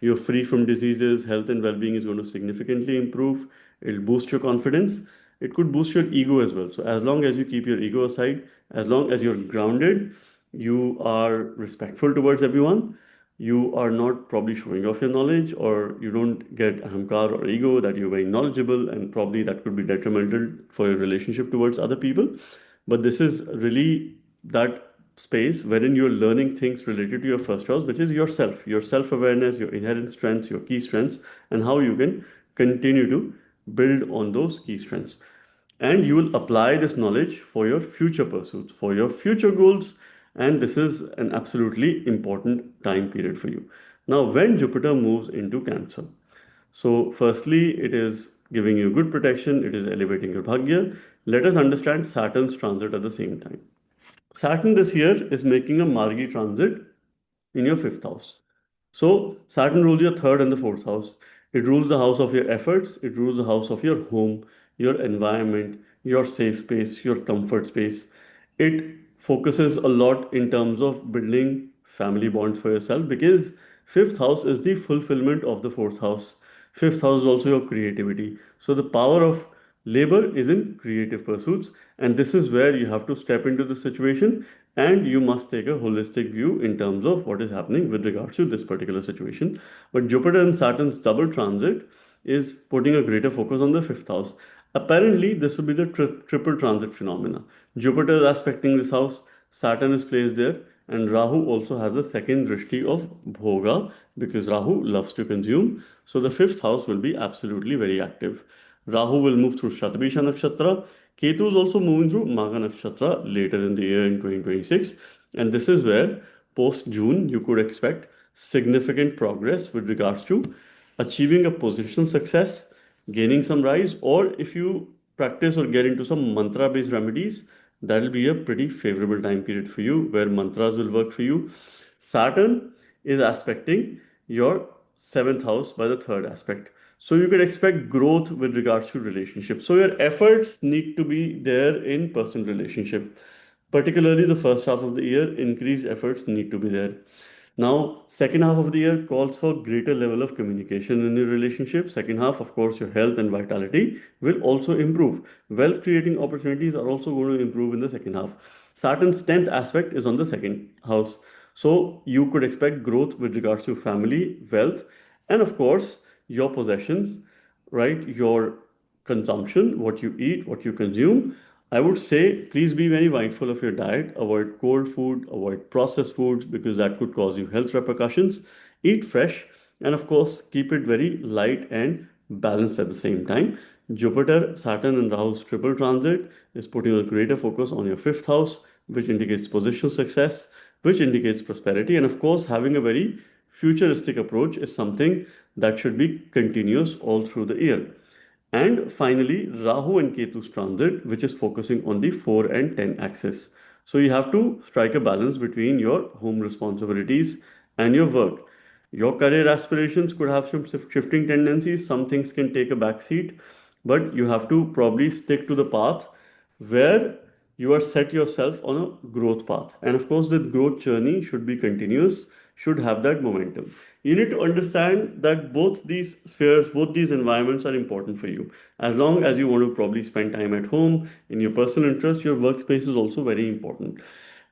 You're free from diseases, health and well-being is going to significantly improve. It'll boost your confidence. It could boost your ego as well. So as long as you keep your ego aside, as long as you're grounded, you are respectful towards everyone, you are not probably showing off your knowledge, or you don't get ahamkar or ego that you're very knowledgeable, and probably that could be detrimental for your relationship towards other people. But this is really that space wherein you're learning things related to your first house, which is yourself, your self awareness, your inherent strengths, your key strengths, and how you can continue to build on those key strengths. And you will apply this knowledge for your future pursuits, for your future goals. And this is an absolutely important time period for you. Now, when Jupiter moves into Cancer, so firstly, it is giving you good protection, it is elevating your bhagya. Let us understand Saturn's transit at the same time. Saturn this year is making a Margi transit in your fifth house. So, Saturn rules your third and the fourth house. It rules the house of your efforts, it rules the house of your home, your environment, your safe space, your comfort space. It focuses a lot in terms of building family bonds for yourself because fifth house is the fulfillment of the fourth house. Fifth house is also your creativity. So, the power of labor is in creative pursuits, and this is where you have to step into the situation and you must take a holistic view in terms of what is happening with regards to this particular situation. But Jupiter and Saturn's double transit is putting a greater focus on the fifth house. Apparently, this will be the triple transit phenomena. Jupiter is aspecting this house, Saturn is placed there, and Rahu also has a second drishti of Bhoga because Rahu loves to consume. So the fifth house will be absolutely very active. Rahu will move through Shatabisha Nakshatra. Ketu is also moving through Magha Nakshatra later in the year in 2026. And this is where post June you could expect significant progress with regards to achieving a positional success, gaining some rise, or if you practice or get into some mantra based remedies, that will be a pretty favorable time period for you where mantras will work for you. Saturn is aspecting your seventh house by the third aspect. So you can expect growth with regards to relationships. So your efforts need to be there in personal relationship. Particularly the first half of the year, increased efforts need to be there. Now, second half of the year calls for greater level of communication in your relationship. Second half, of course, your health and vitality will also improve. Wealth creating opportunities are also going to improve in the second half. Saturn's 10th aspect is on the second house. So you could expect growth with regards to family, wealth, and of course, your possessions, right? Your consumption, what you eat, what you consume. I would say please be very mindful of your diet. Avoid cold food, avoid processed foods because that could cause you health repercussions. Eat fresh, and of course, keep it very light and balanced at the same time. Jupiter, Saturn, and Rahu's triple transit is putting a greater focus on your fifth house, which indicates positional success, which indicates prosperity, and of course, having a very futuristic approach is something that should be continuous all through the year. And finally, Rahu and Ketu's transit, which is focusing on the 4 and 10 axis. So you have to strike a balance between your home responsibilities and your work. Your career aspirations could have some shifting tendencies. Some things can take a back seat, but you have to probably stick to the path where you are set yourself on a growth path. And of course, the growth journey should be continuous, should have that momentum. You need to understand that both these spheres, both these environments are important for you. As long as you want to probably spend time at home in your personal interest, your workspace is also very important.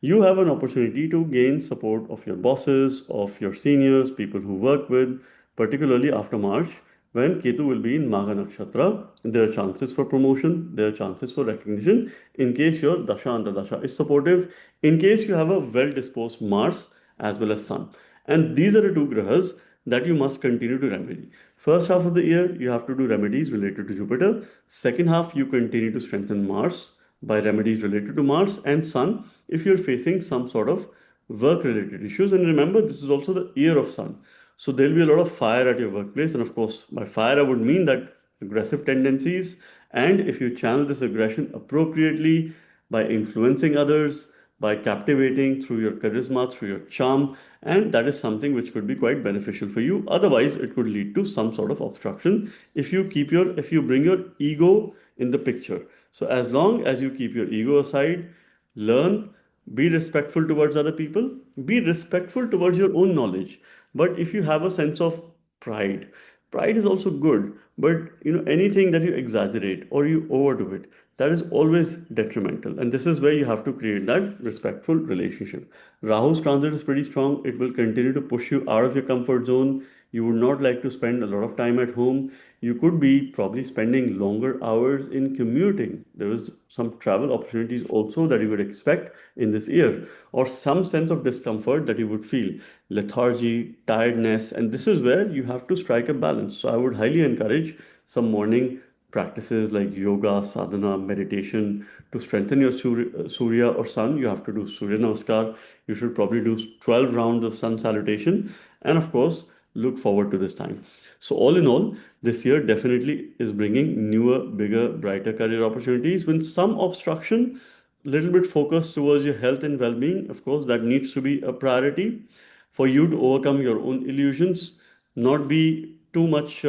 You have an opportunity to gain support of your bosses, of your seniors, people who work with, particularly after March, when Ketu will be in Magha Nakshatra. There are chances for promotion, there are chances for recognition in case your Dasha Antardasha is supportive, in case you have a well disposed Mars as well as Sun. And these are the two grahas that you must continue to remedy. First half of the year, you have to do remedies related to Jupiter. Second half, you continue to strengthen Mars by remedies related to Mars and Sun if you're facing some sort of work related issues. And remember, this is also the year of Sun. So there'll be a lot of fire at your workplace. And of course, by fire, I would mean that aggressive tendencies. And if you channel this aggression appropriately by influencing others, by captivating through your charisma, through your charm, and that is something which could be quite beneficial for you. Otherwise, it could lead to some sort of obstruction if you bring your ego in the picture. So as long as you keep your ego aside, learn, be respectful towards other people, be respectful towards your own knowledge. But if you have a sense of pride, pride is also good, but anything that you exaggerate or you overdo it, that is always detrimental. And this is where you have to create that respectful relationship. Rahu's transit is pretty strong. It will continue to push you out of your comfort zone. You would not like to spend a lot of time at home. You could be probably spending longer hours in commuting. There is some travel opportunities also that you would expect in this year, or some sense of discomfort that you would feel, lethargy, tiredness, and this is where you have to strike a balance. So I would highly encourage some morning practices like yoga, sadhana, meditation to strengthen your Surya or Sun. You have to do Surya Namaskar. You should probably do 12 rounds of Sun salutation. And of course, look forward to this time. So, all in all, this year definitely is bringing newer, bigger, brighter career opportunities with some obstruction, little bit focused towards your health and well being. Of course, that needs to be a priority for you to overcome your own illusions, not be too much,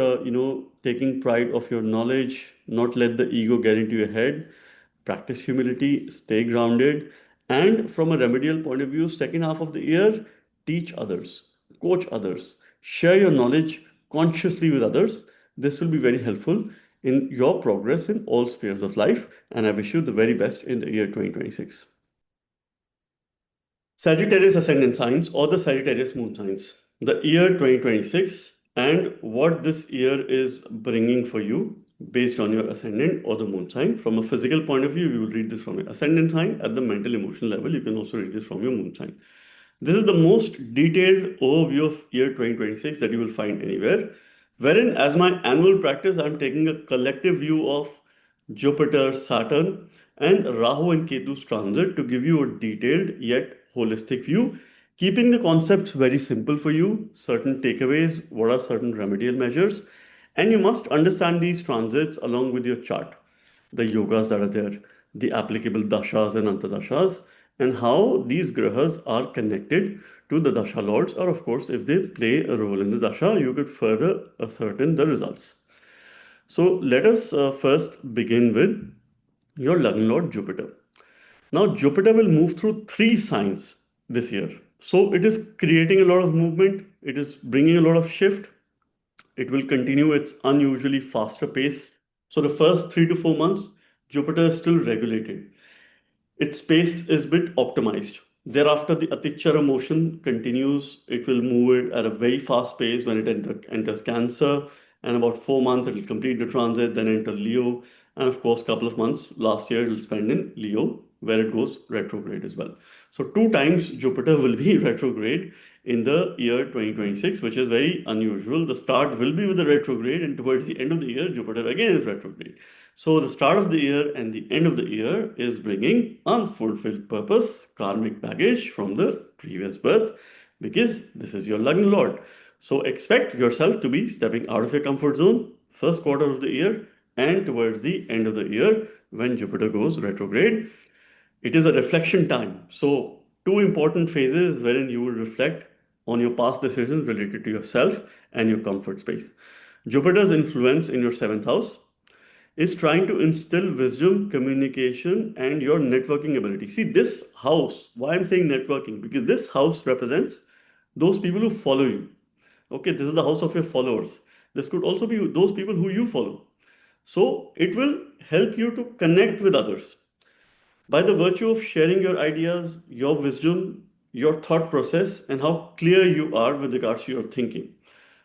taking pride of your knowledge, not let the ego get into your head. Practice humility, stay grounded, and from a remedial point of view, second half of the year, teach others, coach others, share your knowledge consciously with others. This will be very helpful in your progress in all spheres of life, and I wish you the very best in the year 2026. Sagittarius ascendant signs or the Sagittarius moon signs. The year 2026 and what this year is bringing for you based on your ascendant or the moon sign. From a physical point of view, you will read this from your ascendant sign. At the mental emotional level, you can also read this from your moon sign. This is the most detailed overview of year 2026 that you will find anywhere, wherein, as my annual practice, I'm taking a collective view of Jupiter, Saturn, and Rahu and Ketu's transit to give you a detailed yet holistic view, keeping the concepts very simple for you, certain takeaways, what are certain remedial measures, and you must understand these transits along with your chart, the yogas that are there, the applicable dashas and antadashas, and how these grahas are connected to the dasha lords, or of course, if they play a role in the dasha, you could further ascertain the results. So let us first begin with your Lagna Lord Jupiter. Now, Jupiter will move through three signs this year. So it is creating a lot of movement, it is bringing a lot of shift, it will continue its unusually faster pace. So the first 3 to 4 months, Jupiter is still regulated. Its pace is a bit optimized. Thereafter, the Atichara motion continues. It will move it at a very fast pace when it enters Cancer, and about 4 months it will complete the transit, then enter Leo, and of course, couple of months last year it will spend in Leo, where it goes retrograde as well. So two times Jupiter will be retrograde in the year 2026, which is very unusual. The start will be with the retrograde, and towards the end of the year, Jupiter again is retrograde. So the start of the year and the end of the year is bringing unfulfilled purpose, karmic baggage from the previous birth, because this is your Lagna Lord. So expect yourself to be stepping out of your comfort zone first quarter of the year and towards the end of the year when Jupiter goes retrograde. It is a reflection time. So two important phases wherein you will reflect on your past decisions related to yourself and your comfort space. Jupiter's influence in your seventh house is trying to instill wisdom, communication, and your networking ability. See, this house, why I'm saying networking, because this house represents those people who follow you. Okay, this is the house of your followers. This could also be those people who you follow. So it will help you to connect with others by the virtue of sharing your ideas, your wisdom, your thought process, and how clear you are with regards to your thinking.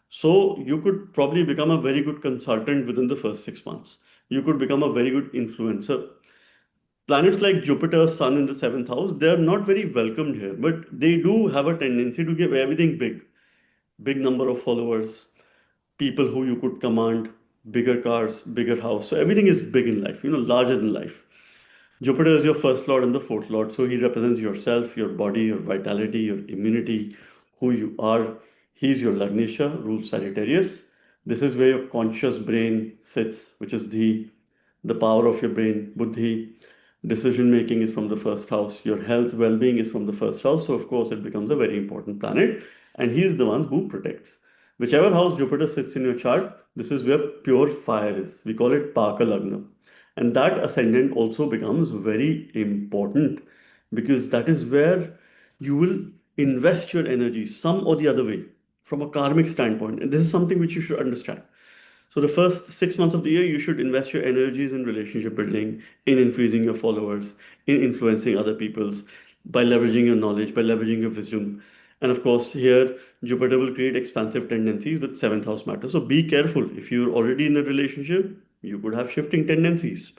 So you could probably become a very good consultant within the first 6 months. You could become a very good influencer. Planets like Jupiter, Sun in the seventh house, they are not very welcomed here, but they do have a tendency to give everything big. Big number of followers, people who you could command, bigger cars, bigger house. So everything is big in life, larger than life. Jupiter is your first lord and the fourth lord. So he represents yourself, your body, your vitality, your immunity, who you are. He's your Lagnesha, rules Sagittarius. This is where your conscious brain sits, which is the power of your brain, Buddhi. Decision making is from the first house. Your health, well being is from the first house. So, of course, it becomes a very important planet. And he is the one who protects. Whichever house Jupiter sits in your chart, this is where pure fire is. We call it Paka Lagna. And that ascendant also becomes very important because that is where you will invest your energy some or the other way from a karmic standpoint. And this is something which you should understand. So the first 6 months of the year, you should invest your energies in relationship building, in increasing your followers, in influencing other people's, by leveraging your knowledge, by leveraging your wisdom. And of course, here Jupiter will create expansive tendencies with seventh house matter. So be careful. If you're already in a relationship, you could have shifting tendencies,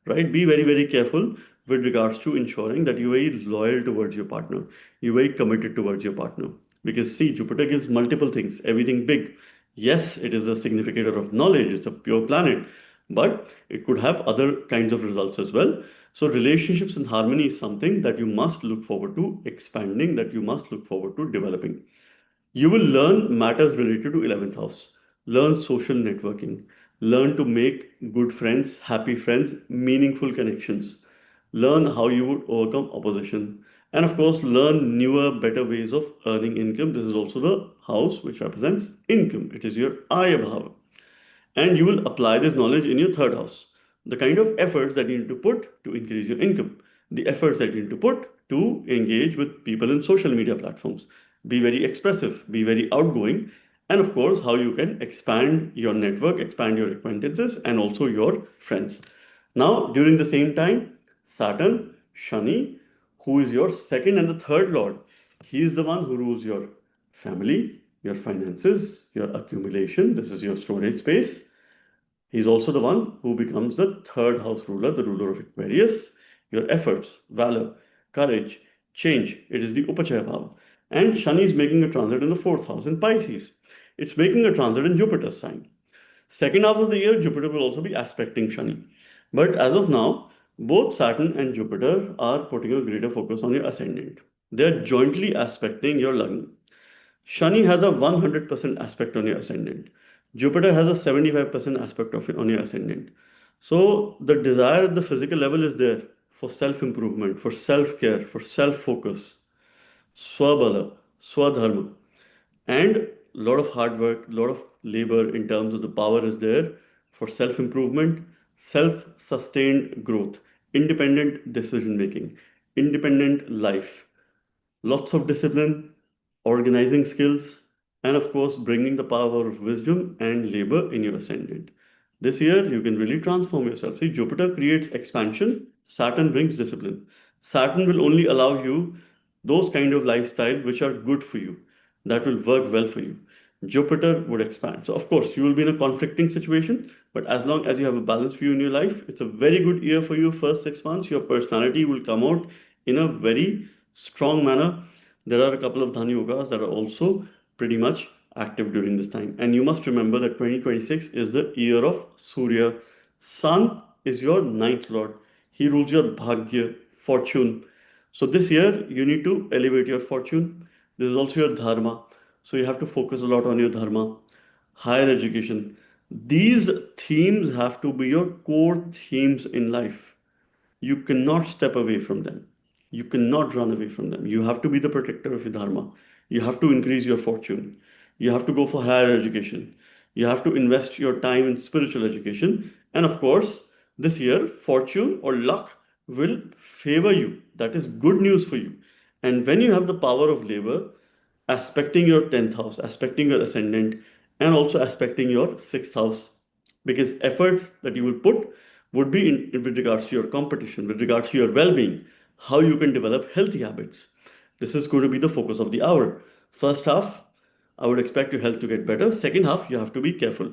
right? Be very, very careful with regards to ensuring that you're very loyal towards your partner. You're very committed towards your partner. Because see, Jupiter gives multiple things, everything big. Yes, it is a significator of knowledge, it's a pure planet, but it could have other kinds of results as well. So, relationships and harmony is something that you must look forward to expanding, that you must look forward to developing. You will learn matters related to 11th house, learn social networking, learn to make good friends, happy friends, meaningful connections, learn how you would overcome opposition, and of course, learn newer, better ways of earning income. This is also the house which represents income, it is your Aya Bhava, and you will apply this knowledge in your third house. The kind of efforts that you need to put to increase your income, the efforts that you need to put to engage with people in social media platforms, be very expressive, be very outgoing, and of course, how you can expand your network, expand your acquaintances, and also your friends. Now, during the same time, Saturn, Shani, who is your second and the third lord, he is the one who rules your family, your finances, your accumulation. This is your storage space. He's also the one who becomes the third house ruler, the ruler of Aquarius. Your efforts, valor, courage, change. It is the Upachaya Bhava. And Shani is making a transit in the fourth house in Pisces. It's making a transit in Jupiter's sign. Second half of the year, Jupiter will also be aspecting Shani. But as of now, both Saturn and Jupiter are putting a greater focus on your ascendant. They are jointly aspecting your Lagna. Shani has a 100% aspect on your ascendant. Jupiter has a 75% aspect of it on your ascendant. So the desire at the physical level is there for self improvement, for self care, for self focus, swabala, swadharma, and a lot of hard work, a lot of labor in terms of the power is there for self improvement, self sustained growth, independent decision making, independent life, lots of discipline, organizing skills, and of course, bringing the power of wisdom and labor in your ascendant. This year, you can really transform yourself. See, Jupiter creates expansion, Saturn brings discipline. Saturn will only allow you those kind of lifestyle which are good for you, that will work well for you. Jupiter would expand. So, of course, you will be in a conflicting situation, but as long as you have a balance for you in your life, it's a very good year for you. First 6 months, your personality will come out in a very strong manner. There are a couple of Dhani Yogas that are also pretty much active during this time. And you must remember that 2026 is the year of Surya. Sun is your ninth lord. He rules your Bhagya, fortune. So this year, you need to elevate your fortune. This is also your Dharma. So you have to focus a lot on your Dharma. Higher education. These themes have to be your core themes in life. You cannot step away from them. You cannot run away from them. You have to be the protector of your dharma. You have to increase your fortune. You have to go for higher education. You have to invest your time in spiritual education. And of course, this year, fortune or luck will favor you. That is good news for you. And when you have the power of labor, aspecting your 10th house, aspecting your ascendant, and also aspecting your 6th house, because efforts that you will put would be with regards to your competition, with regards to your well being, how you can develop healthy habits. This is going to be the focus of the hour. First half, I would expect your health to get better. Second half, you have to be careful.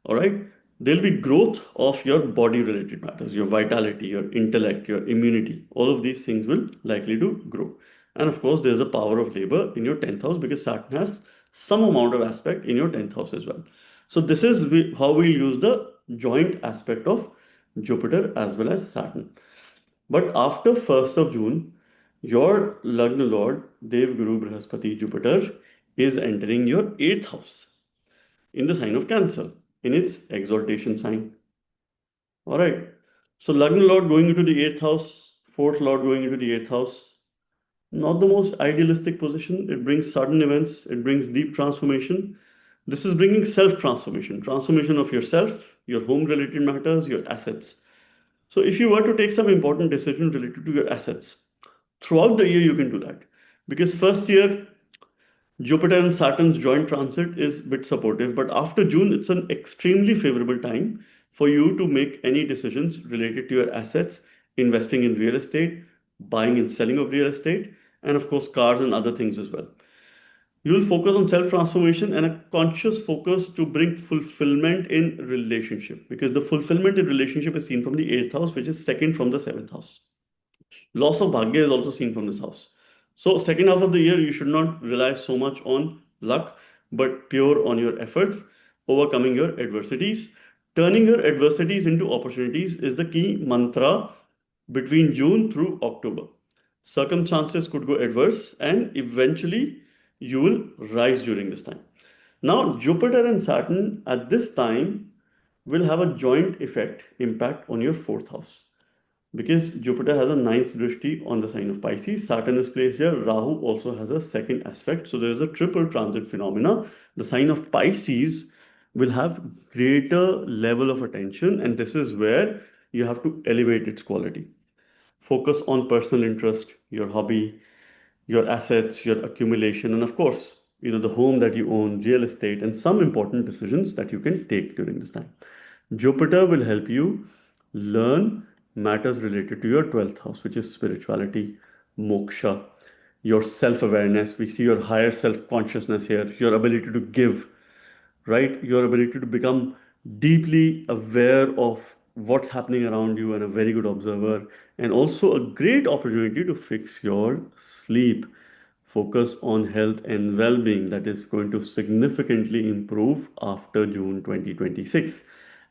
All right. There'll be growth of your body related matters, your vitality, your intellect, your immunity. All of these things will likely to grow. And of course, there's a power of labor in your 10th house because Saturn has some amount of aspect in your 10th house as well. So, this is how we use the joint aspect of Jupiter as well as Saturn. But after 1st of June, your Lagna Lord, Dev Guru Brihaspati Jupiter, is entering your 8th house in the sign of Cancer, in its exaltation sign. All right. So Lagna Lord going into the 8th house, 4th Lord going into the 8th house. Not the most idealistic position. It brings sudden events, it brings deep transformation. This is bringing self transformation, transformation of yourself, your home related matters, your assets. So if you were to take some important decision related to your assets, throughout the year you can do that. Because first year Jupiter and Saturn's joint transit is a bit supportive, but after June, it's an extremely favorable time for you to make any decisions related to your assets, investing in real estate, buying and selling of real estate, and of course, cars and other things as well. You will focus on self transformation and a conscious focus to bring fulfillment in relationship because the fulfillment in relationship is seen from the 8th house, which is second from the 7th house. Loss of bhagya is also seen from this house. So second half of the year, you should not rely so much on luck, but pure on your efforts, overcoming your adversities. Turning your adversities into opportunities is the key mantra between June through October. Circumstances could go adverse and eventually you will rise during this time. Now, Jupiter and Saturn at this time will have a joint effect impact on your 4th house because Jupiter has a ninth drishti on the sign of Pisces. Saturn is placed here. Rahu also has a second aspect. So there is a triple transit phenomena. The sign of Pisces will have greater level of attention, and this is where you have to elevate its quality. Focus on personal interest, your hobby, your assets, your accumulation, and of course, the home that you own, real estate, and some important decisions that you can take during this time. Jupiter will help you learn matters related to your 12th house, which is spirituality, moksha, your self awareness. We see your higher self consciousness here, your ability to give, right? Your ability to become deeply aware of what's happening around you and a very good observer, and also a great opportunity to fix your sleep. Focus on health and well being that is going to significantly improve after June 2026.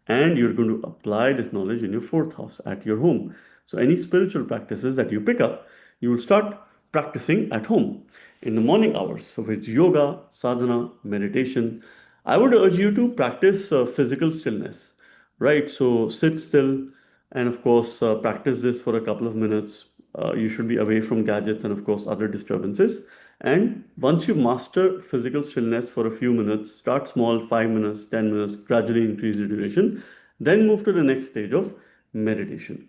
And you're going to apply this knowledge in your 4th house at your home. So, any spiritual practices that you pick up, you will start practicing at home in the morning hours. So, with yoga, sadhana, meditation, I would urge you to practice physical stillness, right? So, sit still and, of course, practice this for a couple of minutes. You should be away from gadgets and, of course, other disturbances. And once you master physical stillness for a few minutes, start small, 5 minutes, 10 minutes, gradually increase the duration, then move to the next stage of meditation.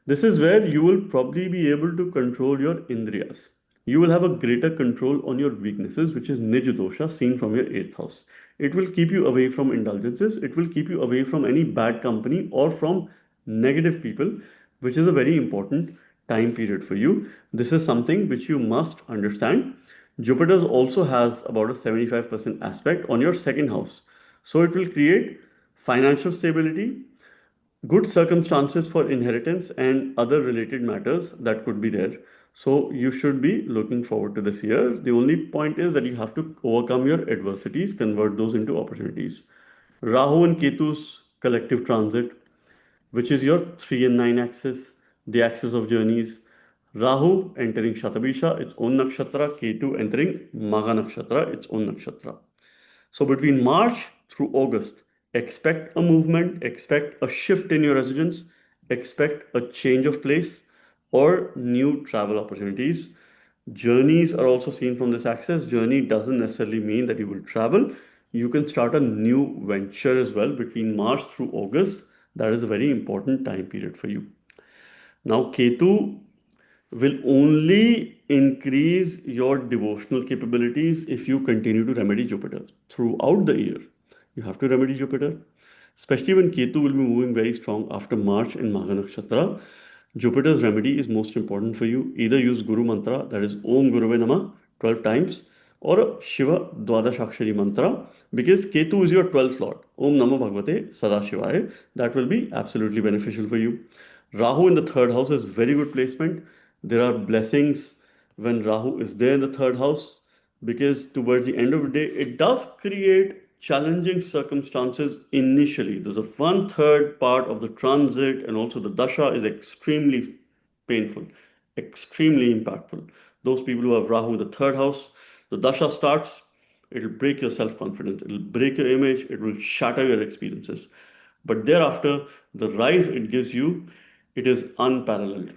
This is where you will probably be able to control your indriyas. You will have a greater control on your weaknesses, which is Nij dosha seen from your 8th house. It will keep you away from indulgences. It will keep you away from any bad company or from negative people, which is a very important time period for you. This is something which you must understand. Jupiter also has about a 75% aspect on your second house. So it will create financial stability, good circumstances for inheritance, and other related matters that could be there. So you should be looking forward to this year. The only point is that you have to overcome your adversities, convert those into opportunities. Rahu and Ketu's collective transit, which is your 3 and 9 axis, the axis of journeys. Rahu entering Shatabisha, its own nakshatra, Ketu entering Magha nakshatra, its own nakshatra. So between March through August, expect a movement, expect a shift in your residence, expect a change of place or new travel opportunities. Journeys are also seen from this axis. Journey doesn't necessarily mean that you will travel. You can start a new venture as well between March through August. That is a very important time period for you. Now, Ketu will only increase your devotional capabilities if you continue to remedy Jupiter throughout the year. You have to remedy Jupiter, especially when Ketu will be moving very strong after March in Magha Nakshatra. Jupiter's remedy is most important for you. Either use Guru Mantra, that is Om Guruve Namah 12 times, or a Shiva Dwadashakshari mantra, because Ketu is your 12th lord. Om Namo Bhagavate Sadashivaya. That will be absolutely beneficial for you. Rahu in the third house is very good placement. There are blessings when Rahu is there in the third house, because towards the end of the day, it does create challenging circumstances initially. There's a one third part of the transit and also the dasha is extremely painful, extremely impactful. Those people who have Rahu in the third house, the dasha starts, it'll break your self confidence, it'll break your image, it will shatter your experiences. But thereafter, the rise it gives you, it is unparalleled.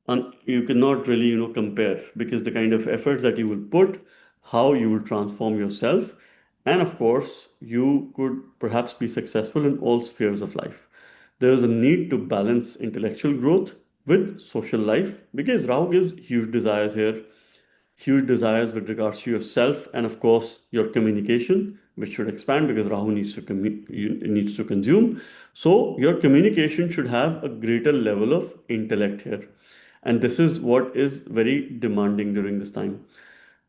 And you cannot really, compare, because the kind of efforts that you will put, how you will transform yourself, and of course, you could perhaps be successful in all spheres of life. There is a need to balance intellectual growth with social life, because Rahu gives huge desires here, huge desires with regards to yourself and of course your communication, which should expand because Rahu needs to consume. So your communication should have a greater level of intellect here, and this is what is very demanding during this time.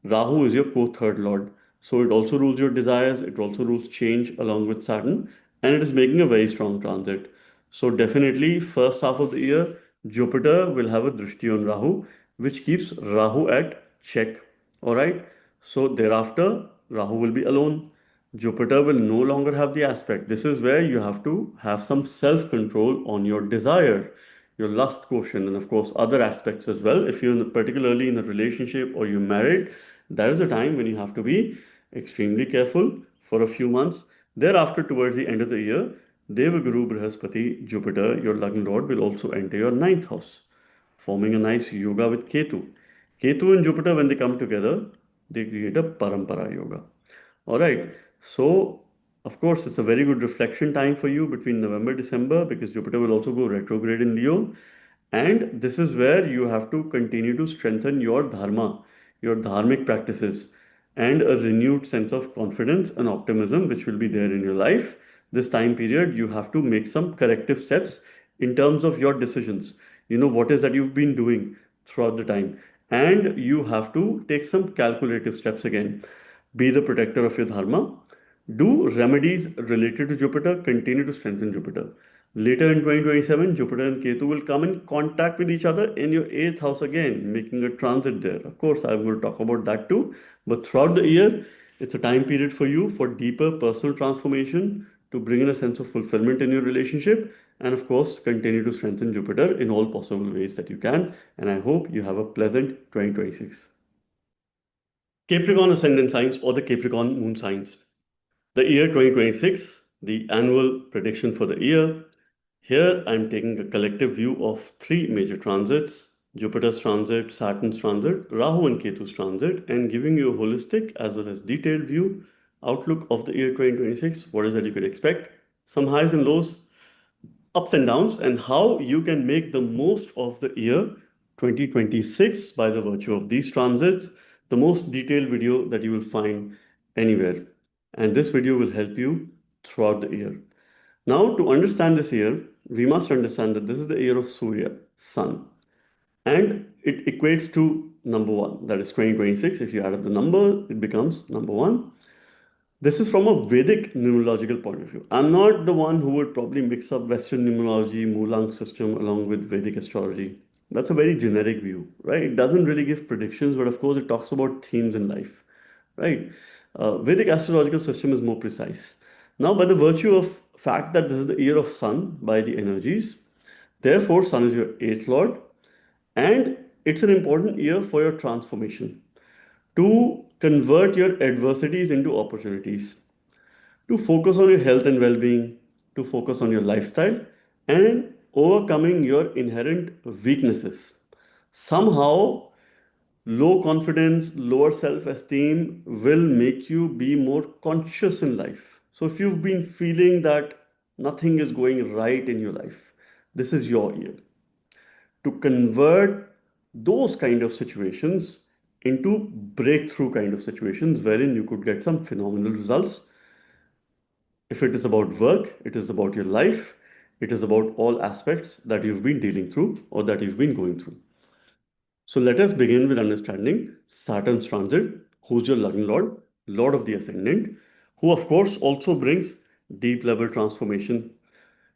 Rahu is your co-third lord. So it also rules your desires, it also rules change along with Saturn, and it is making a very strong transit. So definitely first half of the year, Jupiter will have a drishti on Rahu, which keeps Rahu at check. Alright. So thereafter, Rahu will be alone. Jupiter will no longer have the aspect. This is where you have to have some self-control on your desire, your lust quotient, and of course other aspects as well. If you're particularly in a relationship or you're married, that is a time when you have to be extremely careful for a few months. Thereafter, towards the end of the year, Deva Guru Brihaspati, Jupiter, your Lagna Lord, will also enter your ninth house, forming a nice yoga with Ketu. Ketu and Jupiter, when they come together, they create a Parampara yoga. All right. So, of course, it's a very good reflection time for you between November, December, because Jupiter will also go retrograde in Leo. And this is where you have to continue to strengthen your dharma, your dharmic practices, and a renewed sense of confidence and optimism, which will be there in your life. This time period, you have to make some corrective steps in terms of your decisions. You know, what is that you've been doing throughout the time. And you have to take some calculative steps again. Be the protector of your dharma. Do remedies related to Jupiter, continue to strengthen Jupiter. Later in 2027, Jupiter and Ketu will come in contact with each other in your 8th house again, making a transit there. Of course, I'm going to talk about that too. But throughout the year, it's a time period for you for deeper personal transformation, to bring in a sense of fulfillment in your relationship, and of course, continue to strengthen Jupiter in all possible ways that you can. And I hope you have a pleasant 2026. Capricorn ascendant signs or the Capricorn moon signs. The year 2026, the annual prediction for the year. Here I'm taking a collective view of three major transits: Jupiter's transit, Saturn's transit, Rahu and Ketu's transit, and giving you a holistic as well as detailed view, outlook of the year 2026. What is that you can expect? Some highs and lows, ups and downs, and how you can make the most of the year 2026 by the virtue of these transits. The most detailed video that you will find anywhere. And this video will help you throughout the year. Now, to understand this year, we must understand that this is the year of Surya, Sun, and it equates to number one, that is 2026. If you add up the number, it becomes number one. This is from a Vedic numerological point of view. I'm not the one who would probably mix up Western numerology, Mulang system, along with Vedic astrology. That's a very generic view, right? It doesn't really give predictions, but of course, it talks about themes in life, right? Vedic astrological system is more precise. Now, by the virtue of fact that this is the year of Sun by the energies, therefore, Sun is your eighth lord, and it's an important year for your transformation, to convert your adversities into opportunities, to focus on your health and well being, to focus on your lifestyle, and overcoming your inherent weaknesses. Somehow, low confidence, lower self esteem will make you be more conscious in life. So, if you've been feeling that nothing is going right in your life, this is your year to convert those kind of situations into breakthrough kind of situations wherein you could get some phenomenal results. If it is about work, it is about your life, it is about all aspects that you've been dealing through or that you've been going through. So let us begin with understanding Saturn's transit who's your Lagna Lord, Lord of the Ascendant, who of course also brings deep level transformation.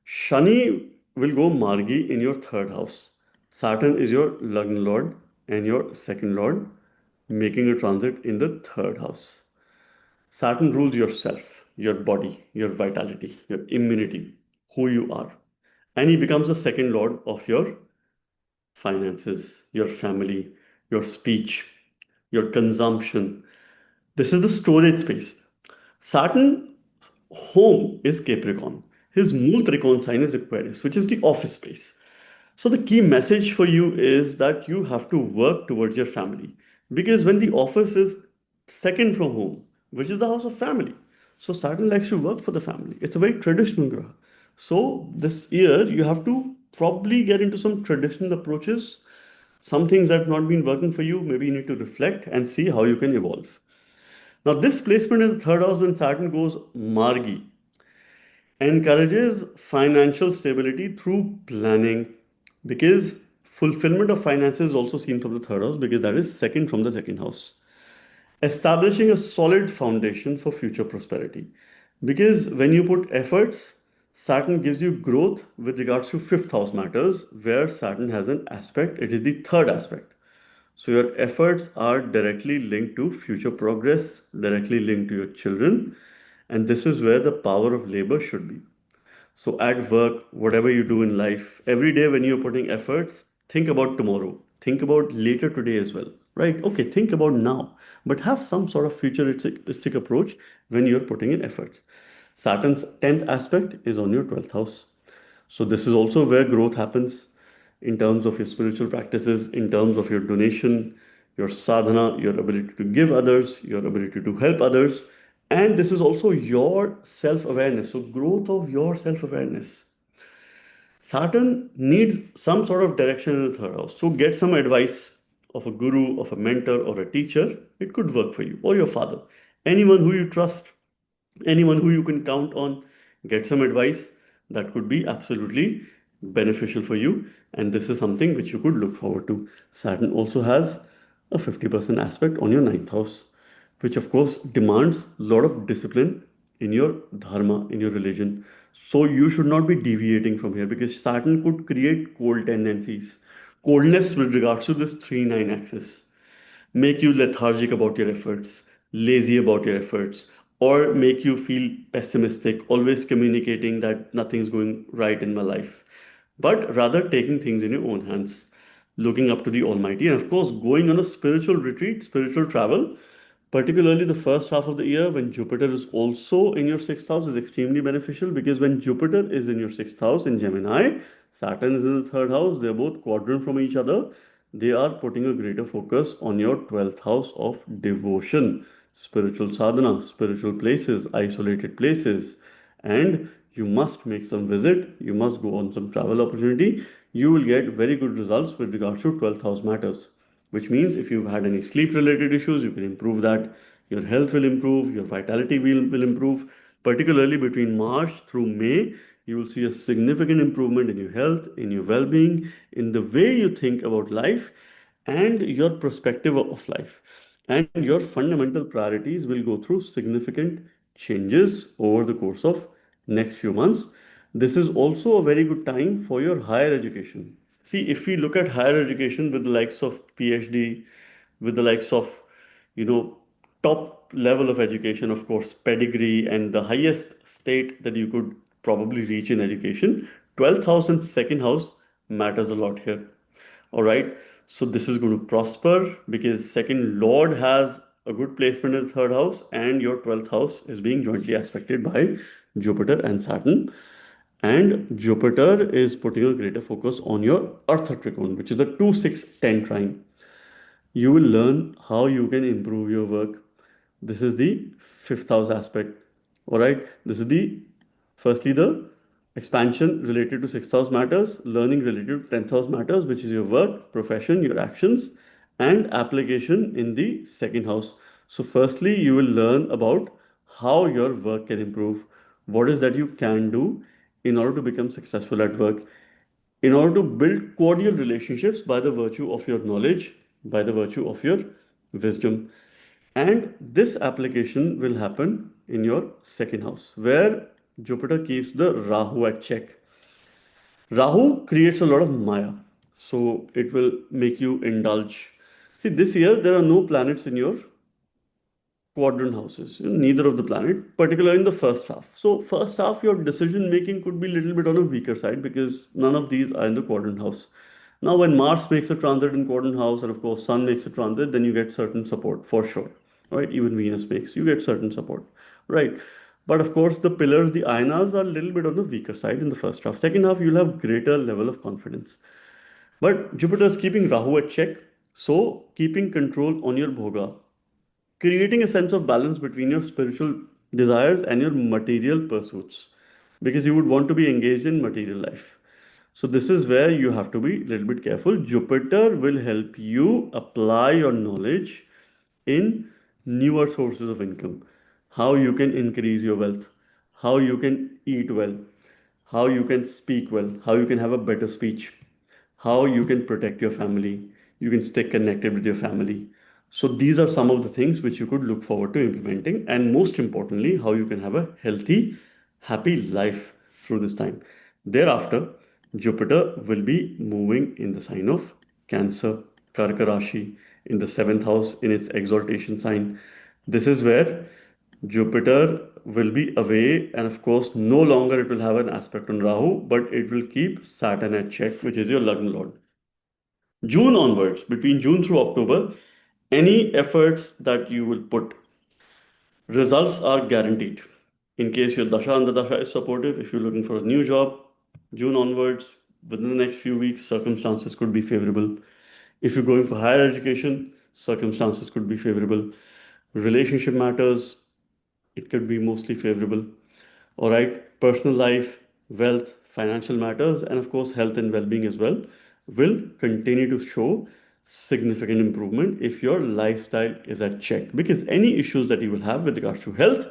Shani will go Margi in your third house. Saturn is your Lagna Lord and your second Lord, making a transit in the third house. Saturn rules yourself, your body, your vitality, your immunity, who you are. And he becomes the second Lord of your finances, your family, your speech, your consumption. This is the storage space. Saturn home is Capricorn. His moon Trikon sign is Aquarius, which is the office space. So the key message for you is that you have to work towards your family. Because when the office is second from home, which is the house of family, so Saturn likes to work for the family. It's a very traditional graha. So this year you have to probably get into some traditional approaches. Some things that have not been working for you, maybe you need to reflect and see how you can evolve. Now, this placement in the third house when Saturn goes Margi encourages financial stability through planning because fulfillment of finances is also seen from the third house because that is second from the second house. Establishing a solid foundation for future prosperity because when you put efforts, Saturn gives you growth with regards to fifth house matters where Saturn has an aspect, it is the third aspect. So your efforts are directly linked to future progress, directly linked to your children, and this is where the power of labor should be. So at work, whatever you do in life, every day when you're putting efforts, think about tomorrow. Think about later today as well, right? Okay, think about now, but have some sort of futuristic approach when you're putting in efforts. Saturn's 10th aspect is on your 12th house. So this is also where growth happens in terms of your spiritual practices, in terms of your donation, your sadhana, your ability to give others, your ability to help others. And this is also your self awareness. So, growth of your self awareness. Saturn needs some sort of direction in the third house. So, get some advice of a guru, of a mentor, or a teacher. It could work for you, or your father. Anyone who you trust, anyone who you can count on, get some advice that could be absolutely beneficial for you. And this is something which you could look forward to. Saturn also has a 50% aspect on your ninth house, which of course demands a lot of discipline in your dharma, in your religion. So you should not be deviating from here because Saturn could create cold tendencies, coldness with regards to this 3-9 axis make you lethargic about your efforts, lazy about your efforts, or make you feel pessimistic, always communicating that nothing's going right in my life, but rather taking things in your own hands, looking up to the Almighty, and of course, going on a spiritual retreat, spiritual travel. Particularly the first half of the year when Jupiter is also in your sixth house is extremely beneficial because when Jupiter is in your sixth house in Gemini, Saturn is in the third house, they're both quadrant from each other. They are putting a greater focus on your 12th house of devotion, spiritual sadhana, spiritual places, isolated places. And you must make some visit, you must go on some travel opportunity. You will get very good results with regards to 12th house matters, which means if you've had any sleep related issues, you can improve that. Your health will improve, your vitality will improve. Particularly between March through May, you will see a significant improvement in your health, in your well being, in the way you think about life, and your perspective of life. And your fundamental priorities will go through significant changes over the course of next few months. This is also a very good time for your higher education. See, if we look at higher education with the likes of PhD, with the likes of, you know, top level of education, of course, pedigree and the highest state that you could probably reach in education, 12th house and second house matters a lot here. All right. So this is going to prosper because second lord has a good placement in the third house and your 12th house is being jointly aspected by Jupiter and Saturn. And Jupiter is putting a greater focus on your Earth Trikon, which is the 2-6-10 trine. You will learn how you can improve your work. This is the fifth house aspect. All right. This is the firstly the expansion related to sixth house matters, learning related to 10th house matters, which is your work, profession, your actions, and application in the second house. So, firstly, you will learn about how your work can improve, what is that you can do in order to become successful at work, in order to build cordial relationships by the virtue of your knowledge, by the virtue of your wisdom. And this application will happen in your second house where Jupiter keeps the Rahu at check. Rahu creates a lot of Maya, so it will make you indulge. See, this year there are no planets in your quadrant houses, neither of the planet, particularly in the first half. So, first half, your decision making could be a little bit on a weaker side because none of these are in the quadrant house. Now, when Mars makes a transit in quadrant house, and of course, Sun makes a transit, then you get certain support for sure, right? Even Venus makes, you get certain support, right? But of course, the pillars, the ayanas are a little bit on the weaker side in the first half. Second half, you'll have greater level of confidence. But Jupiter is keeping Rahu at check, so keeping control on your bhoga, creating a sense of balance between your spiritual desires and your material pursuits, because you would want to be engaged in material life. So this is where you have to be a little bit careful. Jupiter will help you apply your knowledge in newer sources of income, how you can increase your wealth, how you can eat well, how you can speak well, how you can have a better speech, how you can protect your family, you can stay connected with your family. So, these are some of the things which you could look forward to implementing, and most importantly, how you can have a healthy, happy life through this time. Thereafter, Jupiter will be moving in the sign of Cancer, Karka Rashi, in the seventh house in its exaltation sign. This is where Jupiter will be away, and of course, no longer it will have an aspect on Rahu, but it will keep Saturn at check, which is your Lagna Lord. June onwards, between June through October, any efforts that you will put, results are guaranteed. In case your Dasha and the Dasha is supportive, if you're looking for a new job, June onwards, within the next few weeks, circumstances could be favorable. If you're going for higher education, circumstances could be favorable. Relationship matters, it could be mostly favorable. All right, personal life, wealth, financial matters, and of course, health and well being as well will continue to show significant improvement if your lifestyle is at check. Because any issues that you will have with regards to health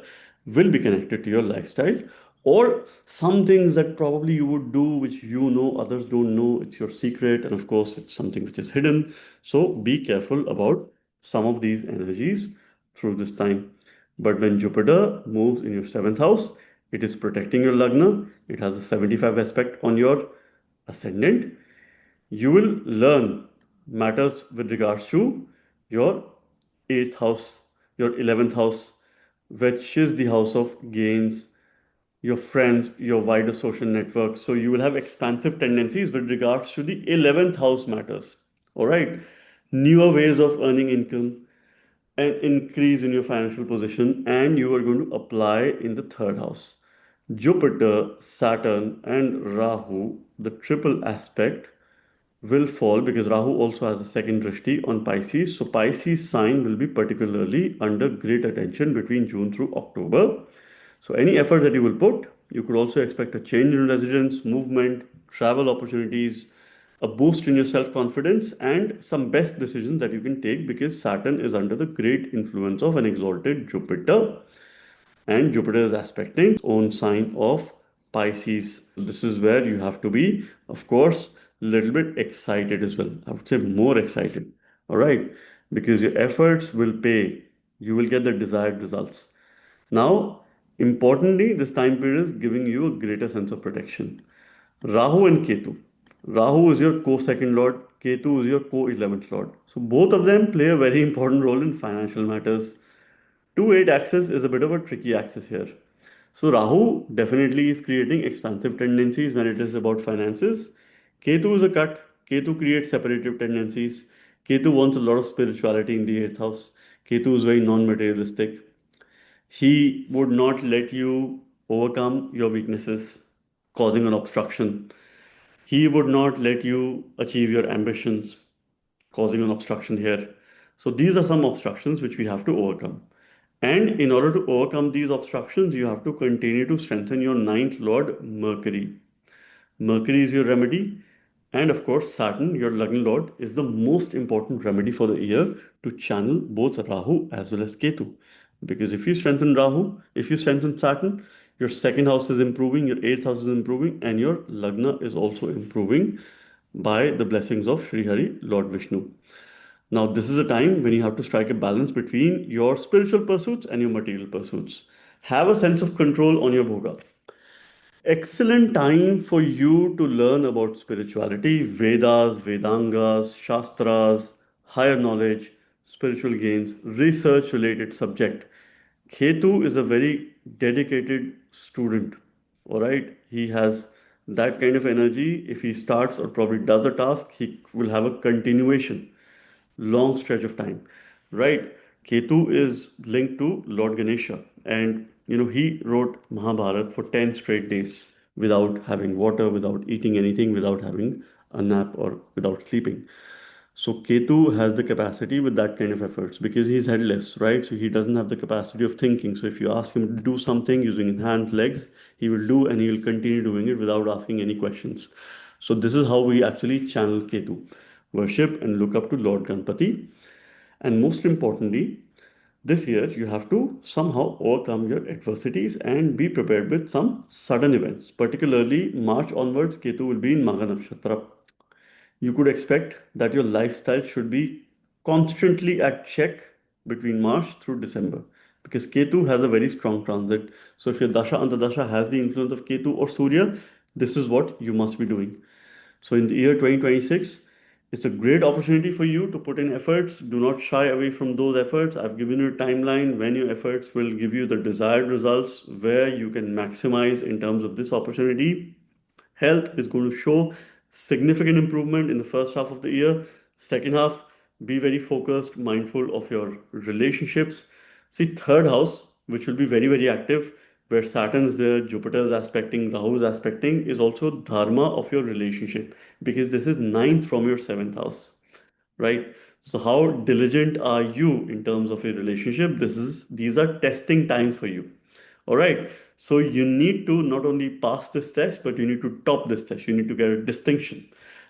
will be connected to your lifestyle, or some things that probably you would do which you know others don't know. It's your secret, and of course, it's something which is hidden. So be careful about some of these energies through this time. But when Jupiter moves in your seventh house, it is protecting your Lagna. It has a 75 aspect on your ascendant. You will learn matters with regards to your eighth house, your 11th house, which is the house of gains, your friends, your wider social network. So you will have expansive tendencies with regards to the 11th house matters. All right. Newer ways of earning income, an increase in your financial position, and you are going to apply in the third house. Jupiter, Saturn, and Rahu, the triple aspect, will fall because Rahu also has a second drishti on Pisces. So, Pisces sign will be particularly under great attention between June through October. So, any effort that you will put, you could also expect a change in residence, movement, travel opportunities, a boost in your self confidence, and some best decisions that you can take because Saturn is under the great influence of an exalted Jupiter, and Jupiter is aspecting its own sign of Pisces. This is where you have to be, of course, a little bit excited as well. I would say more excited. All right, because your efforts will pay. You will get the desired results. Now, importantly, this time period is giving you a greater sense of protection. Rahu and Ketu. Rahu is your co-second lord, Ketu is your co-11th lord. So both of them play a very important role in financial matters. 2-8 axis is a bit of a tricky axis here. So Rahu definitely is creating expansive tendencies when it is about finances. Ketu is a cut. Ketu creates separative tendencies. Ketu wants a lot of spirituality in the eighth house. Ketu is very non-materialistic. He would not let you overcome your weaknesses, causing an obstruction. He would not let you achieve your ambitions, causing an obstruction here. So these are some obstructions which we have to overcome. And in order to overcome these obstructions, you have to continue to strengthen your ninth lord, Mercury. Mercury is your remedy. And of course, Saturn, your Lagna Lord, is the most important remedy for the year to channel both Rahu as well as Ketu. Because if you strengthen Rahu, if you strengthen Saturn, your second house is improving, your eighth house is improving, and your Lagna is also improving by the blessings of Sri Hari, Lord Vishnu. Now, this is a time when you have to strike a balance between your spiritual pursuits and your material pursuits. Have a sense of control on your bhoga. Excellent time for you to learn about spirituality, Vedas, Vedangas, Shastras, higher knowledge, spiritual gains, research related subject. Ketu is a very dedicated student. All right. He has that kind of energy. If he starts or probably does a task, he will have a continuation long stretch of time, right? Ketu is linked to Lord Ganesha, and he wrote Mahabharat for 10 straight days without having water, without eating anything, without having a nap, or without sleeping. So Ketu has the capacity with that kind of efforts because he's headless, right? So he doesn't have the capacity of thinking. So if you ask him to do something using hands, legs, he will do, and he will continue doing it without asking any questions. So this is how we actually channel Ketu. Worship and look up to Lord Ganpati. And most importantly, this year you have to somehow overcome your adversities and be prepared with some sudden events. Particularly March onwards, Ketu will be in Magha Nakshatra. You could expect that your lifestyle should be constantly at check between March through December because Ketu has a very strong transit. So if your Dasha Antardasha has the influence of Ketu or Surya, this is what you must be doing. So in the year 2026, it's a great opportunity for you to put in efforts. Do not shy away from those efforts. I've given you a timeline when your efforts will give you the desired results, where you can maximize in terms of this opportunity. Health is going to show significant improvement in the first half of the year. Second half, be very focused, mindful of your relationships. See, third house, which will be very, very active, where Saturn is there, Jupiter is aspecting, Rahu is aspecting, is also dharma of your relationship because this is ninth from your seventh house, right? So how diligent are you in terms of your relationship? These are testing times for you. All right. So you need to not only pass this test, but you need to top this test. You need to get a distinction.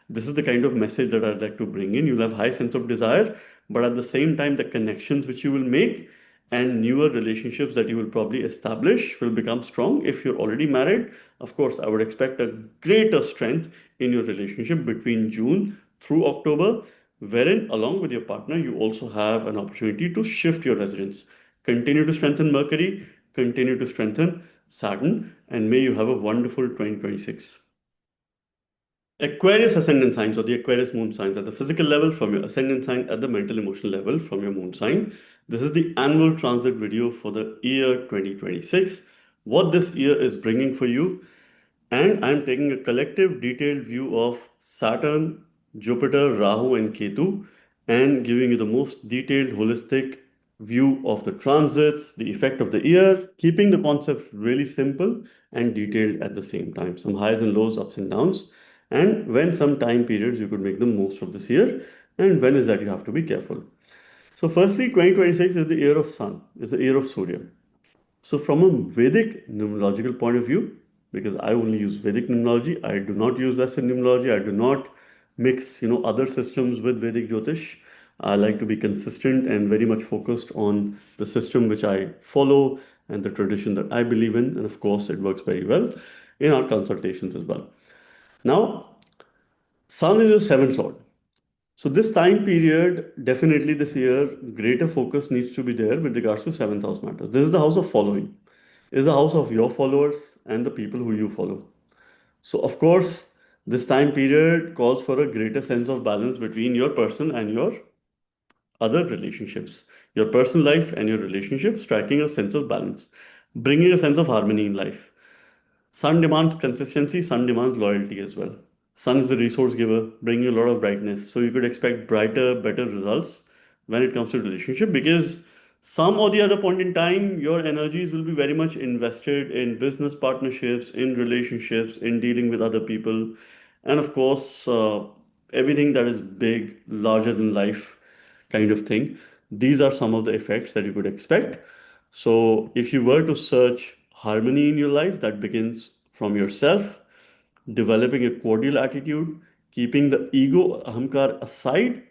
This is the kind of message that I'd like to bring in. You'll have high sense of desire, but at the same time, the connections which you will make and newer relationships that you will probably establish will become strong. If you're already married, of course, I would expect a greater strength in your relationship between June through October, wherein along with your partner, you also have an opportunity to shift your residence. Continue to strengthen Mercury, continue to strengthen Saturn, and may you have a wonderful 2026. Aquarius ascendant signs or the Aquarius moon signs at the physical level from your ascendant sign, at the mental emotional level from your moon sign. This is the annual transit video for the year 2026. What this year is bringing for you, and I'm taking a collective detailed view of Saturn, Jupiter, Rahu, and Ketu, and giving you the most detailed, holistic view of the transits, the effect of the year, keeping the concept really simple and detailed at the same time. Some highs and lows, ups and downs, and when some time periods you could make the most of this year, and when is that you have to be careful. So, firstly, 2026 is the year of Sun, is the year of Surya. So from a Vedic numerological point of view, because I only use Vedic numerology, I do not use Western numerology, I do not mix, other systems with Vedic Jyotish. I like to be consistent and very much focused on the system which I follow and the tradition that I believe in. And of course, it works very well in our consultations as well. Now, Sun is your seventh lord. So this time period, definitely this year, greater focus needs to be there with regards to seventh house matters. This is the house of following, is the house of your followers and the people who you follow. So of course, this time period calls for a greater sense of balance between your person and your other relationships. Your personal life and your relationship, striking a sense of balance, bringing a sense of harmony in life. Sun demands consistency, sun demands loyalty as well. Sun is the resource giver, bringing a lot of brightness. So you could expect brighter, better results when it comes to relationship because some or the other point in time, your energies will be very much invested in business partnerships, in relationships, in dealing with other people, and of course, everything that is big, larger than life kind of thing. These are some of the effects that you could expect. So, if you were to search harmony in your life, that begins from yourself, developing a cordial attitude, keeping the ego, ahamkar aside,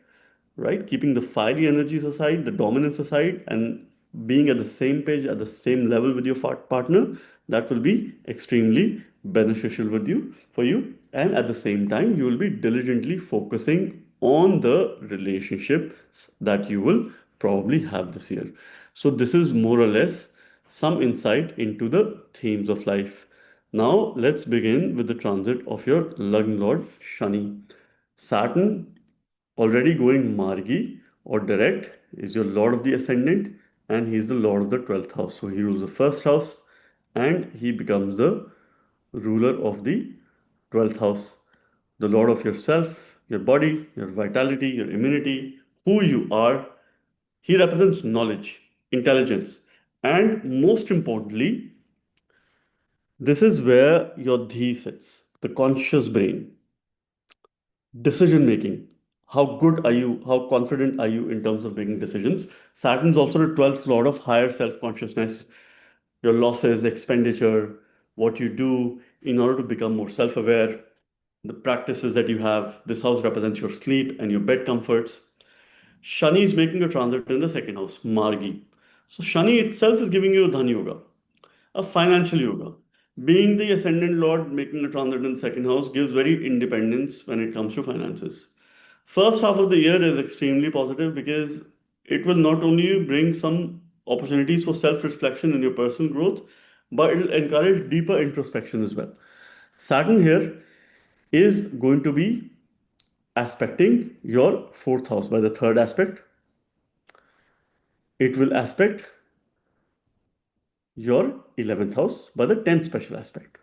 right? Keeping the fiery energies aside, the dominance aside, and being at the same page, at the same level with your partner, that will be extremely beneficial with you for you. And at the same time, you will be diligently focusing on the relationships that you will probably have this year. So, this is more or less some insight into the themes of life. Now, let's begin with the transit of your Lagna Lord Shani. Saturn, already going Margi or direct, is your Lord of the Ascendant, and he is the Lord of the 12th house. So, he rules the first house and he becomes the ruler of the 12th house, the Lord of yourself, your body, your vitality, your immunity, who you are. He represents knowledge, intelligence, and most importantly, this is where your dhi sits, the conscious brain, decision making. How good are you? How confident are you in terms of making decisions? Saturn's also the 12th lord of higher self consciousness, your losses, expenditure, what you do in order to become more self aware, the practices that you have. This house represents your sleep and your bed comforts. Shani is making a transit in the second house, Margi. So Shani itself is giving you a Dhan Yoga, a financial yoga. Being the ascendant lord making a transit in the second house gives very independence when it comes to finances. First half of the year is extremely positive because it will not only bring some opportunities for self-reflection in your personal growth, but it will encourage deeper introspection as well. Saturn here is going to be aspecting your fourth house by the third aspect. It will aspect your 11th house by the 10th special aspect.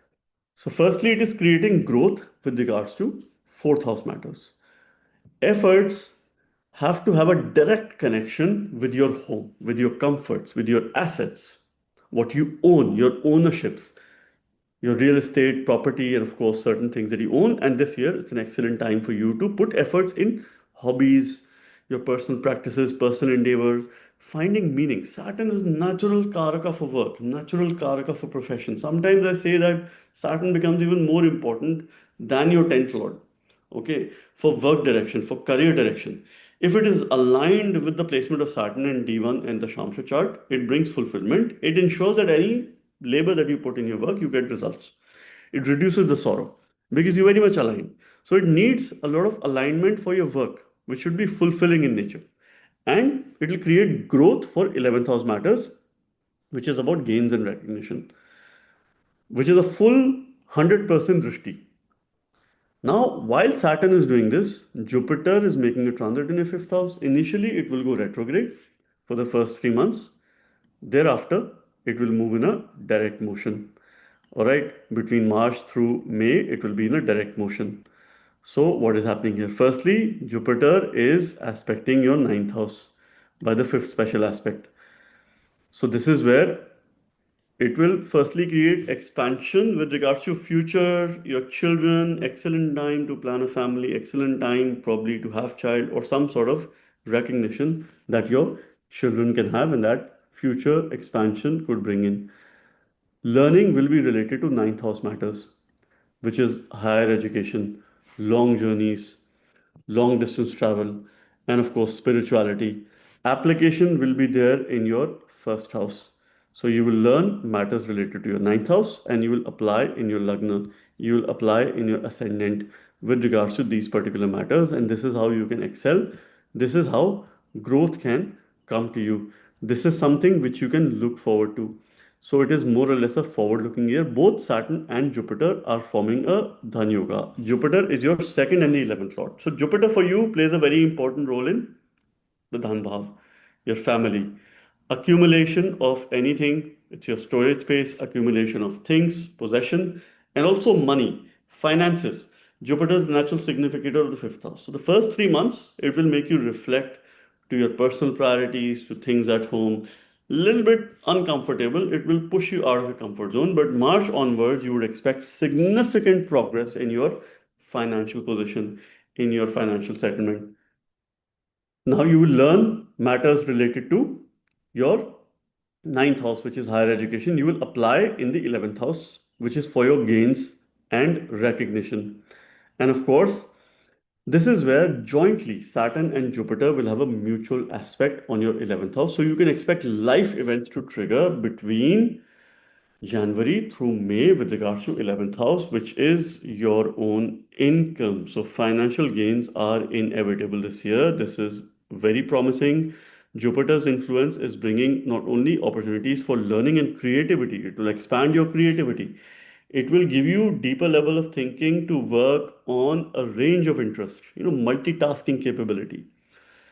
So, firstly, it is creating growth with regards to fourth house matters. Efforts have to have a direct connection with your home, with your comforts, with your assets, what you own, your ownerships, your real estate, property, and of course, certain things that you own. And this year, it's an excellent time for you to put efforts in hobbies, your personal practices, personal endeavor, finding meaning. Saturn is natural karaka for work, natural karaka for profession. Sometimes I say that Saturn becomes even more important than your 10th lord, okay, for work direction, for career direction. If it is aligned with the placement of Saturn and D1 and the Shamsha chart, it brings fulfillment. It ensures that any labor that you put in your work, you get results. It reduces the sorrow because you very much align. So it needs a lot of alignment for your work, which should be fulfilling in nature. And it will create growth for 11th house matters, which is about gains and recognition, which is a full 100% drishti. Now, while Saturn is doing this, Jupiter is making a transit in your fifth house. Initially, it will go retrograde for the first 3 months. Thereafter, it will move in a direct motion. All right, between March through May, it will be in a direct motion. So, what is happening here? Firstly, Jupiter is aspecting your ninth house by the fifth special aspect. So, this is where it will firstly create expansion with regards to future, your children, excellent time to plan a family, excellent time probably to have child or some sort of recognition that your children can have and that future expansion could bring in. Learning will be related to ninth house matters, which is higher education, long journeys, long distance travel, and of course, spirituality. Application will be there in your first house. So you will learn matters related to your ninth house and you will apply in your Lagna. You will apply in your ascendant with regards to these particular matters. And this is how you can excel. This is how growth can come to you. This is something which you can look forward to. So it is more or less a forward-looking year. Both Saturn and Jupiter are forming a Dhan Yoga. Jupiter is your second and the 11th lord. So Jupiter for you plays a very important role in the Dhan Bhav, your family. Accumulation of anything, it's your storage space, accumulation of things, possession, and also money, finances. Jupiter is the natural significator of the fifth house. So the first 3 months, it will make you reflect to your personal priorities, to things at home. Little bit uncomfortable. It will push you out of your comfort zone. But March onwards, you would expect significant progress in your financial position, in your financial settlement. Now you will learn matters related to your ninth house, which is higher education. You will apply in the 11th house, which is for your gains and recognition. And of course, this is where jointly Saturn and Jupiter will have a mutual aspect on your 11th house. So you can expect life events to trigger between January through May with regards to 11th house, which is your own income. So financial gains are inevitable this year. This is very promising. Jupiter's influence is bringing not only opportunities for learning and creativity, it will expand your creativity. It will give you deeper level of thinking to work on a range of interests, multitasking capability.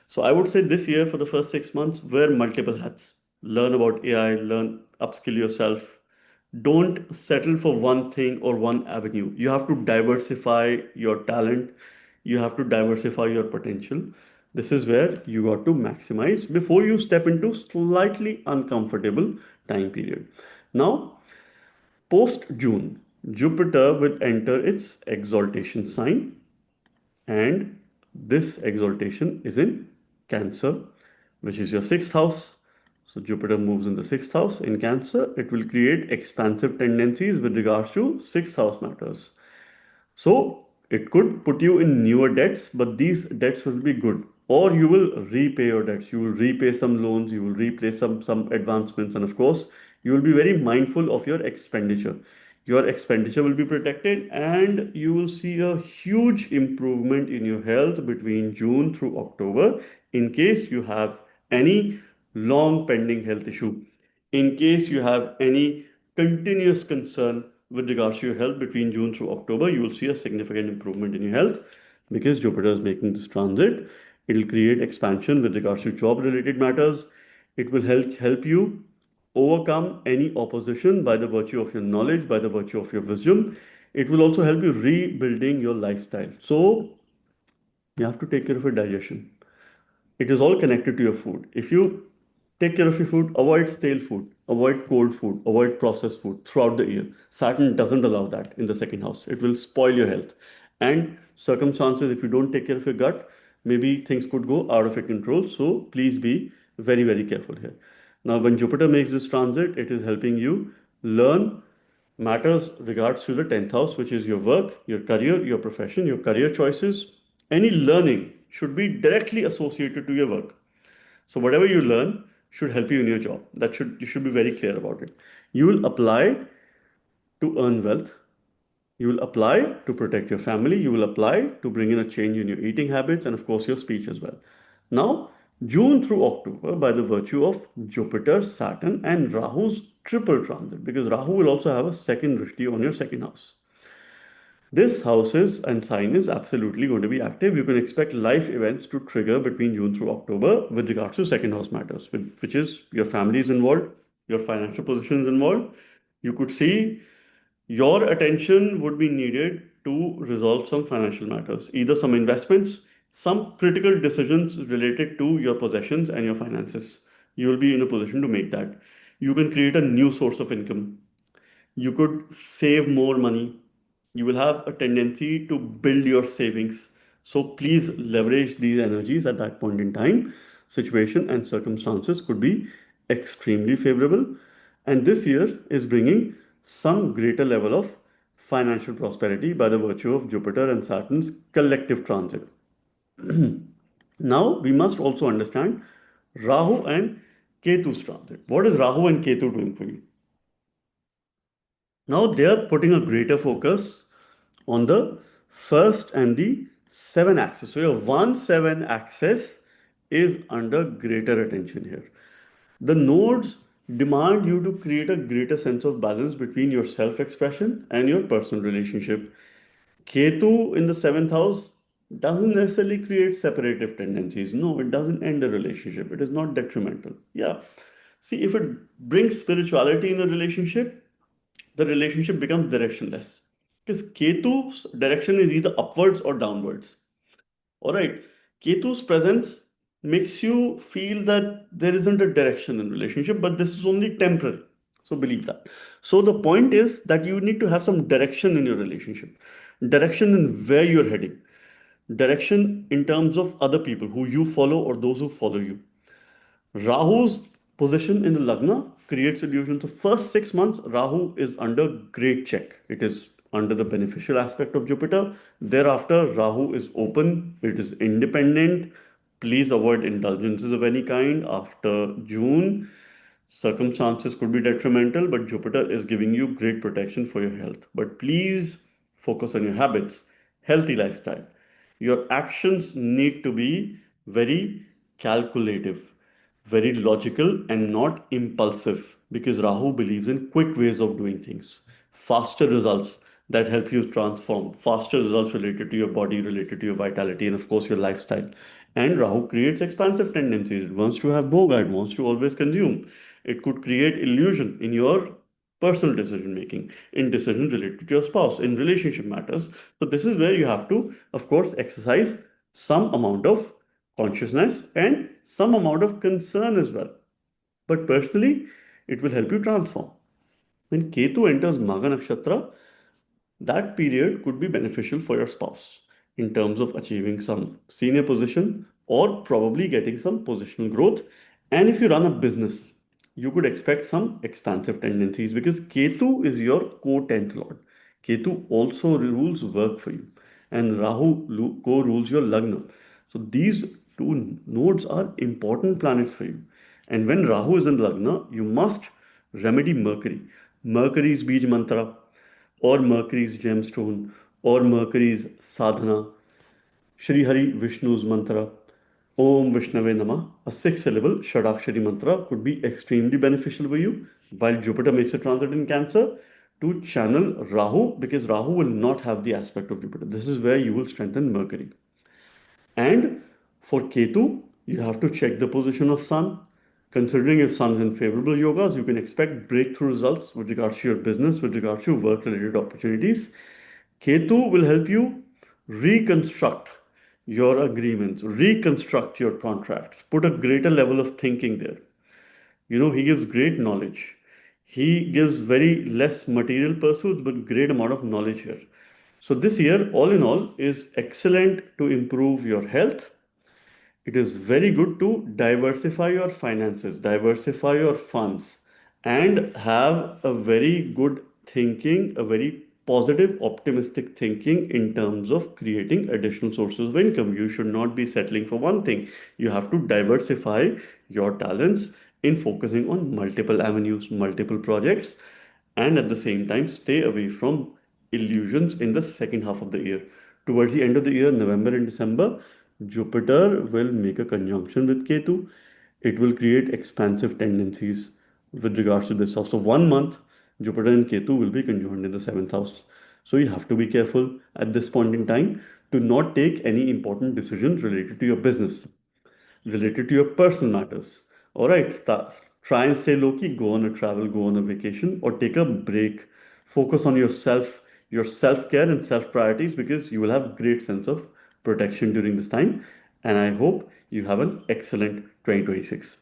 So I would say this year for the first 6 months, wear multiple hats. Learn about AI, learn, upskill yourself. Don't settle for one thing or one avenue. You have to diversify your talent. You have to diversify your potential. This is where you got to maximize before you step into slightly uncomfortable time period. Now, post June, Jupiter will enter its exaltation sign, and this exaltation is in Cancer, which is your sixth house. So Jupiter moves in the sixth house in Cancer. It will create expansive tendencies with regards to sixth house matters. So it could put you in newer debts, but these debts will be good. Or you will repay your debts. You will repay some loans. You will repay some advancements, and of course, you will be very mindful of your expenditure. Your expenditure will be protected, and you will see a huge improvement in your health between June through October. In case you have any long pending health issue, in case you have any continuous concern with regards to your health between June through October, you will see a significant improvement in your health because Jupiter is making this transit. It will create expansion with regards to job related matters. It will help you overcome any opposition by the virtue of your knowledge, by the virtue of your wisdom. It will also help you rebuilding your lifestyle. So you have to take care of your digestion. It is all connected to your food. If you take care of your food, avoid stale food, avoid cold food, avoid processed food throughout the year. Saturn doesn't allow that in the second house. It will spoil your health. And circumstances, if you don't take care of your gut, maybe things could go out of your control. So please be very, very careful here. Now, when Jupiter makes this transit, it is helping you learn matters regards to the 10th house, which is your work, your career, your profession, your career choices. Any learning should be directly associated to your work. So whatever you learn should help you in your job. That should you should be very clear about it. You will apply to earn wealth. You will apply to protect your family. You will apply to bring in a change in your eating habits and of course your speech as well. Now, June through October, by the virtue of Jupiter, Saturn, and Rahu's triple transit, because Rahu will also have a second drishti on your second house. This houses and sign is absolutely going to be active. You can expect life events to trigger between June through October with regards to second house matters, which is your family is involved, your financial position is involved. You could see your attention would be needed to resolve some financial matters, either some investments, some critical decisions related to your possessions and your finances. You will be in a position to make that. You can create a new source of income. You could save more money. You will have a tendency to build your savings. So please leverage these energies at that point in time. Situation and circumstances could be extremely favorable. And this year is bringing some greater level of financial prosperity by the virtue of Jupiter and Saturn's collective transit. Now, we must also understand Rahu and Ketu's transit. What is Rahu and Ketu doing for you? Now they are putting a greater focus on the first and the 7 axis. So your 1-7 axis is under greater attention here. The nodes demand you to create a greater sense of balance between your self expression and your personal relationship. Ketu in the seventh house doesn't necessarily create separative tendencies. No, it doesn't end a relationship. It is not detrimental. Yeah. See, if it brings spirituality in a relationship, the relationship becomes directionless. Because Ketu's direction is either upwards or downwards. All right. Ketu's presence makes you feel that there isn't a direction in relationship, but this is only temporary. So believe that. So the point is that you need to have some direction in your relationship, direction in where you're heading, direction in terms of other people who you follow or those who follow you. Rahu's position in the Lagna creates illusion. So first 6 months, Rahu is under great check. It is under the beneficial aspect of Jupiter. Thereafter, Rahu is open. It is independent. Please avoid indulgences of any kind after June. Circumstances could be detrimental, but Jupiter is giving you great protection for your health. But please focus on your habits, healthy lifestyle. Your actions need to be very calculative, very logical, and not impulsive because Rahu believes in quick ways of doing things, faster results that help you transform, faster results related to your body, related to your vitality, and of course, your lifestyle. And Rahu creates expansive tendencies. It wants to have bogart, wants to always consume. It could create illusion in your personal decision making, in decisions related to your spouse, in relationship matters. So, this is where you have to, of course, exercise some amount of consciousness and some amount of concern as well. But personally, it will help you transform. When Ketu enters Magha Nakshatra, that period could be beneficial for your spouse in terms of achieving some senior position or probably getting some positional growth. And if you run a business, you could expect some expansive tendencies because Ketu is your co-10th lord. Ketu also rules work for you, and Rahu co-rules your Lagna. So these two nodes are important planets for you. And when Rahu is in Lagna, you must remedy Mercury. Mercury's Bij Mantra, or Mercury's gemstone, or Mercury's sadhana, Shri Hari Vishnu's mantra, Om Vishnave Nama, a six syllable Shadakshari mantra could be extremely beneficial for you while Jupiter makes a transit in Cancer to channel Rahu because Rahu will not have the aspect of Jupiter. This is where you will strengthen Mercury. And for Ketu, you have to check the position of Sun. Considering if Sun is in favorable yogas, you can expect breakthrough results with regards to your business, with regards to work related opportunities. Ketu will help you reconstruct your agreements, reconstruct your contracts, put a greater level of thinking there. He gives great knowledge. He gives very less material pursuits, but great amount of knowledge here. So this year, all in all, is excellent to improve your health. It is very good to diversify your finances, diversify your funds, and have a very good thinking, a very positive, optimistic thinking in terms of creating additional sources of income. You should not be settling for one thing. You have to diversify your talents in focusing on multiple avenues, multiple projects, and at the same time, stay away from illusions in the second half of the year. Towards the end of the year, November and December, Jupiter will make a conjunction with Ketu. It will create expansive tendencies with regards to this house. So, 1 month, Jupiter and Ketu will be conjoined in the seventh house. So, you have to be careful at this point in time to not take any important decisions related to your business, related to your personal matters. All right, try and stay low key, go on a travel, go on a vacation, or take a break. Focus on yourself, your self care and self priorities because you will have great sense of protection during this time. And I hope you have an excellent 2026.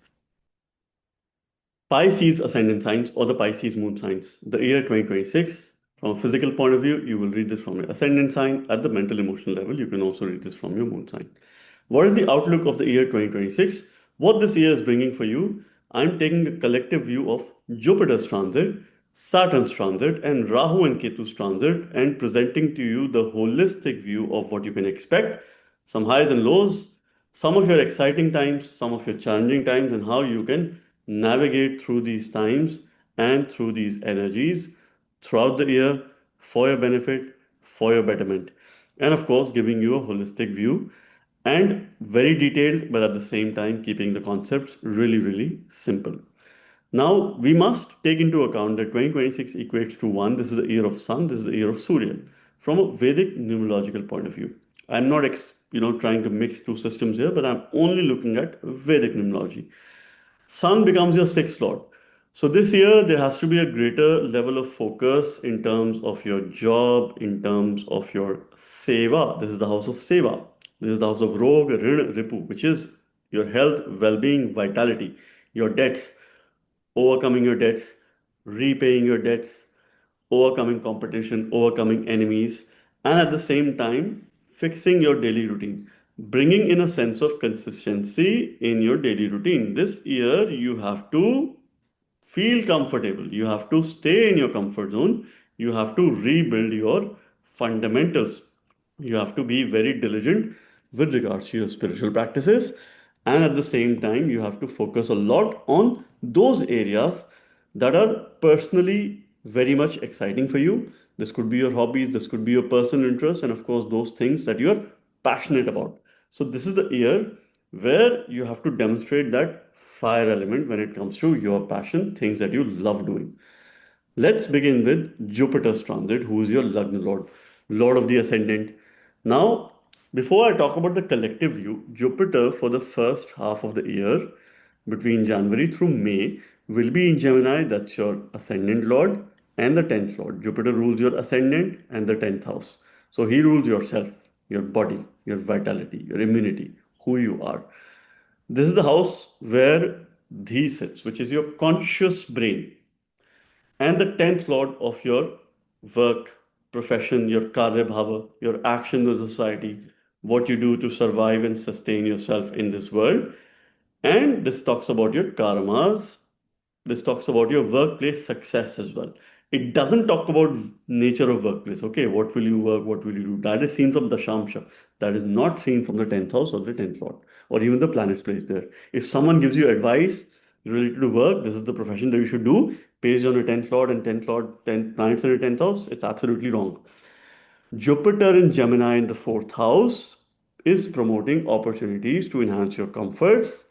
Pisces ascendant signs or the Pisces moon signs. The year 2026, from a physical point of view, you will read this from your ascendant sign. At the mental emotional level, you can also read this from your moon sign. What is the outlook of the year 2026? What this year is bringing for you? I'm taking a collective view of Jupiter's transit, Saturn's transit, and Rahu and Ketu's transit, and presenting to you the holistic view of what you can expect, some highs and lows, some of your exciting times, some of your challenging times, and how you can navigate through these times and through these energies throughout the year for your benefit, for your betterment. And of course, giving you a holistic view and very detailed, but at the same time, keeping the concepts really, really simple. Now, we must take into account that 2026 equates to 1. This is the year of Sun, this is the year of Surya. From a Vedic numerological point of view, I'm not trying to mix two systems here, but I'm only looking at Vedic numerology. Sun becomes your sixth lord. So this year there has to be a greater level of focus in terms of your job, in terms of your seva. This is the house of seva. This is the house of Rog, Rin, Ripu, which is your health, well-being, vitality, your debts, overcoming your debts, repaying your debts, overcoming competition, overcoming enemies, and at the same time, fixing your daily routine, bringing in a sense of consistency in your daily routine. This year, you have to feel comfortable, you have to stay in your comfort zone, you have to rebuild your fundamentals. You have to be very diligent with regards to your spiritual practices, and at the same time, you have to focus a lot on those areas that are personally very much exciting for you. This could be your hobbies, this could be your personal interests, and of course, those things that you're passionate about. So, this is the year where you have to demonstrate that fire element when it comes to your passion, things that you love doing. Let's begin with Jupiter's transit, who is your Lagna Lord, Lord of the Ascendant. Now, before I talk about the collective view, Jupiter for the first half of the year, between January through May, will be in Gemini, that's your Ascendant Lord, and the 10th Lord. Jupiter rules your Ascendant and the 10th house. So he rules yourself, your body, your vitality, your immunity, who you are. This is the house where he sits, which is your conscious brain, and the 10th lord of your work, profession, your karya bhava, your action in society, what you do to survive and sustain yourself in this world. And this talks about your karmas. This talks about your workplace success as well. It doesn't talk about nature of workplace. Okay, what will you work? What will you do? That is seen from the Shamsha. That is not seen from the 10th house or the 10th lord or even the planets placed there. If someone gives you advice related to work, this is the profession that you should do based on your 10th lord and 10th lord, 10 planets in your 10th house, it's absolutely wrong. Jupiter in Gemini in the fourth house is promoting opportunities to enhance your comforts,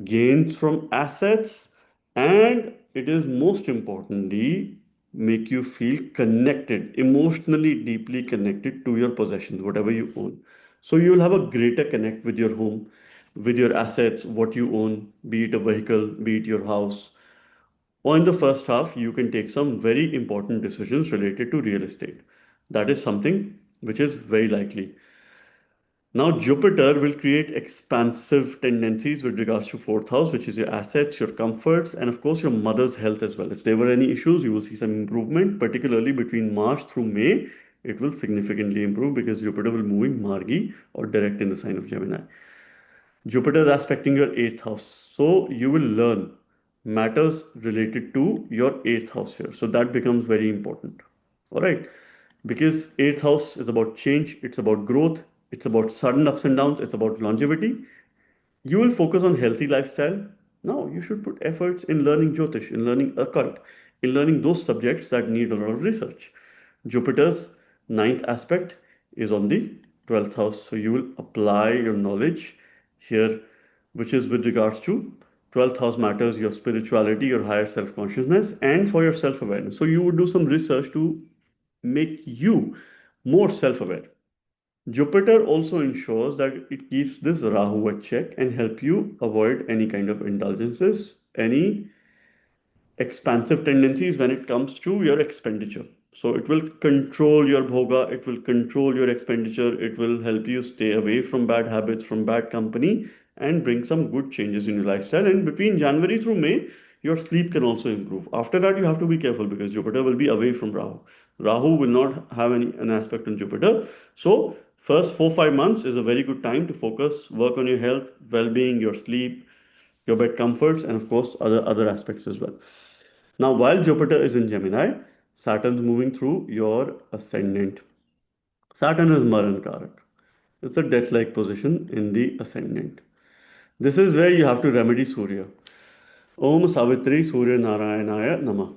gains from assets, and it is most importantly make you feel connected, emotionally deeply connected to your possessions, whatever you own. So you will have a greater connect with your home, with your assets, what you own, be it a vehicle, be it your house. Or in the first half, you can take some very important decisions related to real estate. That is something which is very likely. Now, Jupiter will create expansive tendencies with regards to fourth house, which is your assets, your comforts, and of course, your mother's health as well. If there were any issues, you will see some improvement, particularly between March through May. It will significantly improve because Jupiter will move in Margi or direct in the sign of Gemini. Jupiter is aspecting your eighth house. So you will learn matters related to your eighth house here. So that becomes very important. All right. Because eighth house is about change, it's about growth, it's about sudden ups and downs, it's about longevity. You will focus on healthy lifestyle. Now you should put efforts in learning Jyotish, in learning occult, in learning those subjects that need a lot of research. Jupiter's ninth aspect is on the 12th house. So you will apply your knowledge here, which is with regards to 12th house matters, your spirituality, your higher self consciousness, and for your self awareness. So you would do some research to make you more self aware. Jupiter also ensures that it keeps this Rahu at check and help you avoid any kind of indulgences, any expansive tendencies when it comes to your expenditure. So it will control your bhoga, it will control your expenditure, it will help you stay away from bad habits, from bad company, and bring some good changes in your lifestyle. And between January through May, your sleep can also improve. After that, you have to be careful because Jupiter will be away from Rahu. Rahu will not have an aspect on Jupiter. So first 4 5 months is a very good time to focus, work on your health, well-being, your sleep, your bed comforts, and of course other aspects as well. Now, while Jupiter is in Gemini, Saturn's moving through your ascendant. Saturn is Maran Karak. It's a death-like position in the ascendant. This is where you have to remedy Surya. Om Savitri Surya Narayanaya Nama.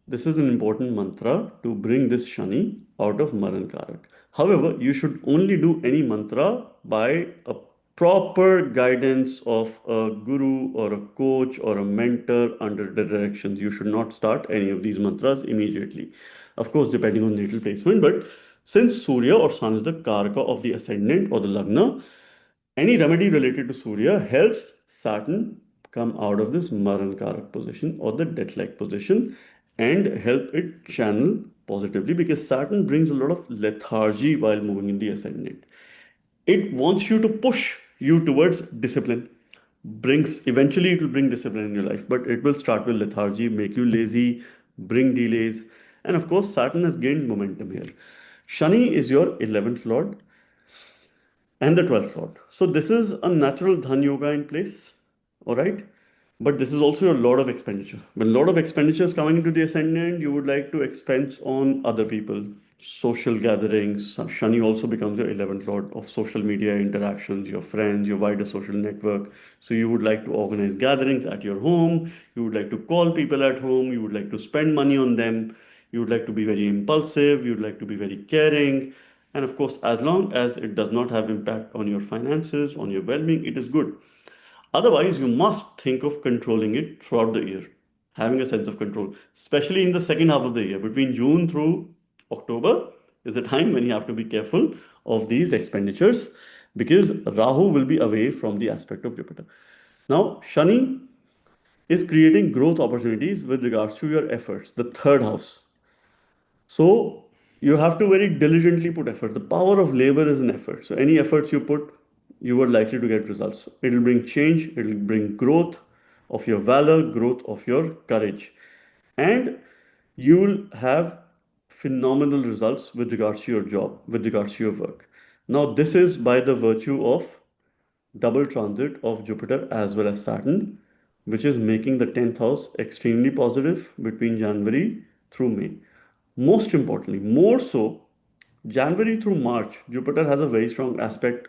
This is an important mantra to bring this Shani out of Maran Karak. However, you should only do any mantra by a proper guidance of a guru or a coach or a mentor under the directions. You should not start any of these mantras immediately. Of course, depending on natal placement, but since Surya or Sun is the Karaka of the ascendant or the Lagna, any remedy related to Surya helps Saturn come out of this Marankarak position or the death-like position and help it channel positively because Saturn brings a lot of lethargy while moving in the ascendant. It wants you to push you towards discipline. Brings eventually it will bring discipline in your life, but it will start with lethargy, make you lazy, bring delays, and of course, Saturn has gained momentum here. Shani is your 11th lord and the 12th lord. So this is a natural dhan yoga in place, all right? But this is also a lot of expenditure. When a lot of expenditure is coming into the ascendant, you would like to expense on other people. social gatherings. Shani also becomes your 11th lord of social media interactions, your friends, your wider social network. So you would like to organize gatherings at your home, you would like to call people at home, you would like to spend money on them, you would like to be very impulsive, you would like to be very caring. And of course, as long as it does not have impact on your finances, on your well-being, it is good. Otherwise, you must think of controlling it throughout the year, having a sense of control, especially in the second half of the year. Between June through October is a time when you have to be careful of these expenditures because Rahu will be away from the aspect of Jupiter. Now, Shani is creating growth opportunities with regards to your efforts, the third house. So you have to very diligently put effort. The power of labor is an effort. So any efforts you put, you are likely to get results. It'll bring change, it'll bring growth of your valor, growth of your courage. And you will have phenomenal results with regards to your job, with regards to your work. Now, this is by the virtue of double transit of Jupiter as well as Saturn, which is making the 10th house extremely positive between January through May. Most importantly, more so, January through March, Jupiter has a very strong aspect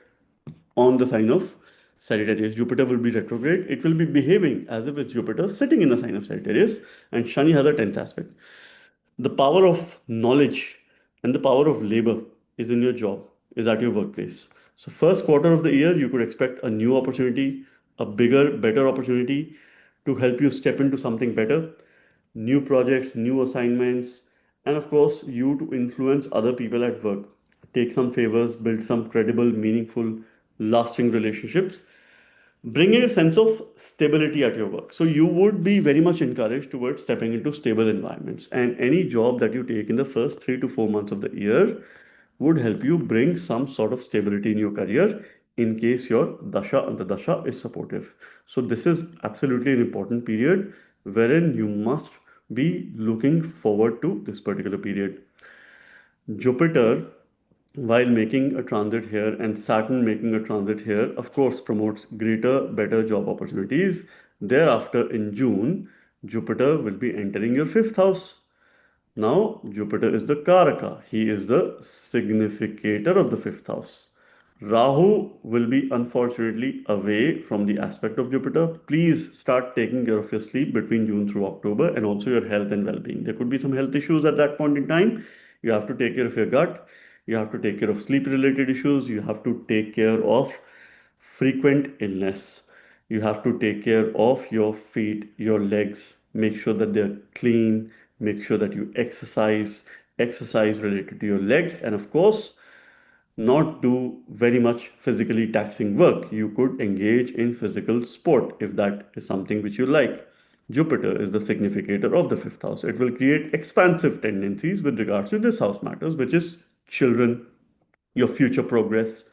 on the sign of Sagittarius. Jupiter will be retrograde. It will be behaving as if it's Jupiter sitting in the sign of Sagittarius, and Shani has a 10th aspect. The power of knowledge and the power of labor is in your job, is at your workplace. So, first quarter of the year, you could expect a new opportunity, a bigger, better opportunity to help you step into something better, new projects, new assignments, and of course, you to influence other people at work. Take some favors, build some credible, meaningful, lasting relationships, bringing a sense of stability at your work. So you would be very much encouraged towards stepping into stable environments. And any job that you take in the first 3 to 4 months of the year would help you bring some sort of stability in your career in case your dasha and the dasha is supportive. So this is absolutely an important period wherein you must be looking forward to this particular period. Jupiter, while making a transit here, and Saturn making a transit here, of course, promotes greater, better job opportunities. Thereafter, in June, Jupiter will be entering your fifth house. Now, Jupiter is the Karaka, he is the significator of the fifth house. Rahu will be unfortunately away from the aspect of Jupiter. Please start taking care of your sleep between June through October and also your health and well being. There could be some health issues at that point in time. You have to take care of your gut, you have to take care of sleep related issues, you have to take care of frequent illness. You have to take care of your feet, your legs, make sure that they're clean, make sure that you exercise related to your legs, and of course, not do very much physically taxing work. You could engage in physical sport if that is something which you like. Jupiter is the significator of the fifth house. It will create expansive tendencies with regards to this house matters, which is children, your future progress,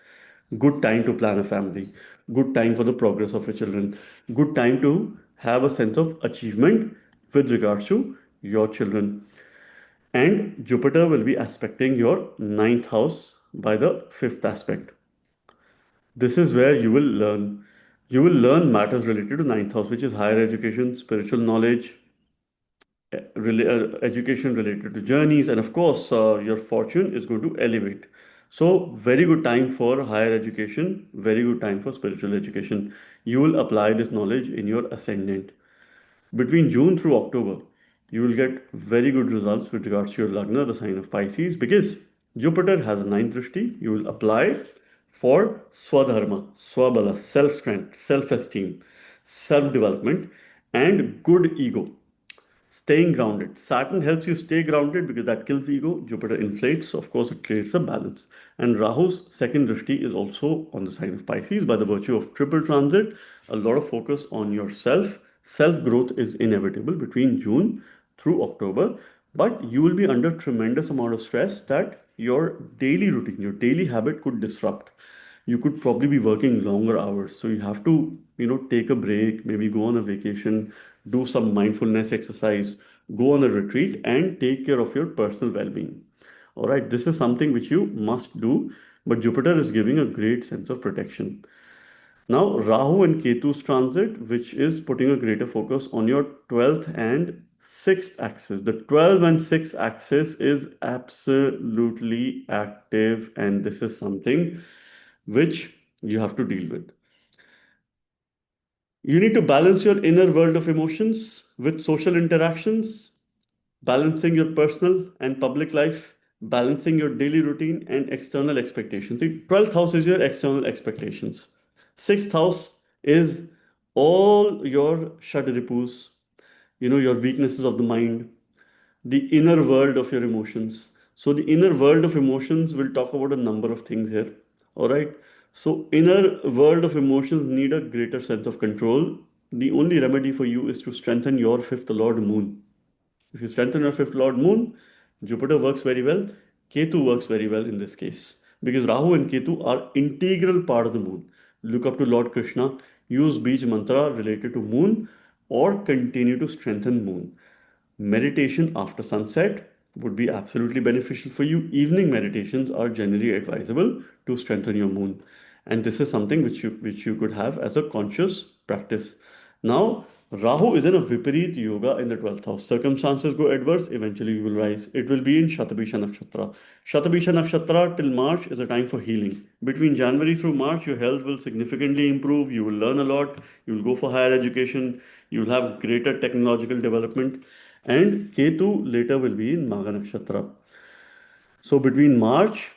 good time to plan a family, good time for the progress of your children, good time to have a sense of achievement with regards to your children. And Jupiter will be aspecting your ninth house by the fifth aspect. This is where you will learn. You will learn matters related to ninth house, which is higher education, spiritual knowledge, education related to journeys, and of course, your fortune is going to elevate. So, very good time for higher education, very good time for spiritual education. You will apply this knowledge in your ascendant. Between June through October, you will get very good results with regards to your Lagna, the sign of Pisces, because Jupiter has a ninth drishti. You will apply for Swadharma, Swabala, self strength, self esteem, self development, and good ego. Staying grounded. Saturn helps you stay grounded because that kills ego. Jupiter inflates, so of course, it creates a balance. And Rahu's second drishti is also on the sign of Pisces by the virtue of triple transit. A lot of focus on yourself. Self growth is inevitable between June through October, but you will be under tremendous amount of stress that your daily routine, your daily habit could disrupt. You could probably be working longer hours, so you have to, take a break, maybe go on a vacation, do some mindfulness exercise, go on a retreat, and take care of your personal well-being. All right, this is something which you must do, but Jupiter is giving a great sense of protection. Now, Rahu and Ketu's transit, which is putting a greater focus on your 12th and Sixth axis, the 12 and 6 axis is absolutely active, and this is something which you have to deal with. You need to balance your inner world of emotions with social interactions, balancing your personal and public life, balancing your daily routine and external expectations. The 12th house is your external expectations. Sixth house is all your shadripus, your weaknesses of the mind, the inner world of your emotions. So, the inner world of emotions will talk about a number of things here. All right. So, inner world of emotions need a greater sense of control. The only remedy for you is to strengthen your fifth lord moon. If you strengthen your fifth lord moon, Jupiter works very well. Ketu works very well in this case because Rahu and Ketu are integral part of the moon. Look up to Lord Krishna, use Bij mantra related to moon, or continue to strengthen moon. Meditation after sunset would be absolutely beneficial for you. Evening meditations are generally advisable to strengthen your moon. And this is something which you could have as a conscious practice. Now, Rahu is in a Viparit yoga in the 12th house. Circumstances go adverse, eventually you will rise. It will be in Shatabisha Nakshatra. Shatabisha Nakshatra till March is a time for healing. Between January through March, your health will significantly improve. You will learn a lot. You will go for higher education. You will have greater technological development. And Ketu later will be in Magha Nakshatra. So between March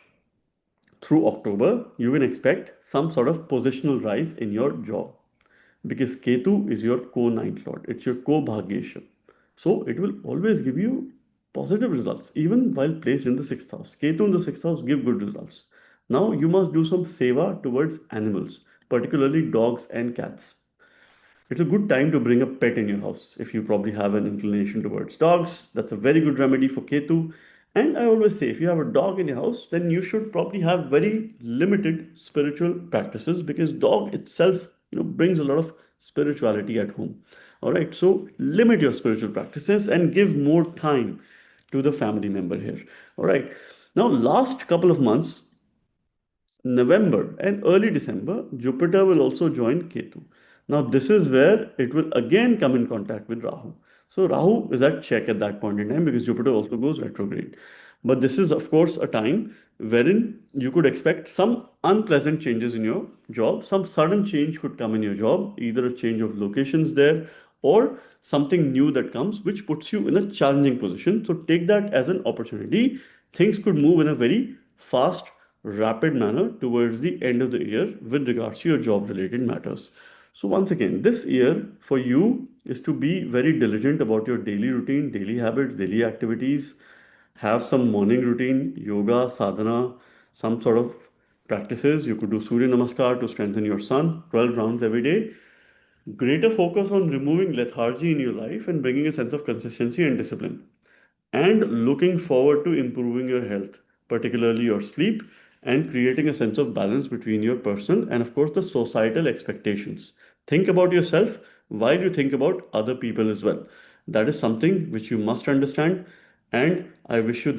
through October, you can expect some sort of positional rise in your job because Ketu is your co-ninth lord. It's your co-bhagyesha. So it will always give you positive results even while placed in the sixth house. Ketu in the sixth house give good results. Now you must do some seva towards animals, particularly dogs and cats. It's a good time to bring a pet in your house if you probably have an inclination towards dogs. That's a very good remedy for Ketu. And I always say, if you have a dog in your house, then you should probably have very limited spiritual practices because dog itself, brings a lot of spirituality at home. All right, so limit your spiritual practices and give more time to the family member here. All right, now last couple of months, November and early December, Jupiter will also join Ketu. Now, this is where it will again come in contact with Rahu. So, Rahu is at check at that point in time because Jupiter also goes retrograde. But this is, of course, a time wherein you could expect some unpleasant changes in your job. Some sudden change could come in your job, either a change of locations there or something new that comes, which puts you in a challenging position. So, take that as an opportunity. Things could move in a very fast rapid manner towards the end of the year with regards to your job related matters. So, once again, this year for you is to be very diligent about your daily routine, daily habits, daily activities. Have some morning routine, yoga, sadhana, some sort of practices. You could do Surya Namaskar to strengthen your sun, 12 rounds every day. Greater focus on removing lethargy in your life and bringing a sense of consistency and discipline and looking forward to improving your health, particularly your sleep, and creating a sense of balance between your personal and, of course, the societal expectations. Think about yourself while you think about other people as well. That is something which you must understand, and I wish you